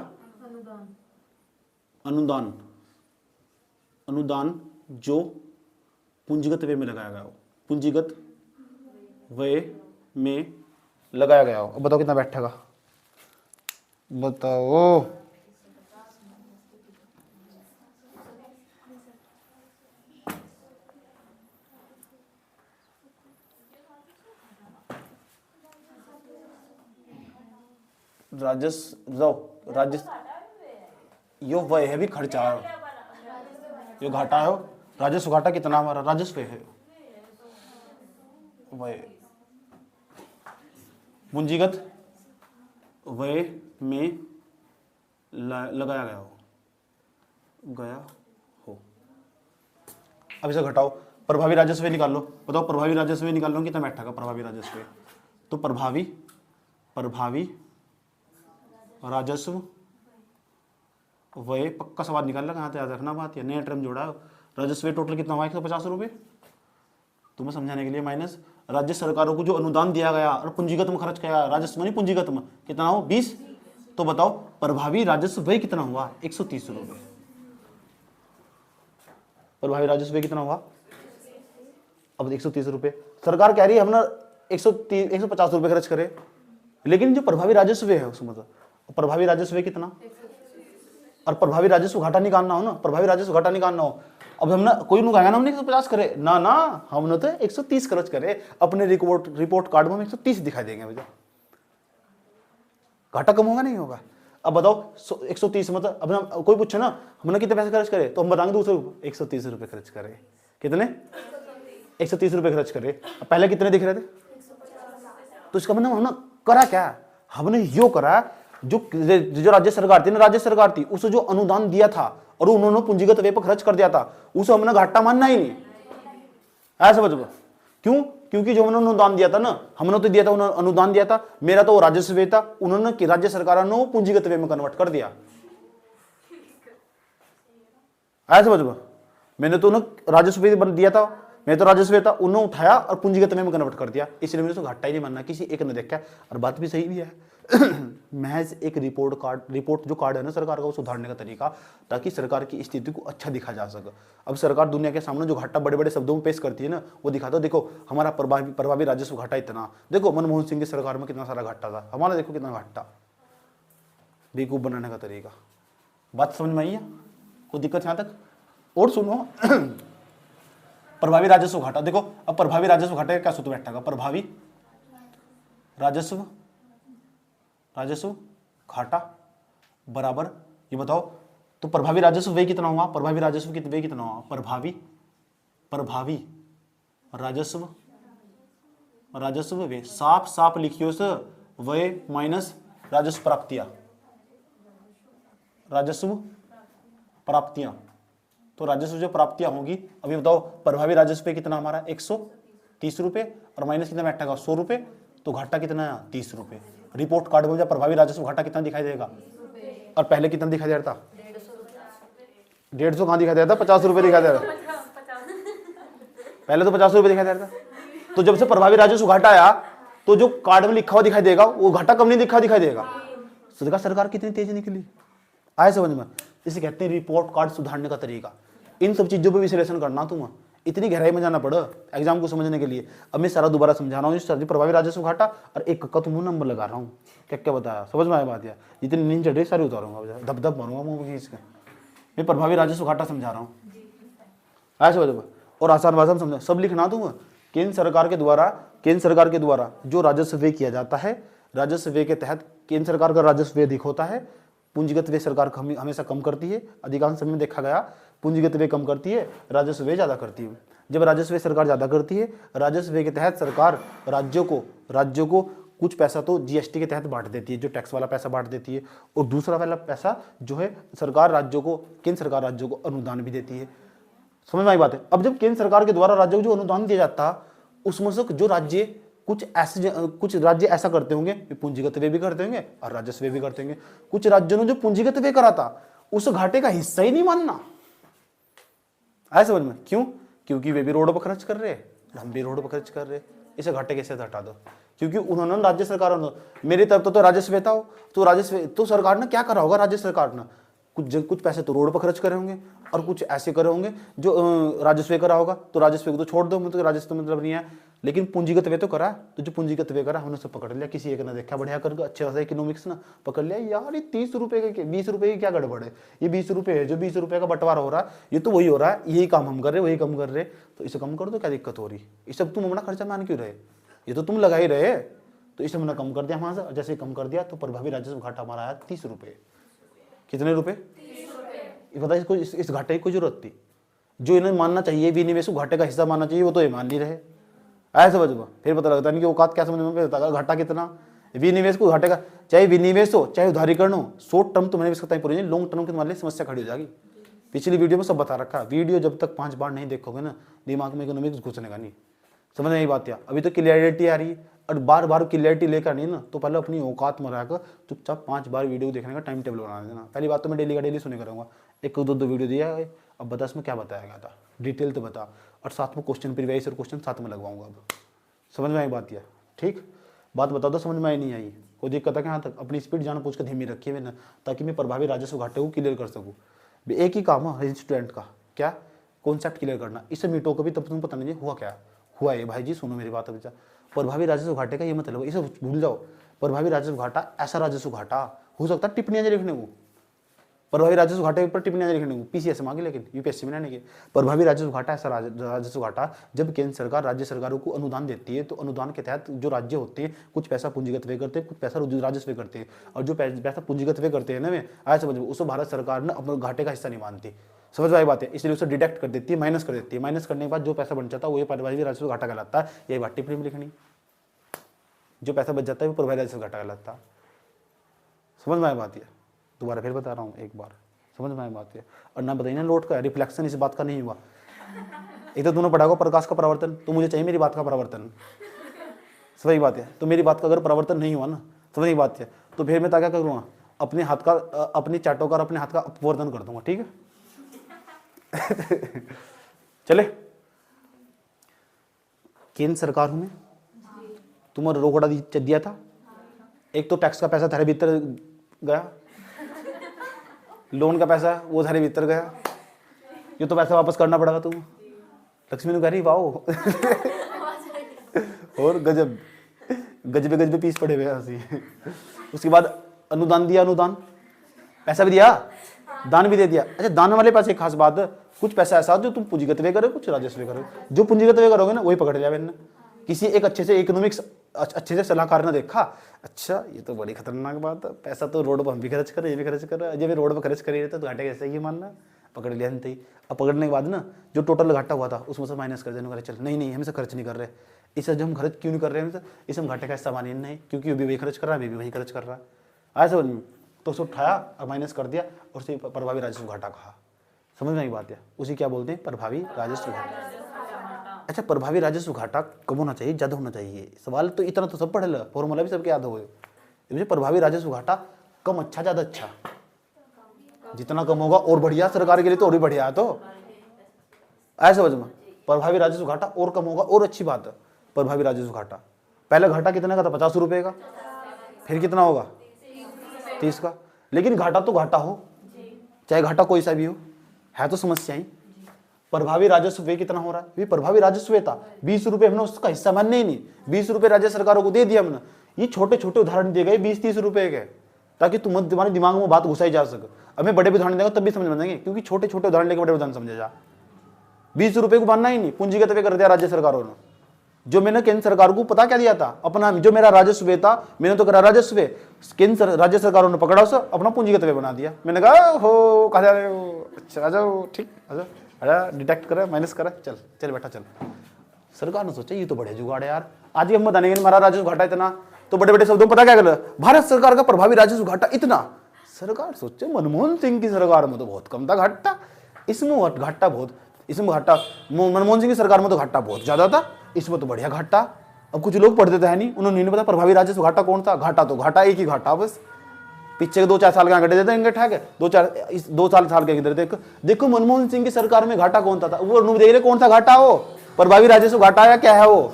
अनुदान जो पूंजीगत व्यय में लगाया गया हो, पूंजीगत व्यय में लगाया गया हो। अब बताओ कितना बैठेगा, बताओ। यो व्यय है भी खर्चा है, यो घाटा है। राजस्व घाटा कितना हमारा, राजस्व है व्यय, पूंजीगत व्यय में लगाया गया हो। अब इसे घटाओ, प्रभावी राजस्व व्यय निकाल लो। बताओ प्रभावी राजस्व व्यय निकाल लो कितना बैठेगा, प्रभावी राजस्व व्यय। तो प्रभावी राजस्व व्यय, पक्का सवाल निकाल लो, कहाँ याद रखना बात, या नया टर्म जोड़ा। राजस्व व्यय टोटल कितना हुआ, 150 रुपये, तुम्हें समझाने के लिए, माइनस राज्य सरकारों को जो अनुदान दिया गया और पूंजीगत में खर्च किया, राजस्व नहीं पूंजीगत में, कितना हो, 20। तो बताओ प्रभावी राजस्व व्यय कितना हुआ, 130 रुपये। प्रभावी राजस्व व्यय कितना हुआ, अब 130 रुपये। सरकार कह रही है हमने 150 रुपये खर्च करे, लेकिन जो प्रभावी राजस्व व्यय है उसमें प्रभावी राजस्व व्यय कितना, और प्रभावी राजस्व घाटा निकालना हो ना, प्रभावी राजस्व घाटा निकालना हो। अब हमने कोई नु कहेगा ना हमने 150 करे, ना हमने तो 130 खर्च करे, अपने रिपोर्ट कार्ड में हम 130 दिखा देंगे भैया, घाटा कम होगा नहीं होगा। अब बताओ 130 मतलब, अब कोई पूछे ना हमने कितने पैसे खर्च करे, तो हम बताएंगे दूसरे 130 रुपये खर्च करे। कितने, 130 रुपये खर्च करे। पहले कितने दिख रहे थे, तो इसका मतलब हमने करा क्या, हमने यो करा, जो राज्य सरकार थी ना, राज्य सरकार थी उसे जो अनुदान दिया था और उन्होंने पूंजीगत व्यय पर खर्च कर दिया था, उसे हमने घाटा मानना ही नहीं, ऐसा समझो। क्यों, क्योंकि जो हमने अनुदान दिया था ना, हमने तो दिया था, उन्होंने अनुदान दिया था, मेरा तो वो राजस्व व्यय था, उन्होंने राज्य सरकार ने पूंजीगत व्यय में कन्वर्ट कर दिया, ऐसा समझो। मैंने तो उन्हें राजस्व व्यय दिया था, मैं तो राजस्व व्यय था, उन्होंने उठाया और पूंजीगत व्यय में कन्वर्ट कर दिया, इसलिए मैंने तो घाटा ही नहीं मानना, किसी एक ने देखा। और बात भी सही भी है। महज एक रिपोर्ट जो कार्ड है ना सरकार का, वो सुधारने का तरीका, ताकि सरकार की स्थिति को अच्छा दिखा जा सके। अब सरकार दुनिया के सामने जो घाटा बड़े बड़े शब्दों में पेश करती है ना, वो दिखाता है, देखो हमारा प्रभावी राजस्व घाटा इतना, देखो मनमोहन सिंह की सरकार में कितना सारा घाटा था, हमारा देखो कितना घाटा। बेवकूफ बनाने का तरीका, बात समझ में आई है, कोई दिक्कत यहाँ तक। और सुनो, प्रभावी राजस्व घाटा देखो। अब प्रभावी राजस्व घाटे का क्या सूत्र बैठेगा, प्रभावी राजस्व घाटा बराबर, ये बताओ, तो प्रभावी राजस्व व्यय कितना हुआ, प्रभावी राजस्व व्यय कितना हुआ, प्रभावी राजस्व व्यय, साफ लिखियो से, व्यय माइनस राजस्व प्राप्तियां, तो राजस्व जो प्राप्तियां होंगी। अभी बताओ प्रभावी राजस्व व्यय कितना हमारा, 130 रुपये, और माइनस कितना बैठेगा, 100 रुपये, तो घाटा कितना है, 30 रुपये। रिपोर्ट कार्ड में प्रभावी राजस्व घाटा कितना दिखाई देगा, और पहले कितना दिखाई दे रहा था, 150 कहाँ दिखाई दे रहा था, 50 रुपये दिखाई दे रहा था। पहले तो 50 रुपये दिखाई दे रहा था। तो जब से प्रभावी राजस्व घाटा आया तो जो कार्ड में लिखा हुआ दिखाई देगा वो घाटा कम नहीं दिखाई देगा। सरकार कितनी तेज निकली, आए समझ में। इसे कहते हैं रिपोर्ट कार्ड सुधारने का तरीका। इन सब चीजों पर विश्लेषण करना तुम, इतनी गहराई में जाना पड़ा एग्जाम को समझने के लिए। अब मैं सारा दोबारा समझा रहा हूँ, सर जी प्रभावी राजस्व घाटा और एक का तुम नंबर लगा रहा हूँ, क्या क्या बताया, समझ में आया बात। यार जितनी नींद चढ़ रही सारी उतारूंगा, धप धप मारूंगा मुंह खींच के। मैं प्रभावी राजस्व घाटा समझा रहा हूँ, आया समझ में। और आसान भाषा में समझा, सब लिखना तुम। केंद्र सरकार के द्वारा जो राजस्व व्यय किया जाता है, राजस्व व्यय के तहत केंद्र सरकार का राजस्व व्यय अधिक होता है, पूंजीगत व्यय सरकार हमेशा कम करती है। अधिकांश समय में देखा गया पूंजीगत व्यय कम करती है, राजस्व व्यय ज्यादा करती है। जब राजस्व व्यय सरकार ज्यादा करती है, राजस्व व्यय के तहत सरकार राज्यों को कुछ पैसा तो जीएसटी के तहत बांट देती है, जो टैक्स वाला पैसा बांट देती है, और दूसरा वाला पैसा जो है केंद्र सरकार राज्यों को अनुदान भी देती है। समझ में आई बात है। अब जब केंद्र सरकार के द्वारा राज्यों को जो अनुदान दिया जाता उसमें से जो राज्य कुछ राज्य ऐसा करते होंगे, पूंजीगत व्यय भी करते होंगे और राजस्व व्यय भी करते होंगे। कुछ राज्यों ने जो पूंजीगत व्यय करा था उस घाटे का हिस्सा ही नहीं मानना, आया समझ में। क्यों? क्योंकि वे भी रोड पर खर्च कर रहे हैं, हम भी रोड पर खर्च कर रहे हैं, इसे घाटे कैसे हटा दो। क्योंकि उन्होंने राज्य सरकार, मेरी तरफ तो राजस्व व्यय था, तो राजस्व तो सरकार ने क्या करा होगा, राज्य सरकार ने कुछ पैसे तो रोड पर खर्च करे होंगे और कुछ ऐसे करे होंगे जो राजस्व करा होगा। तो राजस्व को तो छोड़ दो, तो राजस्व मतलब नहीं है, लेकिन पूंजीगत व्यय तो करा। तो जो पूंजीगत व्यय करा हमने सब पकड़ लिया, किसी एक ने देखा बढ़िया कर अच्छे से इकोनॉमिक्स ना पकड़ लिया, यार ये 30 रुपए के 20 रुपए की क्या गड़बड़ है, ये 20 रुपए है, जो 20 रुपए का बंटवारा हो रहा है ये तो वही हो रहा है, यही काम हम कर रहे, वही कम कर रहे, तो इसे कम कर दो, क्या दिक्कत हो रही। ये सब तुम अपना खर्चा मान क्यों रहे, ये तो तुम लगा ही रहे। तो इसे हमने कम कर दिया वहां से, जैसे कम कर दिया तो प्रभावी राजस्व घाटा हमारा आया 30 रुपए। कितने रुपए? ये पता है इसको, इस घाटे की कोई जरूरत थी। जो इन्हें मानना चाहिए विनिवेश को घाटे का हिस्सा मानना चाहिए, वो तो ये मान नहीं रहे, ऐसा समझ में। फिर पता लगता नहीं कि औकात क्या समझ में आता, घाटा कितना। विनिवेश को घाटे का, चाहे विनिवेश हो चाहे उधारीकरण हो, शॉर्ट टर्म तो मैंने इसका पूरी, लॉन्ग टर्म की तुम्हारे लिए समस्या खड़ी हो जाएगी। पिछली वीडियो में सब बता रखा, वीडियो जब तक 5 बार नहीं देखोगे ना दिमाग में इकोनॉमिक्स घुसने का नहीं, समझ में यही बात। या अभी तो क्लियरिटी आ रही है, और बार बार क्लियरिटी लेकर नहीं ना, तो पहले अपनी औकात में रहकर चुपचाप 5 बार वीडियो देखने का टाइम टेबल बना देना। पहली बात तो मैं डेली का डेली सुने करूँगा, 1-2 वीडियो दिया है, अब बता इसमें क्या बताया गया था, डिटेल तो बता, और साथ में क्वेश्चन प्रीवियस और क्वेश्चन साथ में लगवाऊंगा। अब समझ में आई बात। यह ठीक बात बता दो, समझ में आई नहीं आई, कोई दिक्कत है यहाँ तक। अपनी स्पीड जान पूछ कर धीमी रखी है मैंने, ताकि मैं प्रभावी राजस्व घाटे को क्लियर कर सकूँ। एक ही काम है स्टूडेंट का, क्या कॉन्सेप्ट क्लियर करना। इसे मीटो को भी तब तुम्हें पता नहीं हुआ क्या हुआ है। भाई जी सुनो मेरी बात, अभी प्रभावी राजस्व घाटे का ये मतलब, इसे भूल जाओ। प्रभावी राजस्व घाटा ऐसा राजस्व घाटा हो सकता है टिप्पणियां लिखने को, प्रभावी राजस्व घाटे पर टिप्पणियां लिखने को पीसीएस मांगे, लेकिन यूपीएससी में नहीं। प्रभावी राजस्व घाटा ऐसा राजस्व घाटा जब केंद्र सरकार राज्य सरकारों को अनुदान देती है, तो अनुदान के तहत जो राज्य होते हैं कुछ पैसा पूंजीगत व्यय करते हैं, कुछ पैसा राजस्व व्यय करते हैं, और जो पैसा पूंजीगत व्यय करते हैं ना, में आया समझ, उसको भारत सरकार ने अपने घाटे का हिस्सा नहीं मानती। समझ में आई बात है, इसलिए उसे डिडक्ट कर देती है, माइनस कर देती है। माइनस करने के बाद जो पैसा बन जाता है वो ये प्रभावी राजस्व घाटा कहलाता है। यही बात टिप्पणी में लिखनी, जो पैसा बच जाता है वो प्रभावी राजस्व घाटा कहलाता है। समझ में आई बात है, दोबारा फिर बता रहा हूँ एक बार, समझ में आई बात है। और ना बताइए ना लोट का रिफ्लेक्शन इस बात का नहीं हुआ। एक तो तूने पढ़ा होगा प्रकाश का परावर्तन, तो मुझे चाहिए मेरी बात का परावर्तन, सही बात है। तो मेरी बात का अगर परावर्तन नहीं हुआ ना, समझ बात है, तो फिर मैं क्या करूँगा, अपने हाथ का, अपनी चाटों का और अपने हाथ का अपवर्तन कर दूंगा, ठीक है। चले, केंद्र सरकार में तुम्हारा रोकड़ा दिया था, एक तो टैक्स का पैसा थारे भीतर गया, लोन का पैसा वो थारे भीतर गया, ये तो पैसा वापस करना पड़ेगा। तुम लक्ष्मी ने कह रही वाओ और गजब गजबे पीस पड़े हुए हंसी। उसके बाद अनुदान दिया, अनुदान पैसा भी दिया, दान भी दे दिया। अच्छा दान वाले पैसे एक खास बात, कुछ पैसा ऐसा जो तुम पूंजीगत व्यय करो, कुछ राजस्व करो। जो पूंजीगत व्यय करोगे ना वही पकड़ लिया मैंने। किसी एक अच्छे से इकोनॉमिक्स अच्छे से सलाहकार ने देखा, अच्छा ये तो बड़ी खतरनाक बात है, पैसा तो रोड पर हम भी खर्च कर रहे, ये भी खर्च कर रहे हैं, जब रोड पर खर्च कर ही रहता तो घाटे कैसे ये मानना, पकड़ लिया नहीं। अब पकड़ने के बाद ना जो टोटल घाटा हुआ था उसमें से माइनस कर देने, चल नहीं हम से खर्च नहीं कर रहे, इसे जो हम खर्च क्यों नहीं कर रहे हैं, इसे हम घाटे का हिस्सा मानिए नहीं, क्योंकि अभी वही खर्च कर रहा है, अभी वही खर्च कर रहा है। आया समझ में, तो उसे उठाया और माइनस कर दिया और उसे प्रभावी राजस्व घाटा कहा। समझ में आई बात है, उसी क्या बोलते हैं, प्रभावी राजस्व घाटा। अच्छा प्रभावी राजस्व घाटा कम होना चाहिए, ज्यादा होना चाहिए, सवाल तो इतना तो सब पढ़े लो, फॉर्मूला भी सबके याद हो गए। मुझे प्रभावी राजस्व घाटा कम अच्छा ज्यादा अच्छा, जितना कम होगा और बढ़िया, सरकार के लिए तो और भी बढ़िया है। तो ऐसे समझ में, प्रभावी राजस्व घाटा और कम होगा और अच्छी बात है। प्रभावी राजस्व घाटा, पहले घाटा कितने का था? 50 रुपए का, फिर कितना होगा? 30 का। लेकिन घाटा तो घाटा हो, चाहे घाटा कोई सा भी हो, है तो समस्या ही। प्रभावी राजस्व व्यय कितना हो रहा है? प्रभावी राजस्व व्यय था 20 रुपए, हमने उसका हिस्सा मानने ही नहीं, 20 रुपए राज्य सरकारों को दे दिया हमने। ये छोटे छोटे उदाहरण दिए गए 20-30 रुपए के, ताकि तुम्हारे दिमाग में बात घुसाई जा सके। अब मैं बड़े उदाहरण देंगे तब भी समझ में आएंगे, क्योंकि छोटे छोटे उदाहरण लेके बड़े उदाहरण समझे जा। 20 रुपए को मानना ही नहीं, पूंजीगत व्यय कर दिया राज्य सरकारों ने। जो मैंने केंद्र सरकार को पता क्या दिया था? अपना जो मेरा राजस्व व्यय था, मैंने तो करा राजस्व व्यय, केंद्र राज्य सरकारों ने पकड़ा उसे अपना पूंजीगत व्यय बना दिया। मैंने कहा हो कहा जा रहे हो, अच्छा आ जाओ, ठीक आ जाओ, अरे डिटेक्ट करे, माइनस करे, चल चल बेटा चल। सरकार ने सोचा ये तो बड़े जुगाड़ है यार, आज ही हम बताने हमारा राजस्व घाटा इतना, तो बड़े बड़े शब्दों में पता क्या कर, भारत सरकार का प्रभावी राजस्व घाटा इतना। सरकार सोचे मनमोहन सिंह की सरकार में तो बहुत कम था घाटा, इसमें घाटा बहुत, इसमें घाटा मनमोहन सिंह की सरकार में तो घाटा बहुत ज्यादा था, इसमें तो बढ़िया घाटा। अब कुछ लोग पढ़ते तो है नहीं, उन्होंने नहीं पता प्रभावी राजस्व घाटा कौन था। घाटा तो घाटा एक ही घाटा, बस पीछे के 2-4 साल के आंकड़े देते हैं, ठग है 2 साल के इधर देखो मनमोहन सिंह की सरकार में घाटा कौन था वो देख रहे कौन सा घाटा हो, प्रभावी राजस्व घाटा या क्या है वो।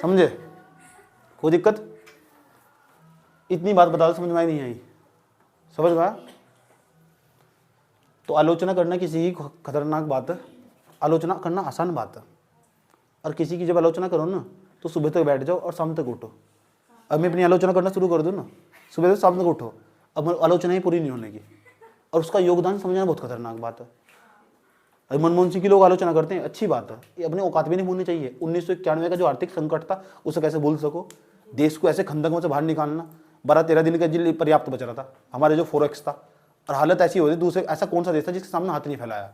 समझे? कोई दिक्कत? इतनी बात बता दो, समझ में नहीं आई? समझ में? तो आलोचना करना किसी की खतरनाक बात है, आलोचना करना आसान बात है। और किसी की जब आलोचना करो ना तो सुबह तक बैठ जाओ और शाम तक उठो। अब मैं अपनी आलोचना करना शुरू कर दूँ ना, सुबह से शाम तक उठो, अब आलोचना ही पूरी नहीं होने की। और उसका योगदान समझना बहुत खतरनाक बात है। अब मनमोहन सिंह की लोग आलोचना करते हैं, अच्छी बात है, ये अपने औकात भी नहीं भूलनी चाहिए। 1991 का जो आर्थिक संकट था उसे कैसे भूल सको? देश को ऐसे खंदक में से बाहर निकालना, 12-13 दिन का जिले पर्याप्त बच रहा था हमारे जो फॉरेक्स था, और हालत ऐसी हो रही दूसरे, ऐसा कौन सा देश था जिसके सामने हाथ नहीं फैलाया?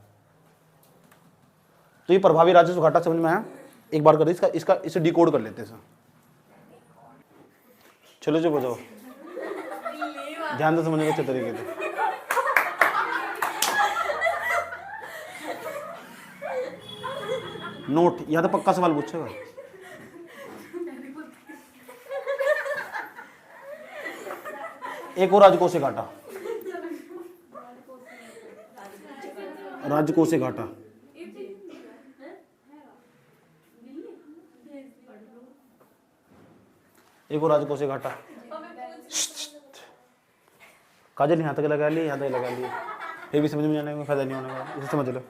तो ये प्रभावी राजस्व घाटा समझ में आया? एक बार कर इसका इसे डिकोड कर लेते हैं। चलो जो बजाओ, ध्यान से समझने अच्छे तरीके से। नोट या तो पक्का सवाल पूछेगा। एक और राजकोषीय घाटा, राजकोषीय घाटा एक और राजकोषीय घाटा। काजल यहाँ तक लगा ली, यहाँ तक लगा ली, फिर भी समझ में जाने में फायदा नहीं होने वाला, इसे समझ लो।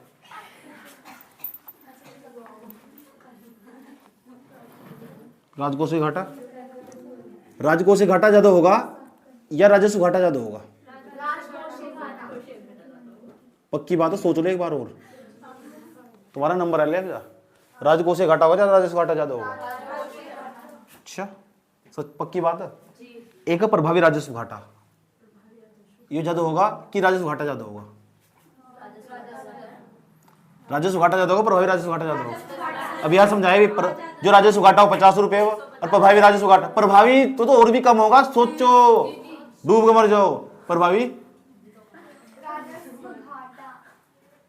राजकोषीय घाटा, राजकोषीय घाटा ज्यादा होगा या राजस्व घाटा ज्यादा होगा? पक्की बात है, सोच लो एक बार और, तुम्हारा नंबर आ लिया। राजकोषीय घाटा होगा या राजस्व घाटा ज्यादा होगा? अच्छा सच, पक्की बात है। एक है प्रभावी राजस्व घाटा, ये ज्यादा होगा कि राजस्व घाटा ज्यादा होगा? राजस्व घाटा ज्यादा होगा, प्रभावी राजस्व घाटा ज्यादा होगा? अब यार समझाए, जो राजस्व घाटा हो 50 रुपए हो, और प्रभावी राजस्व घाटा, प्रभावी तो और भी कम होगा, सोचो, डूब के मर जाओ। प्रभावी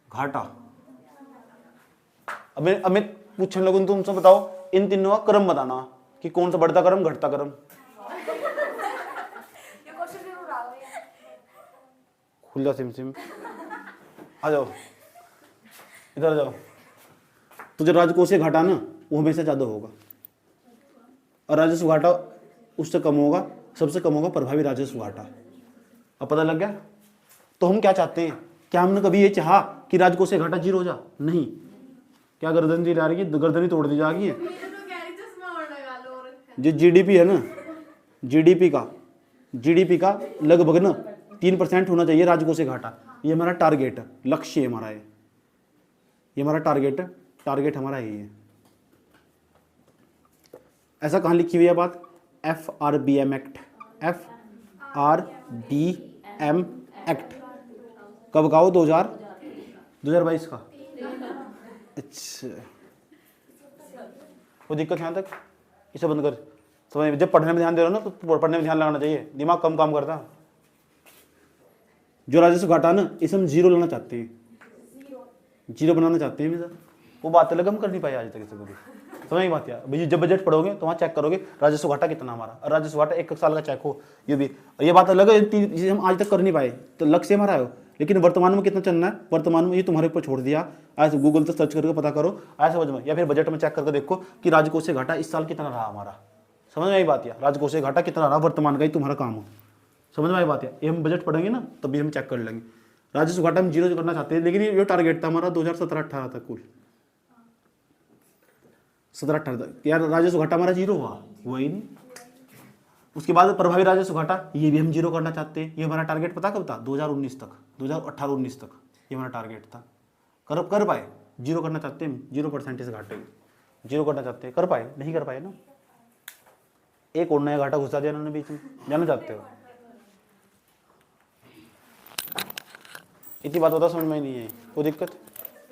घाटा, अब मैं पूछने लगूं तुमसे बताओ इन तीनों का क्रम बताना कि कौन सा बढ़ता क्रम घटता क्रम। खुल जा सिम, आ जाओ इधर आ जाओ। तो जो राजकोषीय घाटा ना वो हमेशा ज्यादा होगा, और राजस्व घाटा उससे कम होगा, सबसे कम होगा प्रभावी राजस्व घाटा। अब पता लग गया? तो हम क्या चाहते हैं? क्या हमने कभी ये चाहा कि राजकोषीय घाटा 0 हो जा? नहीं। क्या गर्दन जी ला रही है, गर्दन ही तोड़ दी जाएगी। जो जीडीपी है ना, जीडीपी का लगभग ना 3% होना चाहिए राजकोषीय घाटा। ये हमारा टारगेट है, लक्ष्य है हमारा, ये हमारा टारगेट हमारा यही है। ऐसा कहाँ लिखी हुई है बात? FRBM एक्ट, FRDM एक्ट कब का हो? 2022 का। अच्छा, कोई दिक्कत यहाँ तक? इसे बंद कर। समझ, जब पढ़ने में ध्यान दे रहे हो ना तो पढ़ने में ध्यान लगाना चाहिए, दिमाग कम काम करता है। जो राजस्व घाटा ना इसे हम 0 लाना चाहते हैं, 0 बनाना चाहते हैं। वो बात अलग हम कर नहीं पाए आज तक इसे कभी। समझ में बात यार भाई, जब बजट पढ़ोगे तो वहाँ चेक करोगे राजस्व घाटा कितना हमारा, और राजस्व घाटा एक साल का चेक हो, ये भी ये बात अलग है, चीज़ हम आज तक कर नहीं पाए, तो लक्ष्य हमारा हो, लेकिन वर्तमान में कितना चलना है, वर्तमान में ये तुम्हारे ऊपर छोड़ दिया। ऐसे गूगल से सर्च करके पता करो, ऐसे समझ में, या फिर बजट में चेक करके देखो कि राजकोषीय घाटा इस साल कितना रहा हमारा। समझ में आई बात यार, राजकोषीय घाटा कितना रहा वर्तमान का ही तुम्हारा काम हो। समझ में आई बात है, ये हम बजट पढ़ेंगे ना तभी हम चेक कर लेंगे। राजस्व घाटा हम जीरो करना चाहते हैं, लेकिन ये टारगेट था हमारा 2017-18 तक, कुल 17-18 तक यार राजस्व घाटा हमारा जीरो हुआ, वही नहीं। उसके बाद प्रभावी राजस्व घाटा, ये भी हम जीरो करना चाहते हैं। ये हमारा टारगेट पता कब था, 2019 तक, 2018-19 तक ये हमारा टारगेट था। कर पाए, जीरो करना चाहते हैं, 0% इस घाटे जीरो करना चाहते हैं, कर पाए नहीं कर पाए ना। एक और नया घाटा घुसा दिया इन्होंने बीच में, जानना चाहते हो। इतनी बात होता समझ में ही नहीं है, कोई दिक्कत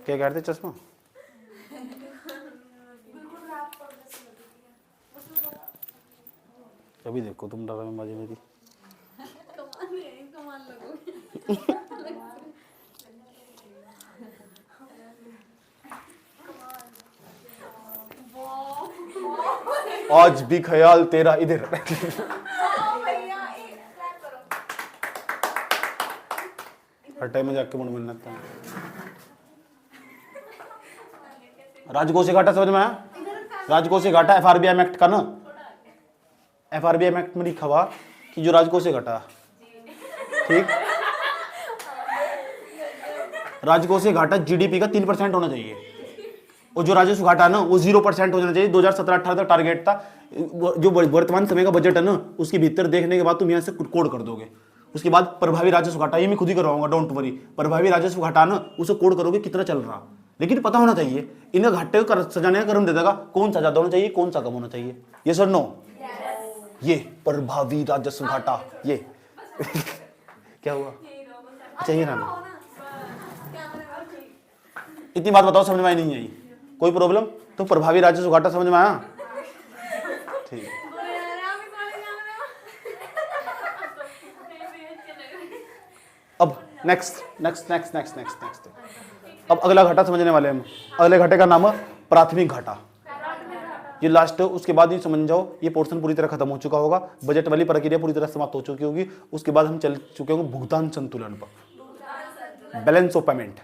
क्या कह रहे थे चश्मा। अभी देखो तुम डरा में मजे में थी। आज भी ख्याल तेरा इधर। हर टाइम में जाके मुड़ मिलना था। राजकोषीय घाटा समझ में आया, राजकोषीय घाटा FRBM एक्ट का ना, FRBM एक्ट में लिखा हुआ कि जो राजकोषीय घाटा, ठीक, राजकोषीय घाटा GDP का 3% होना चाहिए, और जो राजस्व घाटा है ना वो 0% हो जाना चाहिए। 2017-18 तक टारगेट था। जो वर्तमान समय का बजट है ना उसके भीतर देखने के बाद तुम यहाँ से कोड कर दोगे। उसके बाद प्रभावी राजस्व घाटा, ये मैं खुद ही करवाऊंगा, डोंट वरी। प्रभावी राजस्व घाटा ना उसे कोड करोगे कितना चल रहा, लेकिन पता होना चाहिए इन घाटे को सजाने का क्रम दे देगा, कौन सा ज्यादा होना चाहिए कौन सा कम होना चाहिए, ये सर नो, ये प्रभावी राजस्व घाटा ये क्या हुआ, अच्छा ये ना। इतनी बात बताओ समझ में आई नहीं आई, कोई प्रॉब्लम तो प्रभावी राजस्व घाटा समझ में आया, ठीक। अब नेक्स्ट अब अगला घाटा समझने वाले हम। अगले घाटे का नाम है प्राथमिक घाटा, ये लास्ट, उसके बाद ही समझ जाओ ये पोर्शन पूरी तरह खत्म हो चुका होगा, बजट वाली प्रक्रिया पूरी तरह समाप्त हो चुकी होगी। उसके बाद हम चल चुके होंगे भुगतान संतुलन पर, बैलेंस ऑफ पेमेंट।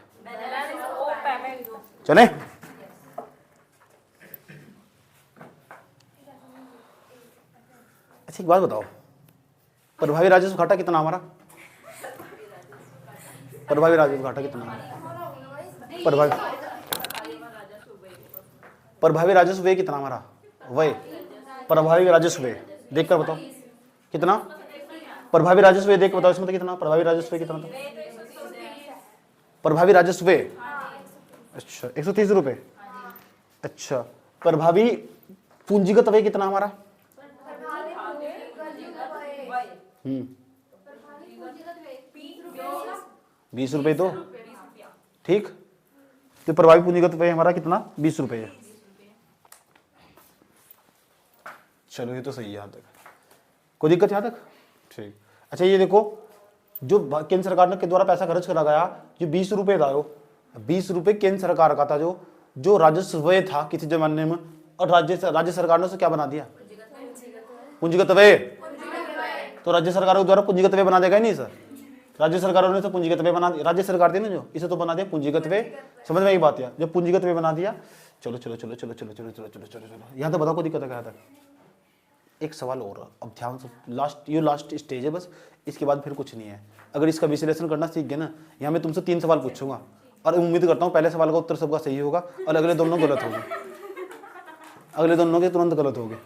चले, अच्छा एक बात बताओ, प्रभावी राजस्व घाटा कितना हमारा, प्रभावी राजस्व घाटा कितना है, प्रभावी राजस्व व्यय कितना हमारा, व्यय, प्रभावी राजस्व व्यय देख कर बताओ कितना, प्रभावी राजस्व व्यय देख बताओ इसमें तो कितना, प्रभावी राजस्व व्यय कितना था, प्रभावी राजस्व व्यय, अच्छा 130 रुपए। अच्छा प्रभावी पूंजीगत व्यय कितना हमारा, 20 रुपए, तो ठीक, तो प्रभावी पूंजीगत व्यय हमारा कितना 20 रुपए है। चलो ये तो सही है यहाँ तक, कोई दिक्कत यहाँ तक, ठीक। अच्छा ये देखो जो केंद्र सरकार के द्वारा पैसा खर्च करा गया, जो 20 रुपए था, 20 रुपए केंद्र सरकार का था, जो राजस्व व्यय था किसी जमाने में, और राज्य सरकार ने उसे क्या बना दिया, पूंजीगत व्यय। तो राज्य सरकार के द्वारा पूंजीगत व्यय बना देगा नहीं सर, राज्य सरकारों ने तो पूंजीगत व्यय बना दिया, राज्य सरकार थी ना जो, इसे तो बना दिया पूंजीगत व्यय। समझ में आई बात है, जब पूंजीगत व्यय बना दिया, चलो चलो चलो चलो चलो चलो चलो चलो चलो चलो यहाँ तो बताओ कोई दिक्कत है क्या तक। एक सवाल और, अब ध्यान से, लास्ट स्टेज है बस, इसके बाद फिर कुछ नहीं है। अगर इसका विश्लेषण करना सीख गए ना, यहाँ मैं तुमसे 3 सवाल पूछूंगा, और उम्मीद करता हूँ पहले सवाल का उत्तर सबका सही होगा और अगले दोनों गलत होंगे, अगले दोनों के तुरंत गलत होंगे।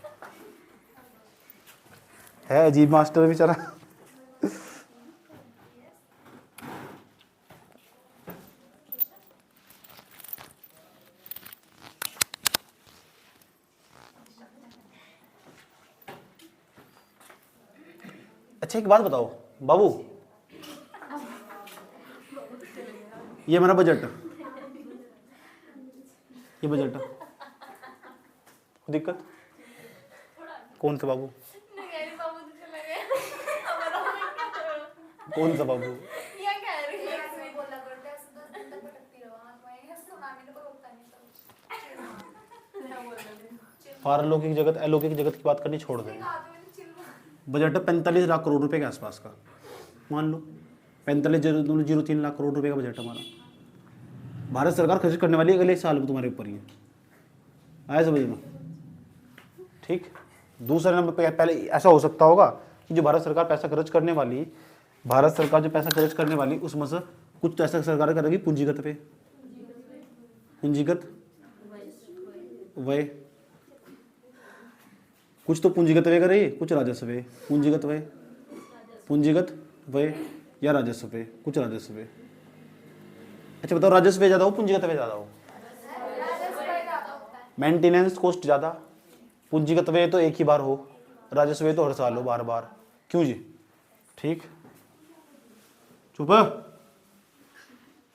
है अजीब मास्टर बेचारा। अच्छा एक बात बताओ बाबू, ये मेरा बजट, ये बजट दिक्कत कौन सा बाबू, कौन सा बाबू, पारलौकिक जगत अलौकिक जगत की बात करनी छोड़ दें। बजट 45 लाख करोड़ रुपए के आसपास का, मान लो 45.03 लाख करोड़ रुपए का बजट हमारा। भारत सरकार खर्च करने वाली है अगले साल में तुम्हारे ऊपर ही है, आया समझ में? ठीक। दूसरे नंबर पे पहले ऐसा हो सकता होगा कि जो भारत सरकार पैसा खर्च करने वाली, भारत सरकार जो पैसा खर्च करने वाली उसमें से कुछ तो ऐसा सरकार करेगी पूंजीगत पे, पूंजीगत व्यय, कुछ तो पूंजीगत व्यय करेगी, कुछ राजस्व व्यय, पूंजीगत व्यय, पूंजीगत व्यय या राजस्व व्यय, कुछ राजस्व व्यय। अच्छा बताओ, राजस्व व्यय ज्यादा हो पूंजीगत व्यय ज्यादा हो? मेंटेनेंस कॉस्ट ज्यादा, पूंजीगत व्यय तो एक ही बार हो, राजस्व व्यय तो हर साल हो, बार बार। क्यों जी? ठीक। चुप।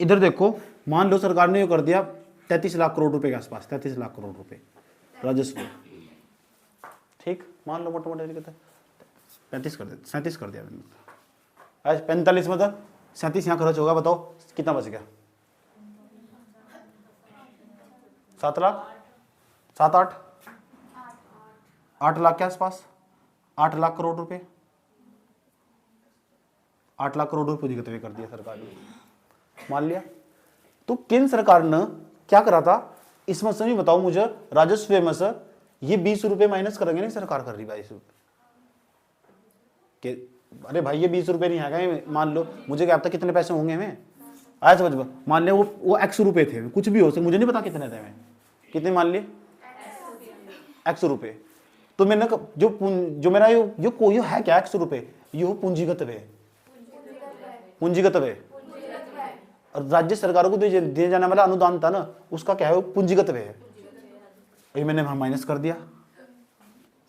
इधर देखो, मान लो सरकार ने ये कर दिया 33 लाख करोड़ रुपए के आसपास, 33 लाख करोड़ रुपए राजस्व। ठीक, मान लो मोटा मोटा 35 कर दे, 37 कर दिया मैंने। आज 45 में था, 37 यहाँ खर्च होगा, बताओ कितना बच गया? 7 लाख, 7-8, 8 लाख के आसपास, 8 लाख करोड़ रुपए, 8 लाख करोड़ रुपए पूंजीगत व्यय कर दिया सरकार ने, मान लिया। तो केंद्र सरकार ने क्या करा था इसमें से भी बताओ मुझे, राजस्व व्यय में से ये 20 रुपए माइनस करेंगे नहीं, सरकार कर रही 22 रुपए। अरे भाई ये 20 रुपए नहीं आएगा, मान लो मुझे क्या पता कितने पैसे होंगे हमें, आया समझ में? मान लिया वो x रुपए थे, कुछ भी हो सकता, मुझे नहीं पता कितने थे, कितने मान लिए x रुपए। तो मैंने जो मेरा यो कोई है क्या x रुपए, ये पूंजीगत व्यय, पूंजीगत व्यय। और राज्य सरकारों को दिए जाने वाला अनुदान था ना, उसका क्या है, पूंजीगत व्यय है। ये मैंने माइनस कर दिया,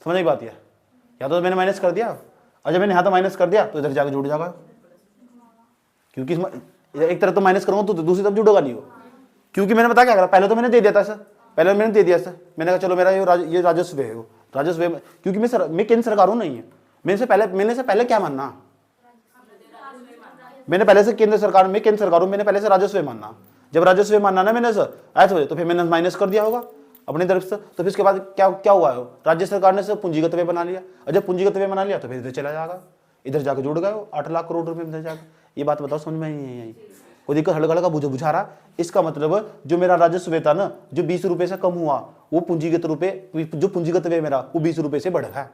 समझ नहीं बात? या तो मैंने माइनस कर दिया, और जब मैंने यहाँ तो माइनस कर दिया तो इधर जाकर जुड़ जाएगा, क्योंकि एक तरफ तो माइनस करूंगा तो दूसरी तरफ जुड़ेगा नहीं हो, क्योंकि मैंने बता क्या करा, पहले तो मैंने दे दिया था सर, पहले मैंने दे दिया सर, मैंने कहा चलो मेरा ये राजस्व है, राजस्व है, क्योंकि मैं केंद्र सरकार हूं नहीं है, मैंने से पहले क्या मानना, मैंने पहले से केंद्र सरकार में केंद्र सरकार हूं, मैंने पहले से राजस्व मानना। जब राजस्व मानना ना मैंने सर ऐसा तो फिर मैंने माइनस कर दिया होगा अपनी तरफ से, तो फिर इसके बाद क्या हुआ है, राज्य सरकार ने सब पूंजीगत व्यय बना लिया, और जब पूंजीगत व्यय बना लिया तो फिर इधर चला जाएगा, इधर जाकर जुड़ गए 8 लाख करोड़ रुपए में जाकर। ये बात बताओ समझ में नहीं आई? कोई दिक्कत हड़गड़ का बुझा रहा? इसका मतलब जो मेरा राजस्व व्यय था ना, जो 20 रुपए से कम हुआ, वो पूंजीगत जो पूंजीगत व्यय मेरा वो 20 रुपए से बढ़ गया।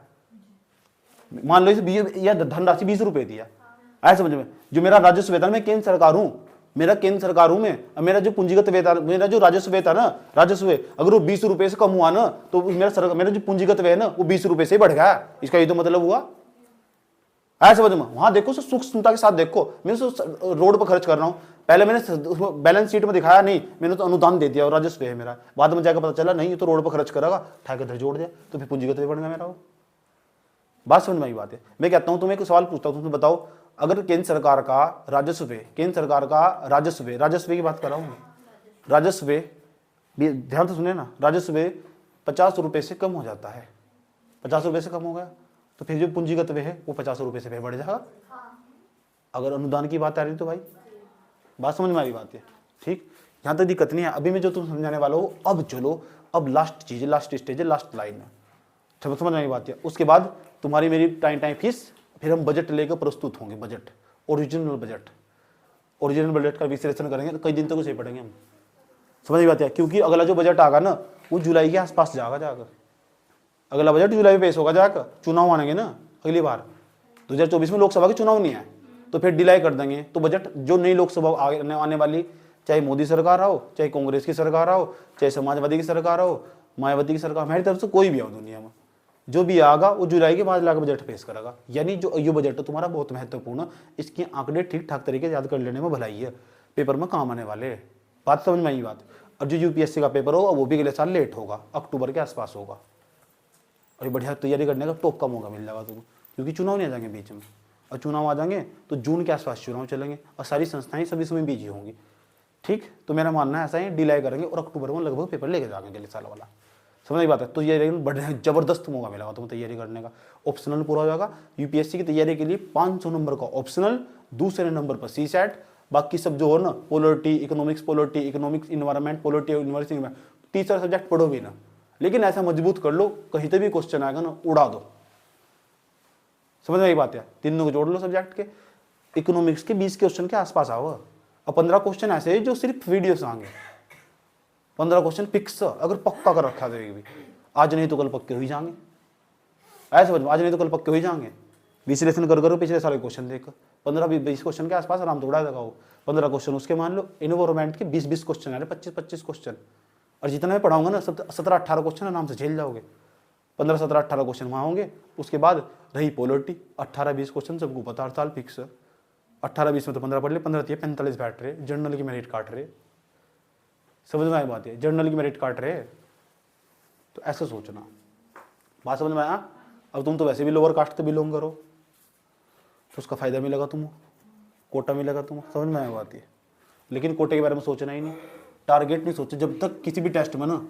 मान लो यह धनराशि 20 रुपए थी, आया समझ में? जो मेरा राजस्व व्यय था, मैं केंद्र सरकार हूं, मेरा केंद्र सरकार हूं मैं, मेरा जो पूंजीगत व्यय था, मेरा जो राजस्व व्यय था ना, राजस्व व्यय अगर वो 20 रुपए से कम हुआ ना, तो मेरा जो पूंजीगत व्यय है ना वो 20 रुपए से बढ़ गया। इसका ये तो मतलब हुआ, आया समझ में? वहां देखो सूक्ष्मता के साथ देखो, मैं रोड पर खर्च कर रहा हूं, पहले मैंने बैलेंस शीट में दिखाया नहीं, मैंने तो अनुदान दे दिया और राजस्व है मेरा, बाद में जाकर पता चला नहीं ये तो रोड पर खर्च करेगा, ठाकर जोड़ दिया, तो फिर पूंजीगत व्यय बढ़ गया मेरा। वो बात समझ में आई बात है? मैं कहता हूं तुम्हें एक सवाल पूछता हूं, तुम बताओ, अगर केंद्र सरकार का राजस्व व्यय, केंद्र सरकार का राजस्व व्यय की बात कर रहा हूं, राजस्व व्यय ध्यान से सुने ना, राजस्व व्यय 50 रुपए से कम हो जाता है, 50 रुपए से कम हो गया, तो फिर जो पूंजीगत व्यय है वो 50 रुपए से फिर बढ़ जाएगा। अगर अनुदान की बात आ रही तो भाई बात समझ में आ रही बात है? ठीक, यहाँ तक दिक्कत नहीं है। अभी मैं जो तुम समझाने वाला हूँ, अब चलो, अब लास्ट चीज है, लास्ट स्टेज है, लास्ट लाइन है, समझ में आई बात है? उसके बाद तुम्हारी मेरी टाइम फीस, फिर हम बजट लेकर प्रस्तुत होंगे, बजट, ओरिजिनल बजट का विश्लेषण करेंगे, तो कई दिन तक उसे पढ़ेंगे हम, समझ में बात है? क्योंकि अगला जो बजट आगा ना वो जुलाई के आसपास जाकर अगला बजट जुलाई में पेश होगा, जाकर चुनाव आएंगे ना अगली बार, 2024 में लोकसभा के चुनाव नहीं है, तो फिर डिले कर देंगे। तो बजट जो नई लोकसभा आने वाली, चाहे मोदी सरकार हो, चाहे कांग्रेस की सरकार हो, चाहे समाजवादी की सरकार हो, मायावती की सरकार, हमारी तरफ से कोई भी हो दुनिया में, जो भी आएगा वो जुलाई के बाद लाकर बजट पेश करेगा। यानी जो ये बजट है तुम्हारा बहुत महत्वपूर्ण, इसके आंकड़े ठीक ठाक तरीके से याद कर लेने में भलाई है, पेपर में काम आने वाले। बात समझ में आई बात? और जो यूपीएससी का पेपर होगा वो भी अगले साल लेट होगा, अक्टूबर के आसपास होगा, और बढ़िया तैयारी करने का टॉप का मौका मिल जाएगा तुम्हें, क्योंकि चुनाव नहीं आ जाएंगे बीच में, और चुनाव आ जाएंगे तो जून के आसपास चुनाव चलेंगे, और सारी संस्थाएं सभी समय बिजी होंगी। ठीक, तो मेरा मानना है ऐसा ही, डिले करेंगे और अक्टूबर में लगभग पेपर लेके जाएंगे अगले साल वाला, समझ नहीं बात है? तो ये बढ़िया जबरदस्त मौका मिलेगा तुम्हें तैयारी करने का। ऑप्शनल पूरा हो जाएगा यूपीएससी की तैयारी के लिए, 500 नंबर का ऑप्शनल, दूसरे नंबर पर सीसैट, बाकी सब जो हो ना, polity, economics, environment, polity, university, तीसरा सब्जेक्ट पढ़ो भी ना, लेकिन ऐसा मजबूत कर लो कहीं से भी क्वेश्चन आएगा ना उड़ा दो। समझ में आई बात है? तीनों को जोड़ लो सब्जेक्ट के, इकोनॉमिक्स के 20 क्वेश्चन के आसपास आओ। और 15 क्वेश्चन ऐसे हैं जो सिर्फ वीडियो से आएंगे, 15 क्वेश्चन फिक्स, अगर पक्का कर रखा था भी, आज नहीं तो कल पक्के हुई जाएंगे। ऐसे समझ, आज नहीं तो कल पक्के हुई जाएंगे। विश्लेषण कर करो पिछले सारे क्वेश्चन देख, 15-20 क्वेश्चन के आसपास आराम से उड़ा लगाओ। 15 क्वेश्चन उसके मान लो, इन्वायरमेंट के 20-20 क्वेश्चन आ रहे, 25-25 क्वेश्चन, और जितना मैं पढ़ाऊंगा ना 17-18 क्वेश्चन आराम से झेल जाओगे। 15-17-18 क्वेश्चन वहाँ होंगे। उसके बाद रही पॉलिटी, 18-20 क्वेश्चन सबको पता, 18 फिक्स, 18-20 में तो 15 पढ़ ले, 15-45 बैठ रहे, जर्नल की मेरिट काट रहे। समझ में आई बात है? जर्नल की मेरिट काट रहे, तो ऐसा सोचना। बात समझ में आया? अब तुम तो वैसे भी लोअर कास्ट से बिलोंग करो, तो उसका फायदा मिलेगा तुम, कोटा मिलेगा तुम। समझ में आया बात है? लेकिन कोटे के बारे में सोचना ही नहीं, टारगेट नहीं सोचे। जब तक किसी भी टेस्ट में ना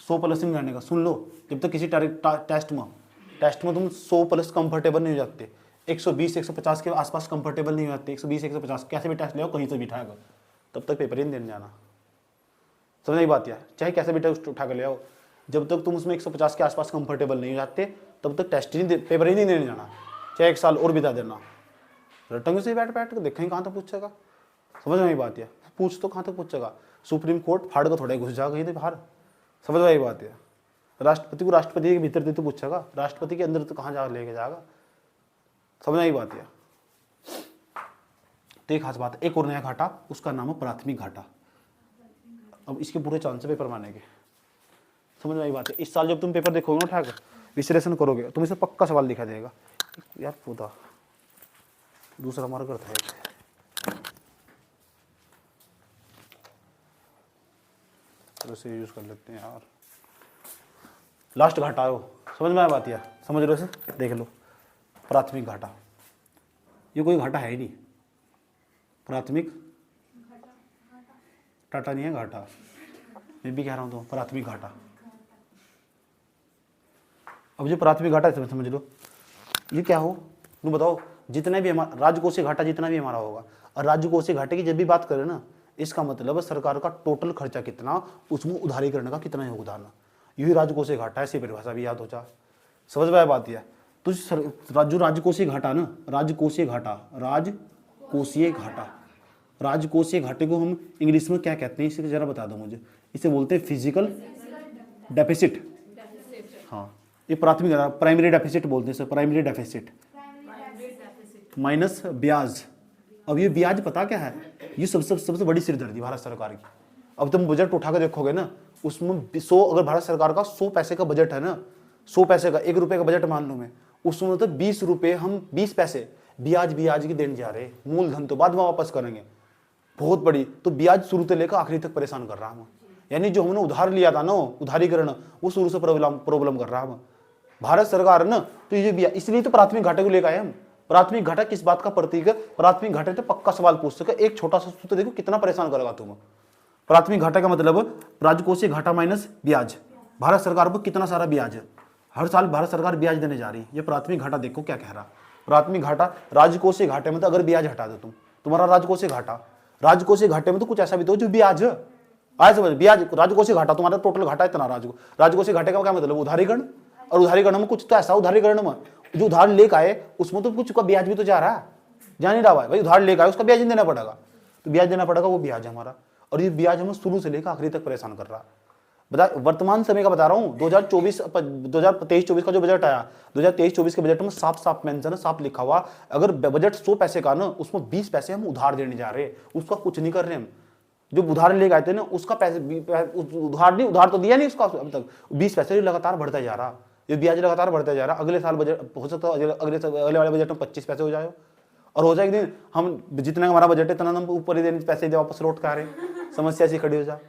100+ नहीं रहने का, सुन लो, जब तक किसी टेस्ट में तुम 100+ कंफर्टेबल नहीं हो जाते, 120-150 के आसपास कंफर्टेबल नहीं हो जाते, 120-150 कैसे भी टेस्ट ले आओ, कहीं से भी उठाएगा, तब तक पेपर ही नहीं देने जाना। समझ नहीं बात है? चाहे कैसे भी टेस्ट उठा कर ले आओ, जब तक तुम उसमें 150 के आसपास कंफर्टेबल नहीं हो जाते, तब तक टेस्ट ही पेपर ही नहीं देने जाना, चाहे 1 साल और बिता देना। रटंग से बैठ के देखेंगे कहाँ तक पूछेगा। समझ में आई बात है? पूछ तो कहाँ तक पूछेगा, सुप्रीम कोर्ट फाड़ कर थोड़ा घुस जाएगा कहीं तो बाहर। समझ में आई बात है? राष्ट्रपति को राष्ट्रपति के भीतर दे तो पूछेगा, राष्ट्रपति के अंदर तो कहाँ जा लेके जाएगा। समझ में आई बात है? तो एक खास बात है, एक और नया घाटा, उसका नाम है प्राथमिक घाटा। अब इसके पूरे चांस है पेपर मारने के। समझ में आई बात है? इस साल जब तुम पेपर देखोगे ना उठाकर विश्लेषण करोगे, तुम इसे पक्का सवाल दिखा देगा। यार पूरा दूसरा हमारा करता है, इसे यूज कर लेते हैं यार। लास्ट घाटा है वो, समझ में आया बात? यार समझ लो, इसे देख लो, प्राथमिक घाटा। ये कोई घाटा है ही नहीं, प्राथमिक टाटा नहीं है घाटा, मैं भी कह रहा हूँ तो प्राथमिक घाटा। अब जो प्राथमिक घाटा है समझ लो, ये क्या हो तुम बताओ। जितना भी हमारा राजकोषीय घाटा जितना भी हमारा होगा, और राजकोषीय घाटे की जब भी बात करें ना, इसका मतलब सरकार का टोटल खर्चा कितना, उसमें उधारीकरण का कितना योगदान है, यही राजकोषीय घाटा है। ऐसी परिभाषा भी याद हो जा। समझ में आया बात? यह तो जो राजकोषीय घाटा ना, राजकोषीय घाटे को हम इंग्लिश में क्या कहते हैं, इसे जरा बता दो मुझे। इसे बोलते हैं फिजिकल डेफिसिट। हाँ, ये प्राथमिक प्राइमरी डेफिसिट बोलते हैं, प्राइमरी डेफिसिट माइनस ब्याज। अब ये ब्याज पता क्या है, ये सबसे बड़ी सिरदर्दी भारत सरकार की। अब तुम बजट उठा कर देखोगे ना, उसमें 100, अगर भारत सरकार का 100 पैसे का बजट है ना, 100 पैसे का 1 रुपये का बजट मान लो मैं, उसमें तो 20 रुपये हम 20 पैसे ब्याज की देने जा रहे, मूलधन तो बाद में वापस करेंगे, बहुत बड़ी। तो ब्याज शुरू से लेकर आखिरी तक परेशान कर रहा हूँ। यानी जो हमने उधार लिया था ना, उधारीकरण, वो शुरू से प्रॉब्लम कर रहा है भारत सरकार ना। तो ये ब्याज, इसलिए तो प्राथमिक घाटे को लेकर आए हम। प्राथमिक घाटा किस बात का प्रतीक है? प्राथमिक घाटे तो पक्का सवाल पूछ सके, एक छोटा सा सूत्र देखो कितना परेशान करेगा तुम। प्राथमिक घाटा का मतलब राजकोषीय घाटा माइनस ब्याज। भारत सरकार पर कितना सारा ब्याज है, हर साल भारत सरकार ब्याज देने जा रही है। ये प्राथमिक घाटा देखो क्या कह रहा। प्राथमिक घाटा राजकोषीय घाटे में तो अगर ब्याज हटा दो तुम्हारा राजकोषीय घाटे में तो कुछ ऐसा भी तो जो ब्याज आए समझ, ब्याज राजकोषीय घाटा तुम्हारा टोटल घाटा इतना। राजकोषीय घाटे का क्या मतलब? उधारीकरण। और उधारीकरण में कुछ तो ऐसा उधारीकरण में जो उधार लेकर आए उसमें तो कुछ का ब्याज भी तो जा रहा है, जा नहीं रहा है भाई। उधार लेकर आए उसका ब्याज देना पड़ेगा, तो ब्याज देना पड़ेगा, वो ब्याज हमारा। और ये ब्याज हमें शुरू से लेकर आखिरी तक परेशान कर रहा है। बता, वर्तमान समय का बता रहा हूँ, 2023-24 का जो बजट आया, 2023-24 के बजट में साफ साफ मेंशन है, साफ लिखा हुआ, अगर बजट 100 पैसे का ना, उसमें 20 पैसे हम उधार देने जा रहे हैं, उसका कुछ नहीं कर रहे हम। जो उधार लेके आए थे ना, उसका पैसे उधार तो दिया नहीं उसका अब तक, 20 पैसे लगातार बढ़ता जा रहा, ये ब्याज लगातार बढ़ता जा रहा। अगले साल बजट हो सकता है, अगले वाले बजट में 25 पैसे हो जाए, और हो जाए एक दिन हम जितना हमारा बजट है इतना हम ऊपर ही पैसे दे वापस लौट कर आ रहे, समस्या ऐसी खड़ी हो जाए।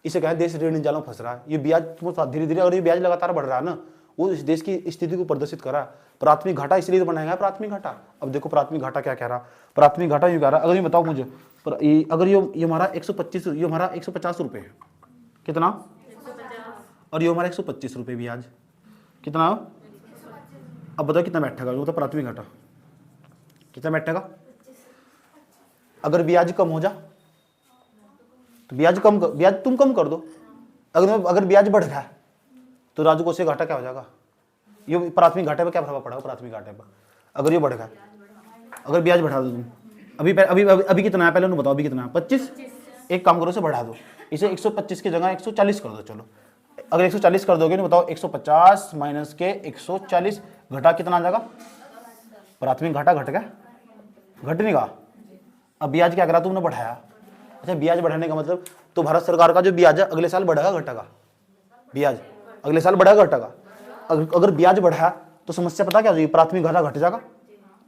इसे कहा देश ऋण जाल में फंस रहा है। ये ब्याज धीरे धीरे, और ये ब्याज लगातार बढ़ रहा है ना, वो इस देश की स्थिति को प्रदर्शित कर रहा है। प्राथमिक घाटा इसलिए तो बनाया है प्राथमिक घाटा। अब देखो प्राथमिक घाटा क्या कह रहा, प्राथमिक घाटा ये कह रहा, अगर ये बताओ मुझे, अगर ये हमारा 125, ये हमारा 150 रुपये है, कितना? 150। और ये हमारा 125 रुपये ब्याज, कितना? अब बताओ कितना बैठेगा? वो तो प्राथमिक घाटा कितना बैठेगा? अगर ब्याज कम हो जा तो ब्याज तुम कम कर दो। अगर ब्याज बढ़ रहा है तो राजकोषीय घाटा क्या हो जाएगा, ये प्राथमिक घाटे पर क्या प्रभाव पड़ेगा, प्राथमिक घाटे पर अगर ये बढ़ेगा, अगर ब्याज बढ़ा दो तुम, अभी अभी अभी, अभी कितना है पहले उन्हें बताओ, अभी कितना है 25, एक काम करो इसे बढ़ा दो, इसे 125 की जगह 140 कर दो। चलो अगर 140 कर दोगे ना, बताओ 150 माइनस के 140 घटा कितना आ जाएगा, प्राथमिक घाटा घट गया, घट नहीं गया। अब ब्याज क्या करा तुमने, बढ़ाया। अच्छा ब्याज बढ़ाने का मतलब तो भारत सरकार का जो ब्याज है अगले साल बढ़ेगा घटेगा, ब्याज अगले साल बढ़ेगा घटेगा। अगर ब्याज बढ़ा तो समस्या पता क्या हो जाएगी, प्राथमिक घाटा घट जाएगा,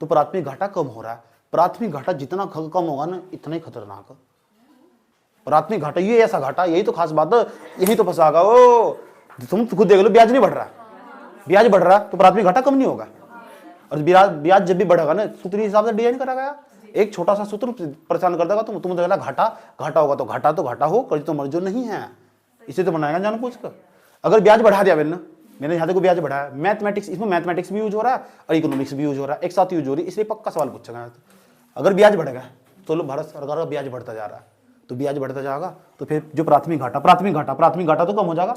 तो प्राथमिक घाटा कम हो रहा है। प्राथमिक घाटा जितना कम होगा ना इतना ही खतरनाक है। प्राथमिक घाटा ये ऐसा घाटा, यही तो खास बात है, यही तो फंसागा। ओ तुम खुद देख लो, ब्याज नहीं बढ़ रहा, ब्याज बढ़ रहा तो प्राथमिक घाटा कम नहीं होगा। और ब्याज जब भी बढ़ेगा ना सूत्र हिसाब से डिजाइन करा गया, एक छोटा सा सूत्र परेशान कर देगा। तुम देखना घाटा घाटा होगा तो घाटा हो, कल तो मर्जो नहीं है, इसे तो बनाएगा जान पूछ कर। अगर ब्याज बढ़ा दिया मैंने यहाँ देखो ब्याज बढ़ाया, मैथमेटिक्स, इसमें मैथमेटिक्स भी यूज हो रहा है और इकोनॉमिक्स भी यूज हो रहा है, एक साथ यूज हो रही है, इसलिए पक्का सवाल पूछेगा। अगर ब्याज बढ़ेगा तो लो भारत सरकार का ब्याज बढ़ता जा रहा है, तो ब्याज बढ़ता जाएगा तो फिर जो प्राथमिक घाटा तो कम हो जाएगा,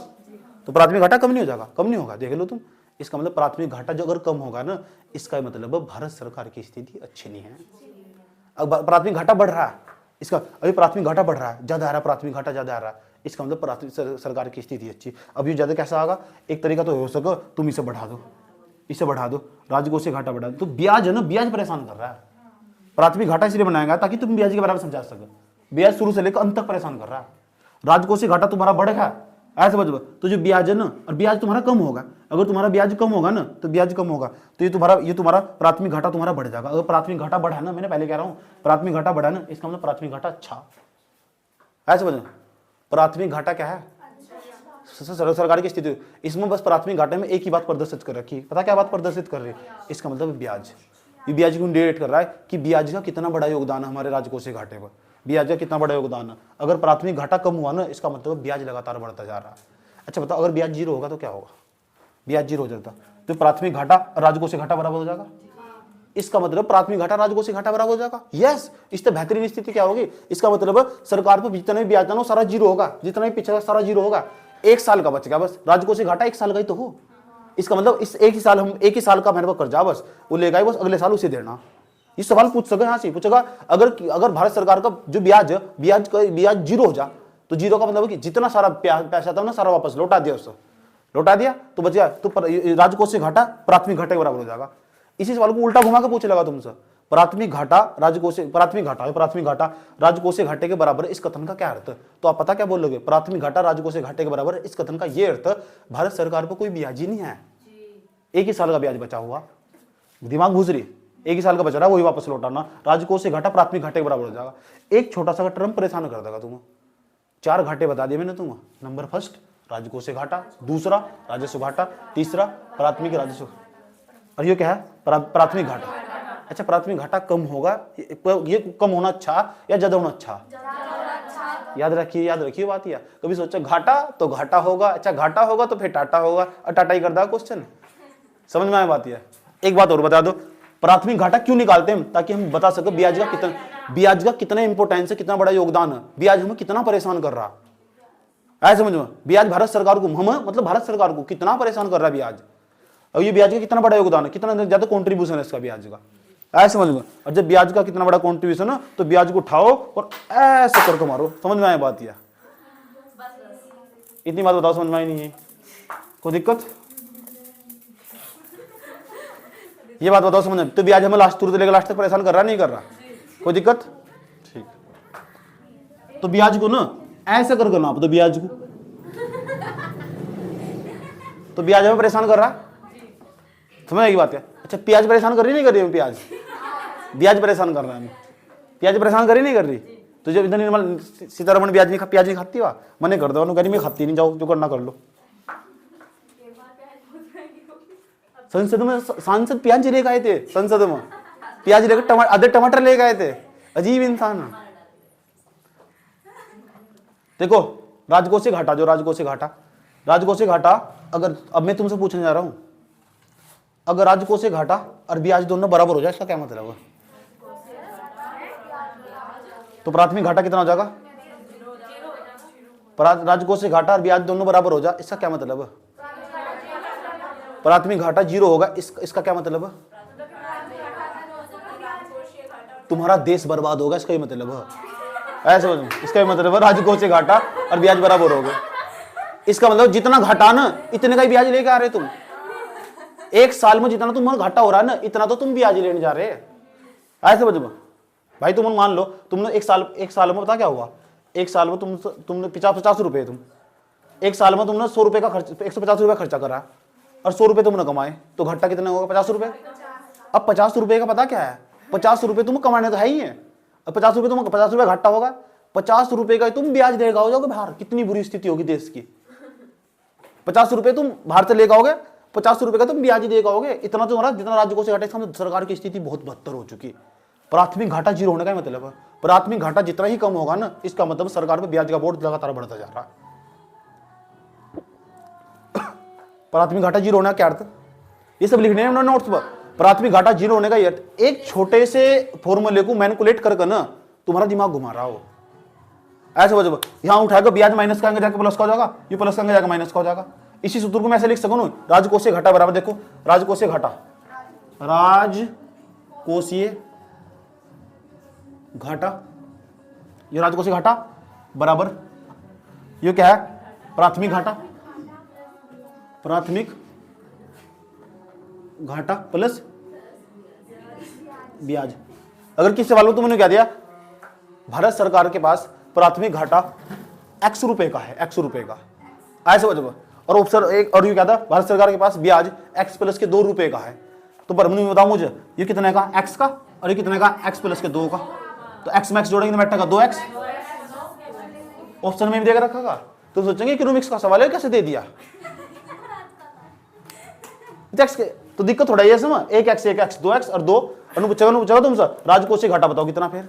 तो प्राथमिक घाटा कम नहीं हो जाएगा, कम नहीं होगा। देख लो तुम, इसका मतलब प्राथमिक घाटा जो अगर कम होगा ना, इसका मतलब भारत सरकार की स्थिति अच्छी नहीं है। अब प्राथमिक घाटा बढ़ रहा है, इसका अभी प्राथमिक घाटा बढ़ रहा है, ज्यादा आ रहा है, प्राथमिक घाटा ज्यादा आ रहा है, इसका मतलब प्राथमिक सरकार की स्थिति अच्छी। अब ये ज्यादा कैसा आएगा, एक तरीका तो हो सके तुम इसे बढ़ा दो, इसे बढ़ा दो, राजकोषीय घाटा बढ़ा दो। तो ब्याज है ना, ब्याज परेशान कर रहा है। प्राथमिक घाटा इसलिए बनाएगा ताकि तुम ब्याज के बारे में समझा सको, ब्याज शुरू से लेकर अंत तक परेशान कर रहा है। राजकोषीय घाटा तुम्हारा बढ़ेगा ऐसे समझो, तो जो ब्याज है ना, और ब्याज तुम्हारा कम होगा, अगर तुम्हारा ब्याज कम होगा ना तो ब्याज कम होगा, तो ये तुम्हारा प्राथमिक घाटा तुम्हारा बढ़ जाएगा। अगर प्राथमिक घाटा बढ़ा ना, मैंने पहले कह रहा हूं प्राथमिक घाटा बढ़ा ना, इसका मतलब प्राथमिक घाटा अच्छा, ऐसे समझो। प्राथमिक घाटा क्या है, सरकार की स्थिति, इसमें बस प्राथमिक घाटे में एक ही बात प्रदर्शित कर रखी है, पता क्या बात प्रदर्शित कर रही है, इसका मतलब ब्याज। ये ब्याज को इंडिकेट कर रहा है कि ब्याज का कितना बड़ा योगदान है हमारे राजकोषीय घाटे पर, ब्याज का कितना बड़ा योगदान है। अगर प्राथमिक घाटा कम हुआ ना, इसका मतलब ब्याज लगातार बढ़ता जा रहा है। अच्छा बताओ, अगर ब्याज जीरो होगा तो क्या होगा, ब्याज जीरो हो जाता तो प्राथमिक घाटा राजकोषीय घाटा बराबर हो जाएगा, इसका मतलब प्राथमिक घाटा राजकोषीय घाटा बराबर हो जाएगा। यस, इससे बेहतरीन स्थिति क्या होगी, इसका मतलब सरकार पर जितना भी ब्याज था ना सारा जीरो होगा, जितना भी पिछड़ा सारा जीरो होगा, एक साल का बचेगा बस, राजकोषीय घाटा एक साल का ही तो हो। इसका मतलब इस एक ही साल का मेरे को कर्जा बस वो लेगा, बस अगले साल उसे देना। ये सवाल पूछ सके, यहाँ से पूछेगा, अगर भारत सरकार का जो ब्याज जीरो हो जा, तो जीरो का मतलब कि जितना सारा पैसा था ना सारा वापस लौटा दिया, उसको लौटा दिया तो बच गया, तो राजकोषीय घाटा प्राथमिक घाटे के बराबर हो जाएगा। इसी सवाल को उल्टा घुमा के पूछे लगा तुमसे, प्राथमिक घाटा राजकोषीय घाटे के बराबर है, इस कथन का क्या अर्थ है? तो आप पता क्या बोलोगे, प्राथमिक घाटा राजकोषीय घाटे के बराबर है, इस कथन का ये अर्थ, भारत सरकार पर कोई ब्याज ही नहीं है, एक ही साल का ब्याज बचा हुआ, दिमाग घुस रही, एक ही साल का बचा रहा है वही वापस लौटाना, राजकोषीय घाटा प्राथमिक घाटे के बराबर हो जाएगा। एक छोटा सा टर्म परेशान कर देगा तुम्हें, 4 घाटे बता दिए मैंने तुम्हें, नंबर फर्स्ट राजकोषीय घाटा, दूसरा राजस्व घाटा, तीसरा प्राथमिक राजस्व, और ये क्या है प्राथमिक घाटा। अच्छा प्राथमिक घाटा कम होगा, ये कम होना अच्छा या ज्यादा होना अच्छा? याद रखिए बात। या कभी सोचा घाटा तो घाटा होगा, अच्छा घाटा होगा तो फिर टाटा होगा, और टाटा ही करता है क्वेश्चन, समझ में आया बात? यह एक बात और बता दो, प्राथमिक घाटा क्यों निकालते हैं, ताकि हम बता सके ब्याज का कितना इंपोर्टेंस है, कितना बड़ा योगदान है, ब्याज हमें कितना परेशान कर रहा है, समझ में? ब्याज भारत सरकार को, हम मतलब भारत सरकार को कितना परेशान कर रहा है ब्याज, और ये ब्याज का कितना बड़ा योगदान है, कितना ज्यादा कॉन्ट्रीब्यूशन है इसका ब्याज का, ऐसे समझ में? और जब ब्याज का कितना बड़ा कॉन्ट्रीब्यूशन है तो ब्याज को उठाओ और ऐसे करके मारो, समझ में आए बात? या इतनी बात बताओ, समझ में आई नहीं है? कोई दिक्कत? ये बात बताओ समझ में? तो ब्याज हमें लास्ट लेकर लास्ट तक परेशान कर रहा नहीं कर रहा? कोई दिक्कत? ठीक, तो ब्याज को ना ऐसे करके नाप दो, ब्याज को, तो ब्याज हमें परेशान कर रहा, समझ आएगी बात? है अच्छा प्याज परेशान कर रही नहीं कर रही? ब्याज परेशान कर रहा है, प्याज परेशान कर रही नहीं कर रही? तो जब इधर निर्मल सीतारमण प्याज नहीं खाती हुआ मने कर दो, कह रही मैं खाती नहीं, जाओ जो करना कर लो। संसद में सांसद प्याज लेके आए थे, संसद में प्याज लेकर आधे टमाटर लेके आए थे, अजीब इंसान है। देखो राजकोषीय घाटा, जो राजकोषीय घाटा अगर अब मैं तुमसे पूछने जा रहा हूं, अगर राजकोषीय घाटा और ब्याज दोनों बराबर हो जाए इसका क्या मतलब है? तो प्राथमिक घाटा कितना हो जाएगा? राजकोषीय घाटा और ब्याज दोनों बराबर हो जाए इसका क्या मतलब है? प्राथमिक घाटा 0 होगा, इसका क्या मतलब है? तुम्हारा देश बर्बाद होगा, इसका ही मतलब है। ऐसे इसका ही मतलब है राजकोषीय घाटा और ब्याज बराबर हो गए। इसका मतलब जितना घाटा ना इतने का ही ब्याज लेके आ रहे तुम। एक साल में जितना तुम्हारा घाटा हो रहा है ना, इतना तो तुम ब्याज लेने जा रहे हैं। ऐसे समझो भाई, तुम मान लो तुमने एक साल में पता क्या हुआ, एक साल में तुमने 50 रुपए, तुम एक साल में तुमने 100 रुपए का खर्च, 150 रुपए खर्चा करा और 100 रुपए तुमने कमाए, तो घाटा कितना होगा? 50 रुपए। अब 50 रुपए का पता क्या है, 50 रुपए तुम कमाने तो है ही है, अब 50 रुपए तुम 50 रुपए घाटा होगा, 50 रुपए का तुम ब्याज देगा हो जाओगे बाहर। कितनी बुरी स्थिति होगी देश की। 50 रुपए तुम बाहर से लेकर आओगे, 50 रुपए का तुम ब्याज देगा होगे। इतना तुम्हारा जितना राज्य को से घाटा, इसका सरकार की स्थिति बहुत बदतर हो चुकी। प्राथमिक घाटा 0 होने का मतलब है, प्राथमिक घाटा जितना ही कम होगा ना, इसका मतलब सरकार पे ब्याज का बोझ लगातार बढ़ता जा रहा है। प्राथमिक घाटा 0 होना क्या अर्थ, ये सब लिखने हैं नोट्स पर। प्राथमिक घाटा 0 होने का ये अर्थ, एक छोटे से फॉर्मूले को मैनिपुलेट करके ना तुम्हारा दिमाग घुमा रहा हो। ऐसे वजह यहां उठाएगा ब्याज माइनस का जाकर प्लस का हो जाएगा, ये प्लस का जाकर माइनस का हो जाएगा। इसी सूत्र को मैं ऐसे लिख सकूं, राजकोषीय घाटा बराबर, देखो राजकोषीय घाटा, राजकोषीय घाटा, ये राजकोषीय घाटा बराबर ये क्या है? प्राथमिक घाटा, प्राथमिक घाटा प्लस ब्याज। अगर किस सवाल में तुमने क्या दिया, भारत सरकार के पास प्राथमिक घाटा x रुपए का है, x रुपए का, ऐसे वजह। और ऑप्शन एक और ये क्या था, भारत सरकार के पास ब्याज x प्लस के 2 रुपए का है। तो बरमनी में बताओ मुझे ये कितने का, x का, और ये कितने का, x प्लस के 2 का। तो x में x जोड़ेंगे तो बैठेगा 2x। ऑप्शन में भी देकर रखा। तो सोचेंगे इकोनॉमिक्स का सवाल है, कैसे दे दिया x के। तो दिक्कत थोड़ा ये समझ, 1x 2x और 2 पूछेगा तुमसे राजकोषीय घाटा बताओ कितना फिर,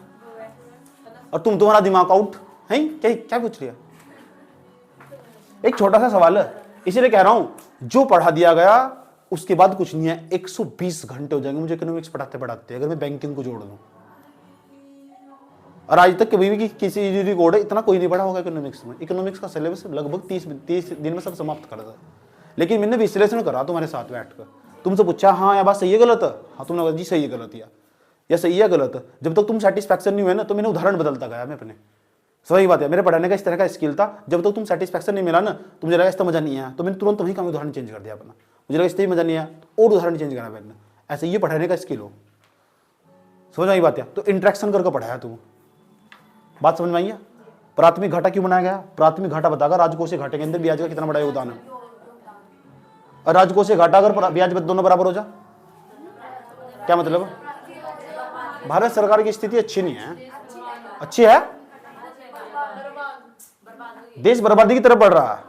और तुम्हारा दिमाग आउट है। क्या पूछ लिया? एक छोटा सा सवाल है, इसीलिए कह रहा हूं जो पढ़ा दिया गया उसके बाद कुछ नहीं है। 120 घंटे हो जाएंगे मुझे इकोनॉमिक्स पढ़ाते पढ़ाते, अगर मैं बैंकिंग को जोड़ दूं। और आज तक कभी भी किसी रिकॉर्ड इतना कोई नहीं पढ़ा होगा इकोनॉमिक्स में। इकोनॉमिक्स का सिलेबस लगभग 30 दिन में सब समाप्त कर दिया। लेकिन मैंने विश्लेषण करा तुम्हारे साथ बैठकर, तुमसे पूछा हाँ या बात सही है गलत है, हाँ तुमने कहा जी सही है गलत या सही है गलत है। जब तक तुम सेटिस्फैक्शन नहीं हुए ना, तो मैंने उदाहरण बदलता गया मैं अपने। सही बात है, मेरे पढ़ाने का इस तरह का स्किल था। जब तक तुम सेटिस्फैक्शन नहीं मिला ना, तो मुझे लगा इसका मजा नहीं आया, तो मैंने तुरंत वहीं का उदाहरण चेंज कर दिया अपना। मुझे लगा इससे मजा नहीं आया और उदाहरण चेंज करा मैंने। ऐसे ये पढ़ाने का स्किल हो, समझ आई बात है। तो इंट्रैक्शन करके पढ़ाया तुम, बात समझ में आई है। प्राथमिक घाटा क्यों बनाया गया? प्राथमिक घाटा बतागा राजकोषीय घाटे के अंदर ब्याज का कितना बड़ा योगदान है। और राजकोषीय घाटा अगर ब्याज दोनों बराबर हो जाए, क्या मतलब? भारत सरकार की स्थिति अच्छी नहीं है, अच्छी है, देश बर्बादी की तरफ बढ़ रहा है,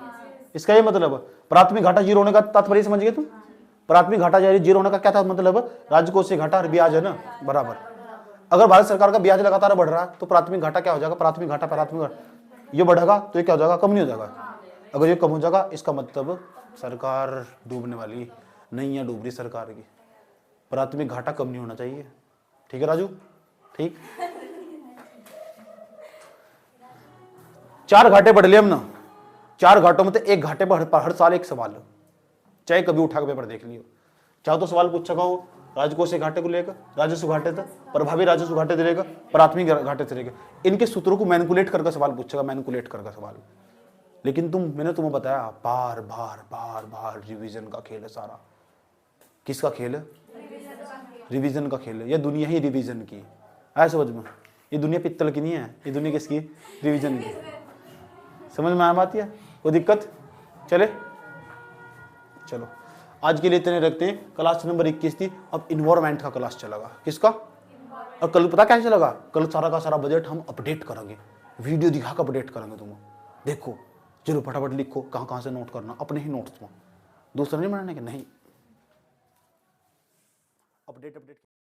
इसका ये मतलब। प्राथमिक घाटा 0 होने का तात्पर्य समझ गए तुम? प्राथमिक घाटा 0 होने का क्या था मतलब? राजकोषीय घाटा और ब्याज है ना बराबर। अगर भारत सरकार का ब्याज लगातार बढ़ रहा है तो प्राथमिक घाटा क्या हो जाएगा? प्राथमिक घाटा ये बढ़ेगा तो ये क्या हो जाएगा? कम नहीं हो जाएगा। अगर ये कम हो जाएगा इसका मतलब सरकार डूबने वाली नहीं है, डूब रही सरकार की। प्राथमिक घाटा कम नहीं होना चाहिए, ठीक है राजू? ठीक। 4 घाटे पढ़ लिए हमने। 4 घाटों में तो एक घाटे पर हर साल एक सवाल हो, चाहे कभी उठा के पेपर देख लियो। चाहे तो सवाल पूछ सका हो राजकोषीय घाटे को लेकर, राजस्व घाटे तक, प्रभावी राजस्व घाटे से लेकर, प्राथमिक घाटे से लेकर, इनके सूत्रों को मैनिपुलेट करके सवाल पूछेगा, मैनिपुलेट करके सवाल। लेकिन मैंने तुम्हें बताया बार बार रिवीजन का खेल है सारा। किसका खेल है? रिवीजन का खेल है। यह दुनिया ही रिवीजन की है, समझ में। ये दुनिया पित्तल की नहीं है, ये दुनिया किसकी? रिवीजन की। समझ में आ बात है? कोई दिक्कत? चले चलो आज के लिए इतने रखते हैं। क्लास नंबर 21 थी, अब इन्वायरमेंट का क्लास चलेगा। किसका? और कल पता क्या चलेगा? कल सारा का सारा बजट हम अपडेट करेंगे, वीडियो दिखा कर अपडेट करेंगे। तुम देखो चलो फटाफट लिखो कहाँ से नोट करना, अपने ही नोट्स में, दूसरा नहीं बनाने के। नहीं, अपडेट